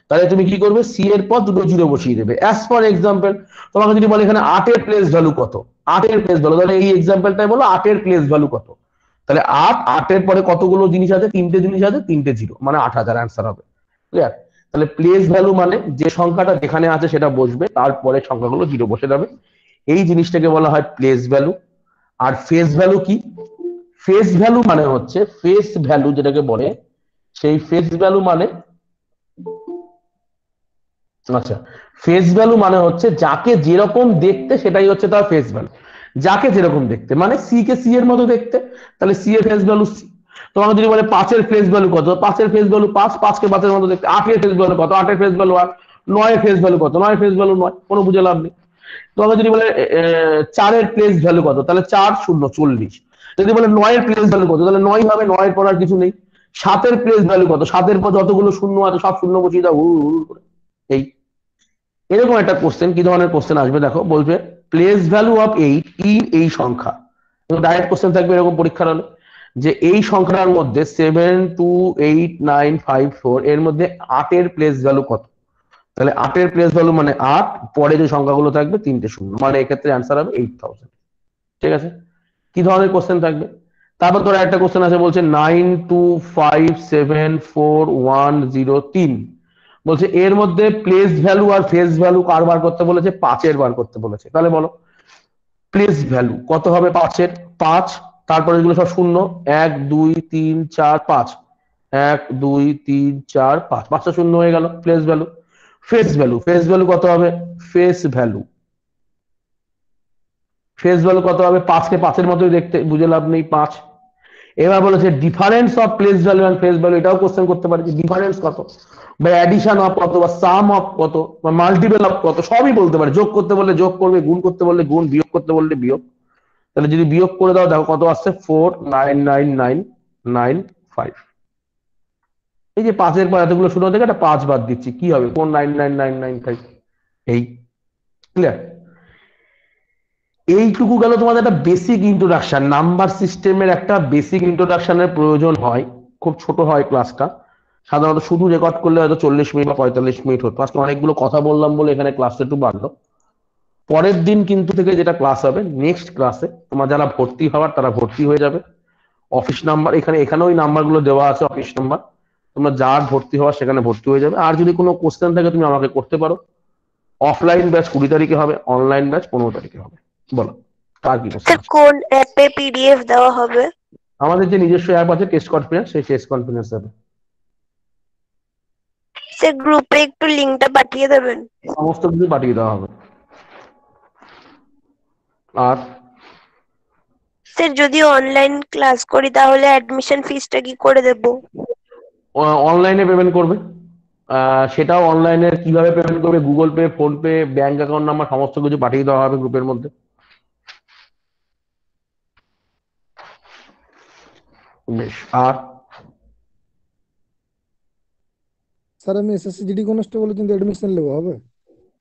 S1: তাহলে তুমি কি করবে? সি এর পর দুটো জিরো বসিয়ে দেবে। অ্যাজ ফর এক্সাম্পল, তোমাকে যদি বলে এখানে 8-এর প্লেস ভ্যালু কত, 8-এর প্লেস ভ্যালু, তাহলে এই এক্সাম্পলটাই বলো 8-এর প্লেস ভ্যালু কত। তাহলে 8, 8-এর পরে কতগুলো জিনিস আছে? 3টে জিনিস আছে, 3টে জিরো, মানে 8,000 অ্যান্সার হবে। ক্লিয়ার? তাহলে প্লেস ভ্যালু মানে যে সংখ্যাটা যেখানে আছে সেটা বসবে, তারপরে সংখ্যাগুলো জিরো বসে যাবে, এই জিনিসটাকে বলা হয় প্লেস ভ্যালু। আর ফেস ভ্যালু কি? ফেস ভ্যালু মানে হচ্ছে, ফেস ভ্যালু যেটাকে বলে, সেই ফেস ভ্যালু মানে, আচ্ছা, ফেস ভ্যালু মানে হচ্ছে যাকে যেরকম দেখতে সেটাই হচ্ছে তার ফেস ভ্যালু। যাকে যেরকম দেখতে মানে সি কে সি এর মতো দেখতে, তাহলে সি এর ফেস ভ্যালু সি। তোমাকে যদি বলে 5 এর ফেস ভ্যালু কত, 5 এর ফেস ভ্যালু 5, 5 কে 5 এর মতো দেখতে। 8 এর ফেস ভ্যালু কত, 8 এর ফেস ভ্যালু 8, 9 এর ফেস ভ্যালু কত, 9 এর ফেস ভ্যালু 9, কোনো বুঝে লাভ নেই। তোমাকে যদি বলে 4 এর প্লেস ভ্যালু কত, তাহলে 4 0 40। যদি বলে 9 এর প্লেস ভ্যালু কত, তাহলে 9 হবে, 9 এর পর আর কিছু নেই। 7 এর প্লেস ভ্যালু কত, 7 এর পর যতগুলো শূন্য আছে সব শূন্য বসিয়ে দাও হুড় হুড় করে। এই এরকম একটা কোশ্চেন, কি ধরনের কোশ্চেন আসবে দেখো, বলবে প্লেস ভ্যালু অফ 8 ইন এই সংখ্যা। ডাইরেক্ট কোশ্চেন থাকবে এরকম পরীক্ষার হলে, যে এই সংখ্যাটার মধ্যে 7 2 8 9 5 4 এর মধ্যে 8 এর প্লেস ভ্যালু কত। তাহলে 8 এর প্লেস ভ্যালু মানে 8, পরে যে সংখ্যাগুলো থাকবে 3টে শূন্য, মানে এক্ষেত্রে অ্যান্সার হবে 8000। ঠিক আছে? কি ধরনের কোশ্চেন থাকবে? তারপর ধরো একটা কোশ্চেন আছে, বলছে 9 2 5 7 4 1 0 3, বলছে এর মধ্যে প্লেস ভ্যালু আর ফেস ভ্যালু কার বার করতে বলেছে, 5 এর বার করতে বলেছে। তাহলে বলো প্লেস ভ্যালু কত হবে 5 এর, 5, তারপরে এগুলো সব শূন্য, 1 2 3 4 5, 1 2 3 4 5, 5টা শূন্য হয়ে গেল place value. Face value, face value কত হবে, ফেস ভ্যালু, ফেস ভ্যালু কত হবে, 5 কে 5 এর মতোই দেখতে, বুঝে লাভ নেই 5। এবার বলেছে difference of place value and face value, এটাও কোশ্চেন করতে পারে যে ডিফারেন্স কত, বা অ্যাডিশন অফ কত, বা সাম অফ কত, বা মাল্টিপল অফ কত, সবই বলতে পারে। যোগ করতে বললে যোগ করবে, গুণ করতে বললে গুণ, বিয়োগ করতে বললে বিয়োগ। তাহলে যদি বিয়োগ করে দাও, দেখো কত আসছে, 4999995। এই যে 5 এর পর এতগুলো শূন্য থেকে একটা 5 বাদ দিচ্ছি, কি হবে, 499995। এই ক্লিয়ার? এইটুকু গেল তোমাদের একটা বেসিক ইন্ট্রোডাকশন। নাম্বার সিস্টেমের একটা বেসিক ইন্ট্রোডাকশনের প্রয়োজন হয়, খুব ছোট হয় ক্লাসটা। সাধারণত শুধু রেকর্ড করলে হয়তো 40 মিনিট বা 45 মিনিট হতো, আজকে অনেকগুলো কথা বললাম বলে এখানে ক্লাসটা একটু বাড়লো। পরের দিন কিন্তু থেকে যেটা ক্লাস হবে, নেক্সট ক্লাসে তোমার যারা ভর্তি হওয়ার তারা ভর্তি হয়ে যাবে। অফিস নাম্বার এখানে ওই নাম্বারগুলো দেওয়া আছে, অফিস নাম্বার, তোমরা যার ভর্তি হওয়ার সেখানে ভর্তি হয়ে যাবে। আর যদি কোনো কোশ্চেন থাকে তুমি আমাকে করতে পারো। অফলাইন ব্যাচ 20 তারিখে হবে, অনলাইন ব্যাচ 15 তারিখে হবে। বলো কার কি কোশ্চেন
S8: স্যার
S1: আছে?
S8: কোন অ্যাপে পিডিএফ দেওয়া হবে?
S1: আমাদের যে নিজস্ব অ্যাপ আছে টেস্ট কনফিডেন্স, সেই টেস্ট কনফিডেন্স অ্যাপে
S8: স্যার গ্রুপে একটু লিংকটা পাঠিয়ে দেবেন।
S1: সমস্ত কিছু পাঠিয়ে দেওয়া হবে। আর
S8: স্যার যদি অনলাইন ক্লাস করি তাহলে অ্যাডমিশন ফিসটা কি করে দেব?
S1: অনলাইনে পেমেন্ট করবে, সেটাও অনলাইনে কিভাবে পেমেন্ট করবে, Google pay, phone pay, bank account number সমস্ত কিছু পাঠিয়ে দেওয়া হবে গ্রুপের মধ্যে। বেশ। আর
S7: স্যার আমি এসএসসি জিডি কনস্টেবলের জন্য এডমিশন নেবো, হবে?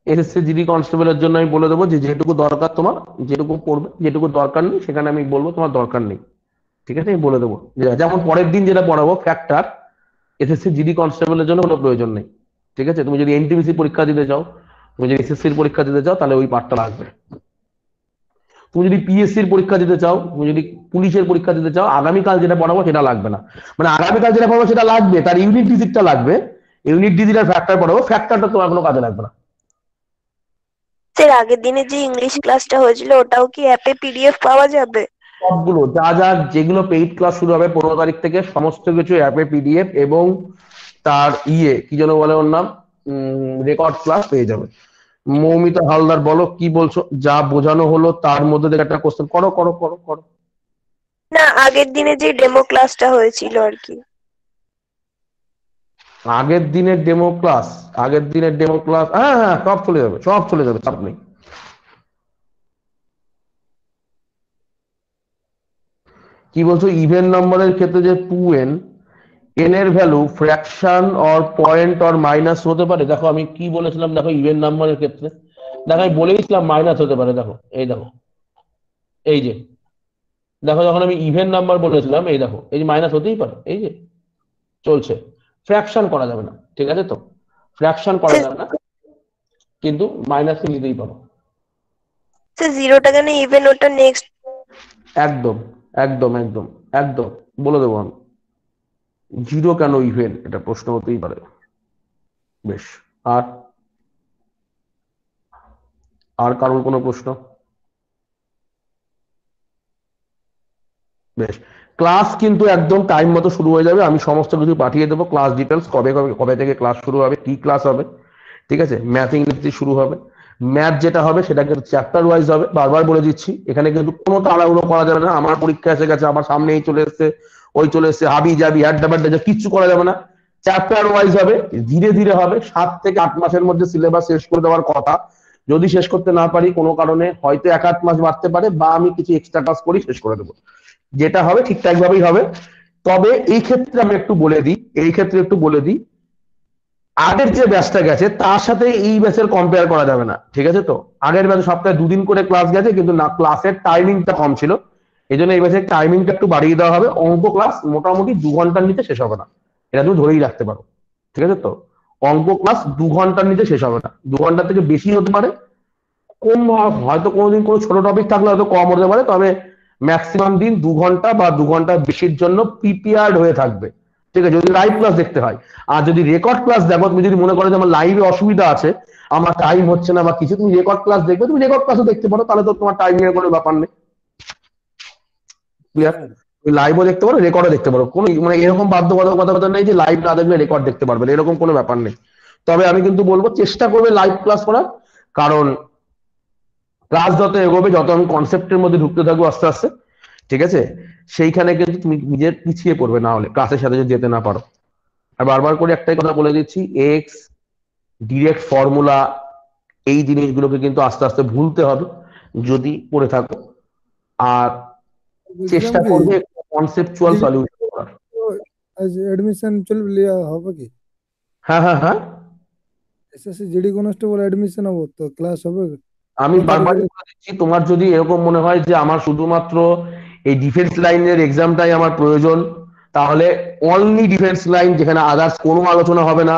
S1: এসএসসি জিডি কনস্টেবলের জন্য আমি বলে দেবো যে যেটুকু দরকার তোমার, যেটুকু পড়বে, যেটুকু দরকার নেই সেখানে আমি বলবো তোমার দরকার নেই। ঠিক আছে, আমি বলে দেবো। যেমন পরের দিন যেটা পড়াবো ফ্যাক্টর, এসএসসি জিডি কনস্টেবলের জন্য কোনো প্রয়োজন নেই। ঠিক আছে, তুমি যদি এনটিপিসি পরীক্ষা দিতে চাও, তুমি যদি এসএসসির পরীক্ষা দিতে চাও, তাহলে ওই পার্টটা লাগবে। তুমি যদি পিএসসির পরীক্ষা দিতে চাও, তুমি যদি পুলিশের পরীক্ষা দিতে চাও, আগামীকাল যেটা পড়াবো সেটা লাগবে না। মানে আগামীকাল যেটা পড়াবো সেটা লাগবে, তার ইউনিট ডিজিটটা লাগবে। ইউনিট ডিজিট আর ফ্যাক্টর পড়াবো, ফ্যাক্টরটা তোমার কোনো কাজে লাগবে না।
S8: স্যার আগের দিনে যে ইংলিশ ক্লাসটা হয়েছিল ওটাও কি অ্যাপে পিডিএফ পাওয়া যাবে?
S1: সবগুলো যা যেগুলো পেইড ক্লাস শুরু হবে 15 তারিখ থেকে, সমস্ত কিছু অ্যাপে পিডিএফ এবং তার কি যেন বলে ওর নাম, রেকর্ড ক্লাস পেয়ে যাবে। মৌমিতা হালদার বলো কি বলছো, যা বোঝানো হলো তার মধ্যে থেকে একটা কোশ্চেন করো করো করো করো।
S8: না আগের দিনে যে ডেমো ক্লাসটা হয়েছিল আর কি।
S1: আগের দিনের ডেমো ক্লাস, হ্যাঁ হ্যাঁ সব চলে যাবে, সব চলে যাবে, চাপ নেই। কি বলছো, ইভেন নাম্বারের ক্ষেত্রে যে 2n, n এর value fraction or point or minus হতে পারে। দেখো আমি কি বলেছিলাম, দেখো ইভেন নাম্বারের ক্ষেত্রে দেখো আমি বলেইছিলাম মাইনাস হতে পারে। দেখো এই দেখো, এই যে দেখো, যখন আমি ইভেন নাম্বার বলেছিলাম, এই দেখো এই যে মাইনাস হতেই পারে, এই যে চলছে। ফ্র্যাকশন করা যাবে না, ঠিক আছে তো, ফ্র্যাকশন করা যাবে না, কিন্তু মাইনাস নিতেই পারো।
S8: স্যার জিরোটা কেন ইভেন, ওটা নেক্সট?
S1: একদম একদম একদম একদম বলে দেবো আমি। জিরো কেন ইভেন, এটা প্রশ্ন হতেই পারে। বেশ। আর আর কারোর কোনো প্রশ্ন? বেশ, ক্লাস কিন্তু একদম টাইম মতো শুরু হয়ে যাবে। আমি সমস্ত কিছু পাঠিয়ে দেবো, ক্লাস ডিটেলস, কবে কবে কবে থেকে ক্লাস শুরু হবে, কি ক্লাস হবে, ঠিক আছে। ম্যাথ ইংরেজি শুরু হবে। ম্যাথ যেটা হবে সেটা কিন্তু চ্যাপ্টার ওয়াইজ হবে, বারবার বলে দিচ্ছি। এখানে কিন্তু কোনো তাড়াহুড়ো করা যাবে না, আমার পরীক্ষা এসে গেছে, আমার সামনেই চলে এসছে, ওই চলে এসছে, হাবি যাবি হ্যাড্ডা ব্যাড্ডা কিচ্ছু করা যাবে না। চ্যাপ্টার ওয়াইজ হবে, ধীরে ধীরে হবে। 7 থেকে 8 মাসের মধ্যে সিলেবাস শেষ করে দেওয়ার কথা। যদি শেষ করতে না পারি কোনো কারণে, হয়তো 1-8 মাস বাড়তে পারে, বা আমি কিছু এক্সট্রা ক্লাস করি, শেষ করে দেবো। যেটা হবে ঠিকঠাক ভাবেই হবে। তবে এই ক্ষেত্রে আমি একটু বলে দিই, আগের যে ব্যাচটা গেছে তার সাথে এই ব্যাচের কম্পেয়ার করা যাবে না, ঠিক আছে। তো আগের ব্যাচে সপ্তাহে 2 দিন করে ক্লাস গেছে, কিন্তু না ক্লাসের টাইমিংটা কম ছিল, এই জন্য এই ব্যাচের টাইমিংটা একটু বাড়িয়ে দেওয়া হবে। অঙ্ক ক্লাস মোটামুটি 2 ঘন্টার নিচে শেষ হবে না, এটা তুমি ধরেই রাখতে পারো, ঠিক আছে। তো অঙ্ক ক্লাস 2 ঘন্টার নিচে শেষ হবে না, 2 ঘন্টার থেকে বেশি হতে পারে, কম হয়তো কোনোদিন কোনো ছোট টপিক থাকলে হয়তো কম হতে পারে, তবে ম্যাক্সিমাম দিন 2 ঘন্টা বা 2 ঘন্টার বেশির জন্য প্রিপেয়ার্ড হয়ে থাকবে, ঠিক আছে, যদি লাইভ ক্লাস দেখতে হয়। আর যদি রেকর্ড ক্লাস দেখো, তুমি যদি মনে করো যে আমার লাইভে অসুবিধা আছে, আমার টাইম হচ্ছে না বা কিছু, তুমি রেকর্ড ক্লাস দেখবে, তুমি রেকর্ড ক্লাসও দেখতে পারো, তাহলে তো তোমার টাইমের কোনো ব্যাপার নেই, ক্লিয়ার। তুমি লাইভও দেখতে পারো, রেকর্ডও দেখতে পারো, কোনো মানে এরকম বাধ্যবাধকতা নেই যে লাইভ না দেখলে রেকর্ড দেখতে পারবে না, এরকম কোনো ব্যাপার নেই। তবে আমি কিন্তু বলবো চেষ্টা করবে লাইভ ক্লাস করার, কারণ ক্লাস যত এগোবে, যত আমি কনসেপ্টের মধ্যে ঢুকতে থাকবো আস্তে আস্তে, ঠিক আছে, সেইখানে কিন্তু তুমি নিজের পিছিয়ে পড়বে না হলে, ক্লাসের সাথে যদি যেতে না পারো। আর বারবার করে একটাই কথা বলে দিচ্ছি, এক্স ডিরেক্ট ফর্মুলা এই জিনিসগুলোকে কিন্তু আস্তে আস্তে ভুলতে হবে যদি পড়ে থাকো, আর
S7: বলছিলাম
S1: চেষ্টা
S7: কি
S1: করবে কনসেপচুয়াল সলিউশন করার।
S7: আজ এডমিশন চলবে লিয়া হবে কি?
S1: হ্যাঁ হ্যাঁ হ্যাঁ,
S7: এসএসসি জিডি কনস্টেবল এডমিশন হবো তো ক্লাস হবে?
S1: আমি
S7: কত
S1: বারবারই
S7: তারিখে?
S1: বলে দিচ্ছি, তোমার যদি এরকম মনে হয় যে আমার শুধুমাত্র এই ডিফেন্স লাইনের এক্সামটাই আমার প্রয়োজন, তাহলে অনলি ডিফেন্স লাইন, যেখানে আদার্স কোনো আলোচনা হবে না,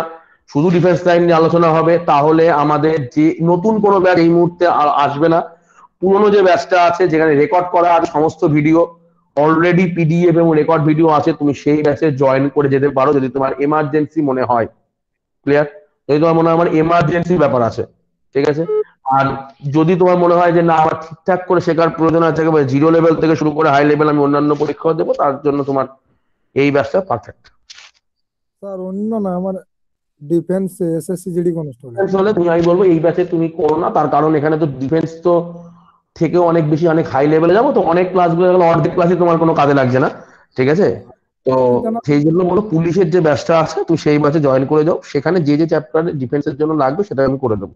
S1: শুধু ডিফেন্স লাইন নিয়ে আলোচনা হবে, তাহলে আমাদের যে নতুন কোনো ব্যাচ এই মুহূর্তে আসবে না। পুরোনো যে ব্যাচটা আছে, যেখানে রেকর্ড করা আছে সমস্ত ভিডিও, অলরেডি পিডিএফ এবং রেকর্ড ভিডিও আছে, তুমি সেই ব্যাচে জয়েন করে যেতে পারো যদি তোমার এমার্জেন্সি মনে হয়, ক্লিয়ার। যদি তোমার মনে হয় আমার এমার্জেন্সি ব্যাপার আছে, ঠিক আছে। আর যদি তোমার মনে হয় যে না, আমার ঠিকঠাক করে শেখার প্রয়োজন আছে, একেবারে 0 লেভেল থেকে শুরু করে হাই লেভেল আমি অন্যান্য পরীক্ষাও দেবো, তার জন্য তোমার এই ব্যাচটা পারফেক্ট।
S7: স্যার অন্য না, আমার ডিফেন্স এসএসসি জিডি কনস্টেবল।
S1: হলে তুমি, আমি বলবো এই ব্যাচে তুমি করো না, তার কারণ এখানে তো ডিফেন্স তো থেকেও অনেক বেশি, অনেক হাই লেভেলে যাবো, তো অনেক ক্লাসগুলো গেলে অর্ধেক ক্লাসে তোমার কোনো কাজে লাগছে না, ঠিক আছে। তো সেই জন্য বলো, পুলিশের যে ব্যাচটা আছে তুমি সেই ব্যাচে জয়েন করে যাও, সেখানে যে যে চ্যাপ্টার ডিফেন্সের জন্য লাগবে সেটা আমি করে দেবো।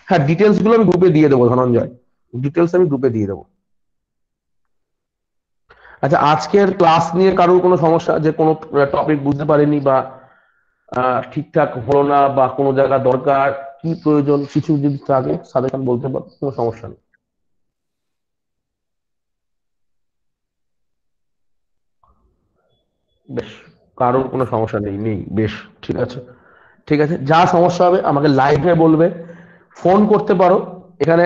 S1: হ্যাঁ, ডিটেলস গুলো আমি গ্রুপে দিয়ে দেবো ধনঞ্জয়, ডিটেলস আমি গ্রুপে দিয়ে দেবো। আচ্ছা, আজকের ক্লাস নিয়ে কারোর কোনো সমস্যা, যে কোনো টপিক বুঝতে পারেনি বা ঠিকঠাক হলো না, বা কোনো জায়গা দরকার, কি প্রয়োজন, কিছু যদি থাকে সাজেশন বলতে পারো, কোনো সমস্যা নেই। বেশ, কারোর কোনো সমস্যা নেই নেই বেশ, ঠিক আছে, ঠিক আছে। যা সমস্যা হবে আমাকে লাইভে বলবে, ফোন করতে পারো। এখানে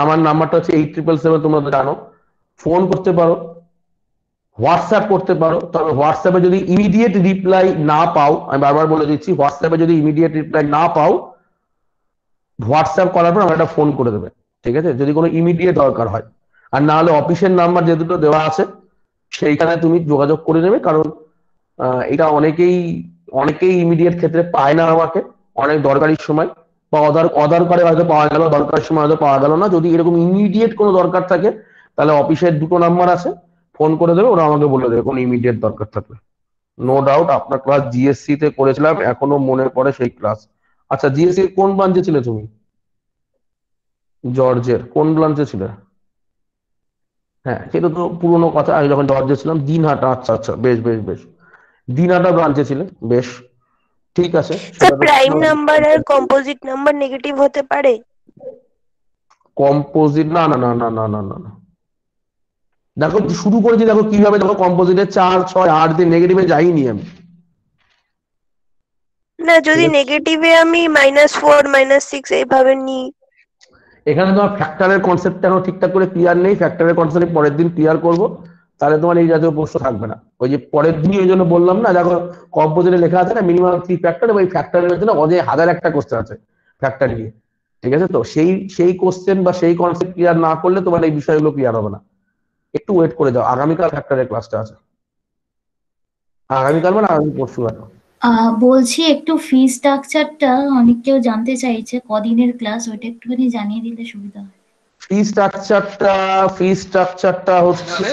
S1: আমার নাম্বারটা হচ্ছে 8777, তোমরা তো জানো। ফোন করতে পারো, হোয়াটসঅ্যাপ করতে পারো, তবে হোয়াটসঅ্যাপে যদি ইমিডিয়েট রিপ্লাই না পাও, আমি বারবার বলে দিচ্ছি, হোয়াটসঅ্যাপে যদি ইমিডিয়েট রিপ্লাই না পাও, হোয়াটসঅ্যাপ করার পর আমার একটা ফোন করে দেবে, ঠিক আছে, যদি কোনো ইমিডিয়েট দরকার হয়। আর না হলে অফিসের নাম্বার যে দুটো দেওয়া আছে সেইখানে তুমি যোগাযোগ করে নেবে, কারণ এটা অনেকেই ইমিডিয়েট ক্ষেত্রে পায় না আমাকে, অনেক দরকারি সময়, বা অদরকারে হয়তো পাওয়া গেল, দরকারের সময় হয়তো পাওয়া গেল না। যদি এরকম ইমিডিয়েট কোনো দরকার থাকে, তাহলে অফিসের দুটো নাম্বার আছে, ফোন করে দেবে, ওরা আমাকে বলে দেবে কোনো ইমিডিয়েট দরকার থাকলে। নো ডাউট আপনার ক্লাস জিএসসি তে করেছিলাম, এখনো মনে পড়ে সেই ক্লাস। আচ্ছা, জিএসসি কোন ব্রাঞ্চে ছিলে তুমি? জর্জের কোন ব্রাঞ্চে ছিলে? হ্যাঁ, সেটা তো পুরোনো কথা, আমি যখন জর্জে ছিলাম দিনহাটা, আচ্ছা আচ্ছা, বেশ বেশ বেশ, দিনহাটা ব্রাঞ্চে ছিলে, বেশ, ঠিক আছে।
S8: স্যার প্রাইম নাম্বার আর কম্পোজিট নাম্বার নেগেটিভ হতে পারে?
S1: কম্পোজিট না না না না না না না না, দেখো শুরু করেছি, দেখো কিভাবে, দেখো কম্পোজিটের 4, 6, 8 দিয়ে নেগেটিভে যাইনি আমি।
S8: না, যদি নেগেটিভে আমি -4 -6 এইভাবে নিই।
S1: এখানে তোমার ফ্যাক্টরের কনসেপ্টটা ঠিকঠাক করে ক্লিয়ার নেই, ফ্যাক্টরের কনসেপ্ট পরের দিন ক্লিয়ার করব। তাহলে তোমার এই জাতীয় প্রশ্ন থাকবে না। ওই যে পরের দিনই ওই জন্য বললাম না, দেখো কম্পোজিটে লেখা আছে না মিনিমাম 3 ফ্যাক্টর, এবং এই ফ্যাক্টরের জন্য অজয় হাজার একটা কোশ্চেন আছে ফ্যাক্টর নিয়ে, ঠিক আছে? তো সেই কোশ্চেন বা সেই কনসেপ্ট ক্লিয়ার না করলে তোমার এই বিষয়গুলো ক্লিয়ার হবে না। একটু ওয়েট করে যাও, আগামীকাল ফ্যাক্টরের ক্লাসটা আছে। আগামীকাল মানে আগামী পরশু আছে।
S9: বলছি একটু ফি স্ট্রাকচারটা অনেক কেউ জানতে চাইছে, কদিনের ক্লাস ওইটা একটুখানি জানিয়ে দিলে সুবিধা হয়।
S1: ফি স্ট্রাকচারটা হচ্ছে,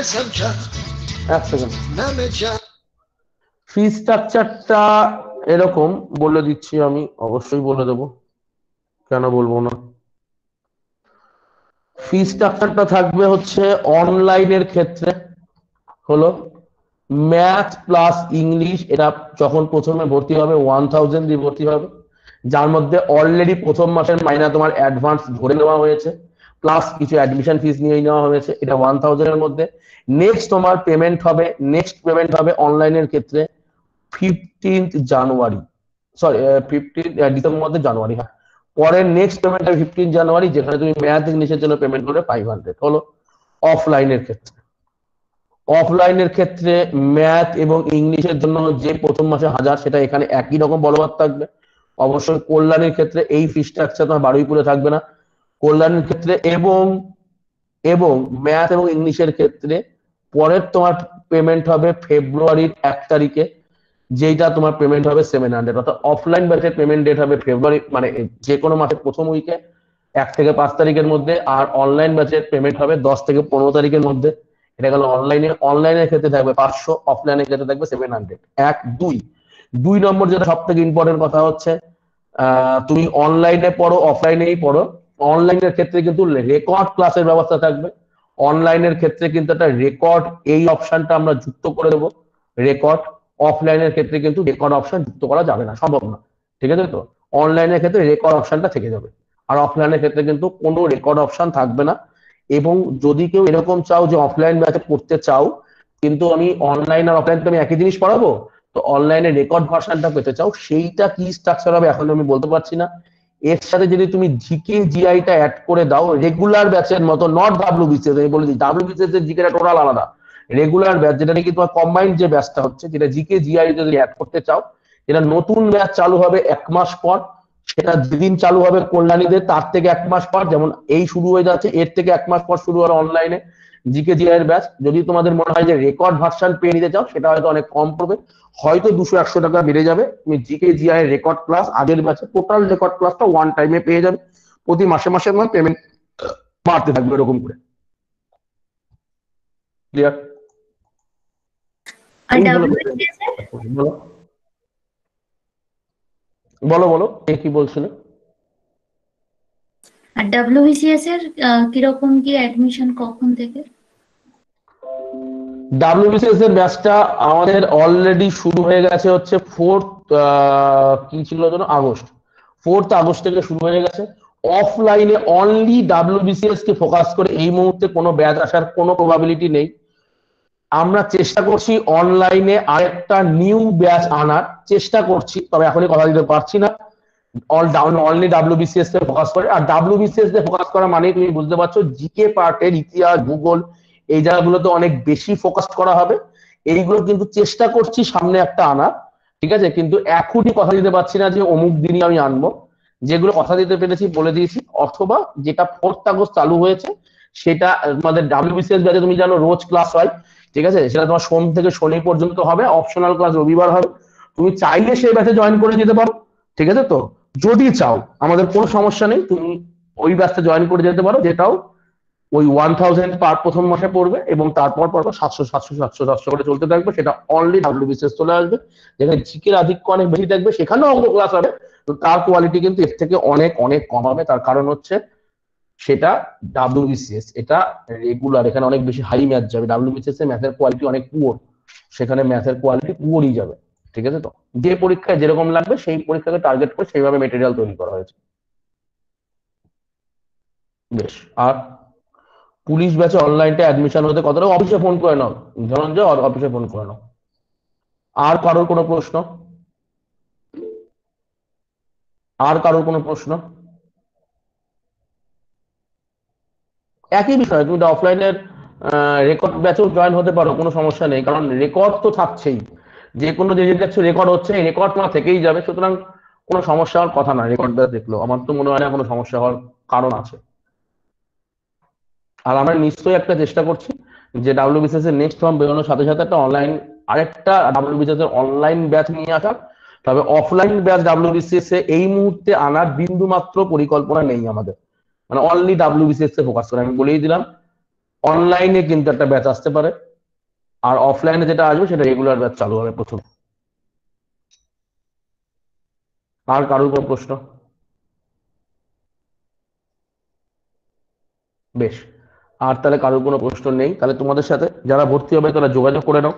S1: এক সেকেন্ড, ফি স্ট্রাকচারটা এরকম বলে দিচ্ছি আমি, অবশ্যই বলে দেবো, কেন বলবো না। ফি স্ট্রাকচারটা থাকবে হচ্ছে অনলাইনের ক্ষেত্রে হলো ম্যাথ প্লাস ইংলিশ, এটা যখন প্রথমে ভর্তি হবে 1000 দিয়ে ভর্তি হবে, যার মধ্যে অলরেডি প্রথম মাসের মাইনা তোমার অ্যাডভান্স ধরে নেওয়া হয়েছে, প্লাস কিছু অ্যাডমিশন ফিস নিয়ে নেওয়া হয়েছে, এটা 1000 এর মধ্যে। নেক্সট পেমেন্ট হবে অনলাইনের ক্ষেত্রে 15th জানুয়ারি, সরি 15 ডিসেম্বর মধ্যে জানুয়ারি, হ্যাঁ। পরের নেক্সট পেমেন্ট হবে 15 জানুয়ারি, যেখানে তুমি ম্যাথ ইংলিশের জন্য পেমেন্ট করবে 500 হলো। অফলাইনের ক্ষেত্রে ম্যাথ এবং ইংলিশের জন্য যে প্রথম মাসে 1000, সেটা এখানে একই রকম বলবৎ থাকবে। অবশ্যই কল্যাণের ক্ষেত্রে এই ফি স্ট্রাকচার তোমার বারুইপুরে থাকবে না। কল্যাণের ক্ষেত্রে এবং ম্যাথ এবং ইংলিশের ক্ষেত্রে পরের তোমার পেমেন্ট হবে ফেব্রুয়ারির 1 তারিখে, যেটা তোমার পেমেন্ট হবে 700। অর্থাৎ অফলাইন ব্যাচের পেমেন্ট ডেট হবে ফেব্রুয়ারি, মানে যে কোনো মাসের প্রথম উইকে 1 থেকে 5 তারিখের মধ্যে, আর অনলাইন ব্যাচের পেমেন্ট হবে 10 থেকে 15 তারিখের মধ্যে। এটা গেল অনলাইনের ক্ষেত্রে থাকবে 500, অফলাইনের ক্ষেত্রে থাকবে 700। 2 নম্বর যেটা সব থেকে ইম্পর্টেন্ট কথা হচ্ছে, তুমি অনলাইনে পড়ো অফলাইনেই পড়ো, অনলাইনের ক্ষেত্রে কিন্তু রেকর্ড ক্লাসের ব্যবস্থা থাকবে। অনলাইনের ক্ষেত্রে কিন্তু একটা রেকর্ড, এই অপশনটা আমরা যুক্ত করে দেবো রেকর্ড। অফলাইনের ক্ষেত্রে কিন্তু রেকর্ড অপশন যুক্ত করা যাবে না, সম্ভব না, ঠিক আছে? তো অনলাইনের ক্ষেত্রে রেকর্ড অপশনটা থেকে যাবে, আর অফলাইনের ক্ষেত্রে কিন্তু কোনো রেকর্ড অপশন থাকবে না। এবং যদি কেউ এরকম চাও যে অফলাইন ব্যাচে পড়তে চাও, কিন্তু আমি অনলাইন আর অফলাইন তো আমি একই জিনিস পড়াবো, তো অনলাইনে রেকর্ড ভার্সনটা পেতে চাও, সেইটা কি স্ট্রাকচার হবে এখন আমি বলতে পারছি না। এর সাথে যদি তুমি জিকে জিআইটা অ্যাড করে দাও রেগুলার ব্যাচের মতো, নট ডাব্লিউবিসিএস, আমি বলে দিই ডাব্লিউবিসিএস এর জিকেটা টোটাল আলাদা, রেগুলার ব্যাচ যেটা নাকি তোমার কম্বাইন্ড যে ব্যাচটা হচ্ছে, যেটা জিকে জিআই যদি অ্যাড করতে চাও, এটা নতুন ব্যাচ চালু হবে 1 মাস পর। সেটা যেদিন চালু হবে কল্যাণীদের তার থেকে 1 মাস পর, যেমন এই শুরু হয়ে যাচ্ছে এর থেকে 1 মাস পর শুরু হবে অনলাইনে জিকে জিআই এর ব্যাচ। যদি তোমাদের মনে হয় যে রেকর্ড ভার্সন পেয়ে নিতে চাও, সেটা হয়তো অনেক কম পড়বে, হয়তো 200-100 টাকা বেড়ে যাবে। তুমি জিকে জিআই এর রেকর্ড ক্লাস আগের ব্যাচে টোটাল রেকর্ড ক্লাসটা ওয়ান টাইমে পেয়ে যাবে, প্রতি মাসে মাসে তোমার পেমেন্ট বাড়তে থাকবে এরকম করে। ক্লিয়ার?
S9: আর WBCS এর
S1: বলো কি বলছিলে?
S9: আর WBCS এর কিরকম কি অ্যাডমিশন কখন থেকে?
S1: ডাব্লিউবিসিএস এর ব্যাচটা আমাদের অলরেডি শুরু হয়ে গেছে হচ্ছে 4th কি ছিল যেন, আগস্ট, 4th আগস্ট থেকে শুরু হয়ে গেছে। অফলাইনে অনলি ডাব্লিউবিসিএস কে ফোকাস করে এই মুহূর্তে কোনো ব্যাচ আসার কোনো প্রবাবিলিটি নেই। আমরা চেষ্টা করছি অনলাইনে আরেকটা নিউ ব্যাচ আনার চেষ্টা করছি, তবে এখনই কথা দিতে পারছি না। অনলি ডাব্লিউবিসিএস কে ফোকাস করে, আর ডাব্লিউবিসিএস কে ফোকাস করা মানে তুমি বুঝতে পারছো জিকে পার্টের ইতিহাস ভূগোল এই জায়গাগুলোতে অনেক বেশি ফোকাস করা হবে। এইগুলো কিন্তু চেষ্টা করছি সামনে একটা আনার, ঠিক আছে? কিন্তু এখনই কথা দিতে পারছি না যে অমুক দিনই আমি আনবো। যেগুলো কথা দিতে পেরেছি বলে দিয়েছি, অথবা যেটা 4th আগস্ট চালু হয়েছে সেটা আমাদের ডাব্লিউবিসিএস ব্যাচে তুমি জানো রোজ ক্লাস হয়, ঠিক আছে? সেটা তোমার সোম থেকে শনি পর্যন্ত হবে, অপশনাল ক্লাস রবিবার হবে। তুমি চাইলে সেই ব্যাচে জয়েন করে যেতে পারো, ঠিক আছে? তো যদি চাও আমাদের কোনো সমস্যা নেই, তুমি ওই ব্যাচে জয়েন করে যেতে পারো, যেটাও ওই 1000 পার প্রথম মাসে পড়বে, এবং তারপর 700 করে চলতে থাকবে। সেটা অনলি ডাব্লিউবিসিএস চলে আসবে, যেখানে জিকের আধিক্য অনেক বেশি থাকবে, সেখানেও অঙ্ক ক্লাস হবে, তো তার কোয়ালিটি কিন্তু এর থেকে অনেক অনেক কম হবে। তার কারণ হচ্ছে সেটা ডাব্লিউবিসিএস, এটা রেগুলার, এখানে অনেক বেশি হাই ম্যাথ যাবে। ডাব্লিউবিসিএস এর ম্যাথের কোয়ালিটি অনেক পুয়ার, সেখানে ম্যাথের কোয়ালিটি পুয়ারই যাবে, ঠিক আছে? তো যে পরীক্ষায় যেরকম লাগবে সেই পরীক্ষাকে টার্গেট করে সেইভাবে মেটেরিয়াল তৈরি করা হয়েছে। বেশ, আর পুলিশ ব্যাচে অনলাইনটা অ্যাডমিশন হতে কতটা, অফিসে ফোন করে নাও, ধনঞ্জয় অফিসে ফোন করে নাও। আর কারোর কোনো প্রশ্ন? একই বিষয়, তুমি অফলাইনের রেকর্ড ব্যাচেও জয়েন হতে পারো, কোনো সমস্যা নেই, কারণ রেকর্ড তো থাকছেই। যে কোনো যে দেখছো রেকর্ড হচ্ছে, এই রেকর্ড তোমার থেকেই যাবে, সুতরাং কোনো সমস্যা হওয়ার কথা না। রেকর্ড ব্যাচ দেখলো আমার তো মনে হয় না কোনো সমস্যা হওয়ার কারণ আছে। আর আমরা নিশ্চয়ই একটা চেষ্টা করছি যে ডাব্লিউবিসিএস এর নেক্সট ফর্ম বেরোনোর সাথে সাথে একটা অনলাইন, আরেকটা ডাব্লিউবিসিএস এর অনলাইন ব্যাচ নিয়ে আসা। তবে অফলাইন ব্যাচ ডাব্লিউবিসিএস এ এই মুহূর্তে আনার বিন্দু মাত্র পরিকল্পনা নেই আমাদের, মানে অনলি ডাব্লিউবিসিএস এ ফোকাস করে। আমি বলেই দিলাম অনলাইনে কিন্তু একটা ব্যাচ আসতে পারে, আর অফলাইনে যেটা আসবে সেটা রেগুলার ব্যাচ চালু হবে প্রথম। আর কারোর কোনো প্রশ্ন? বেশ, আর তাহলে কারোর কোনো প্রশ্ন নেই, তাহলে তোমাদের সাথে যারা ভর্তি হবে তারা যোগাযোগ করে নাও,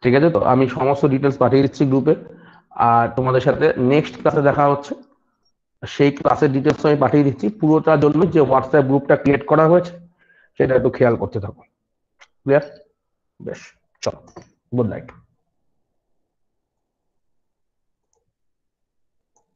S1: ঠিক আছে? তো আমি সমস্ত ডিটেলস পাঠিয়ে দিচ্ছি গ্রুপে, আর তোমাদের সাথে নেক্সট ক্লাসে দেখা হচ্ছে। সেই ক্লাসের ডিটেলস আমি পাঠিয়ে দিচ্ছি। পুরোটার জন্য যে হোয়াটসঅ্যাপ গ্রুপটা ক্রিয়েট করা হয়েছে সেটা একটু খেয়াল করতে থাকো। ক্লিয়ার? বেশ, চলো, গুড নাইট।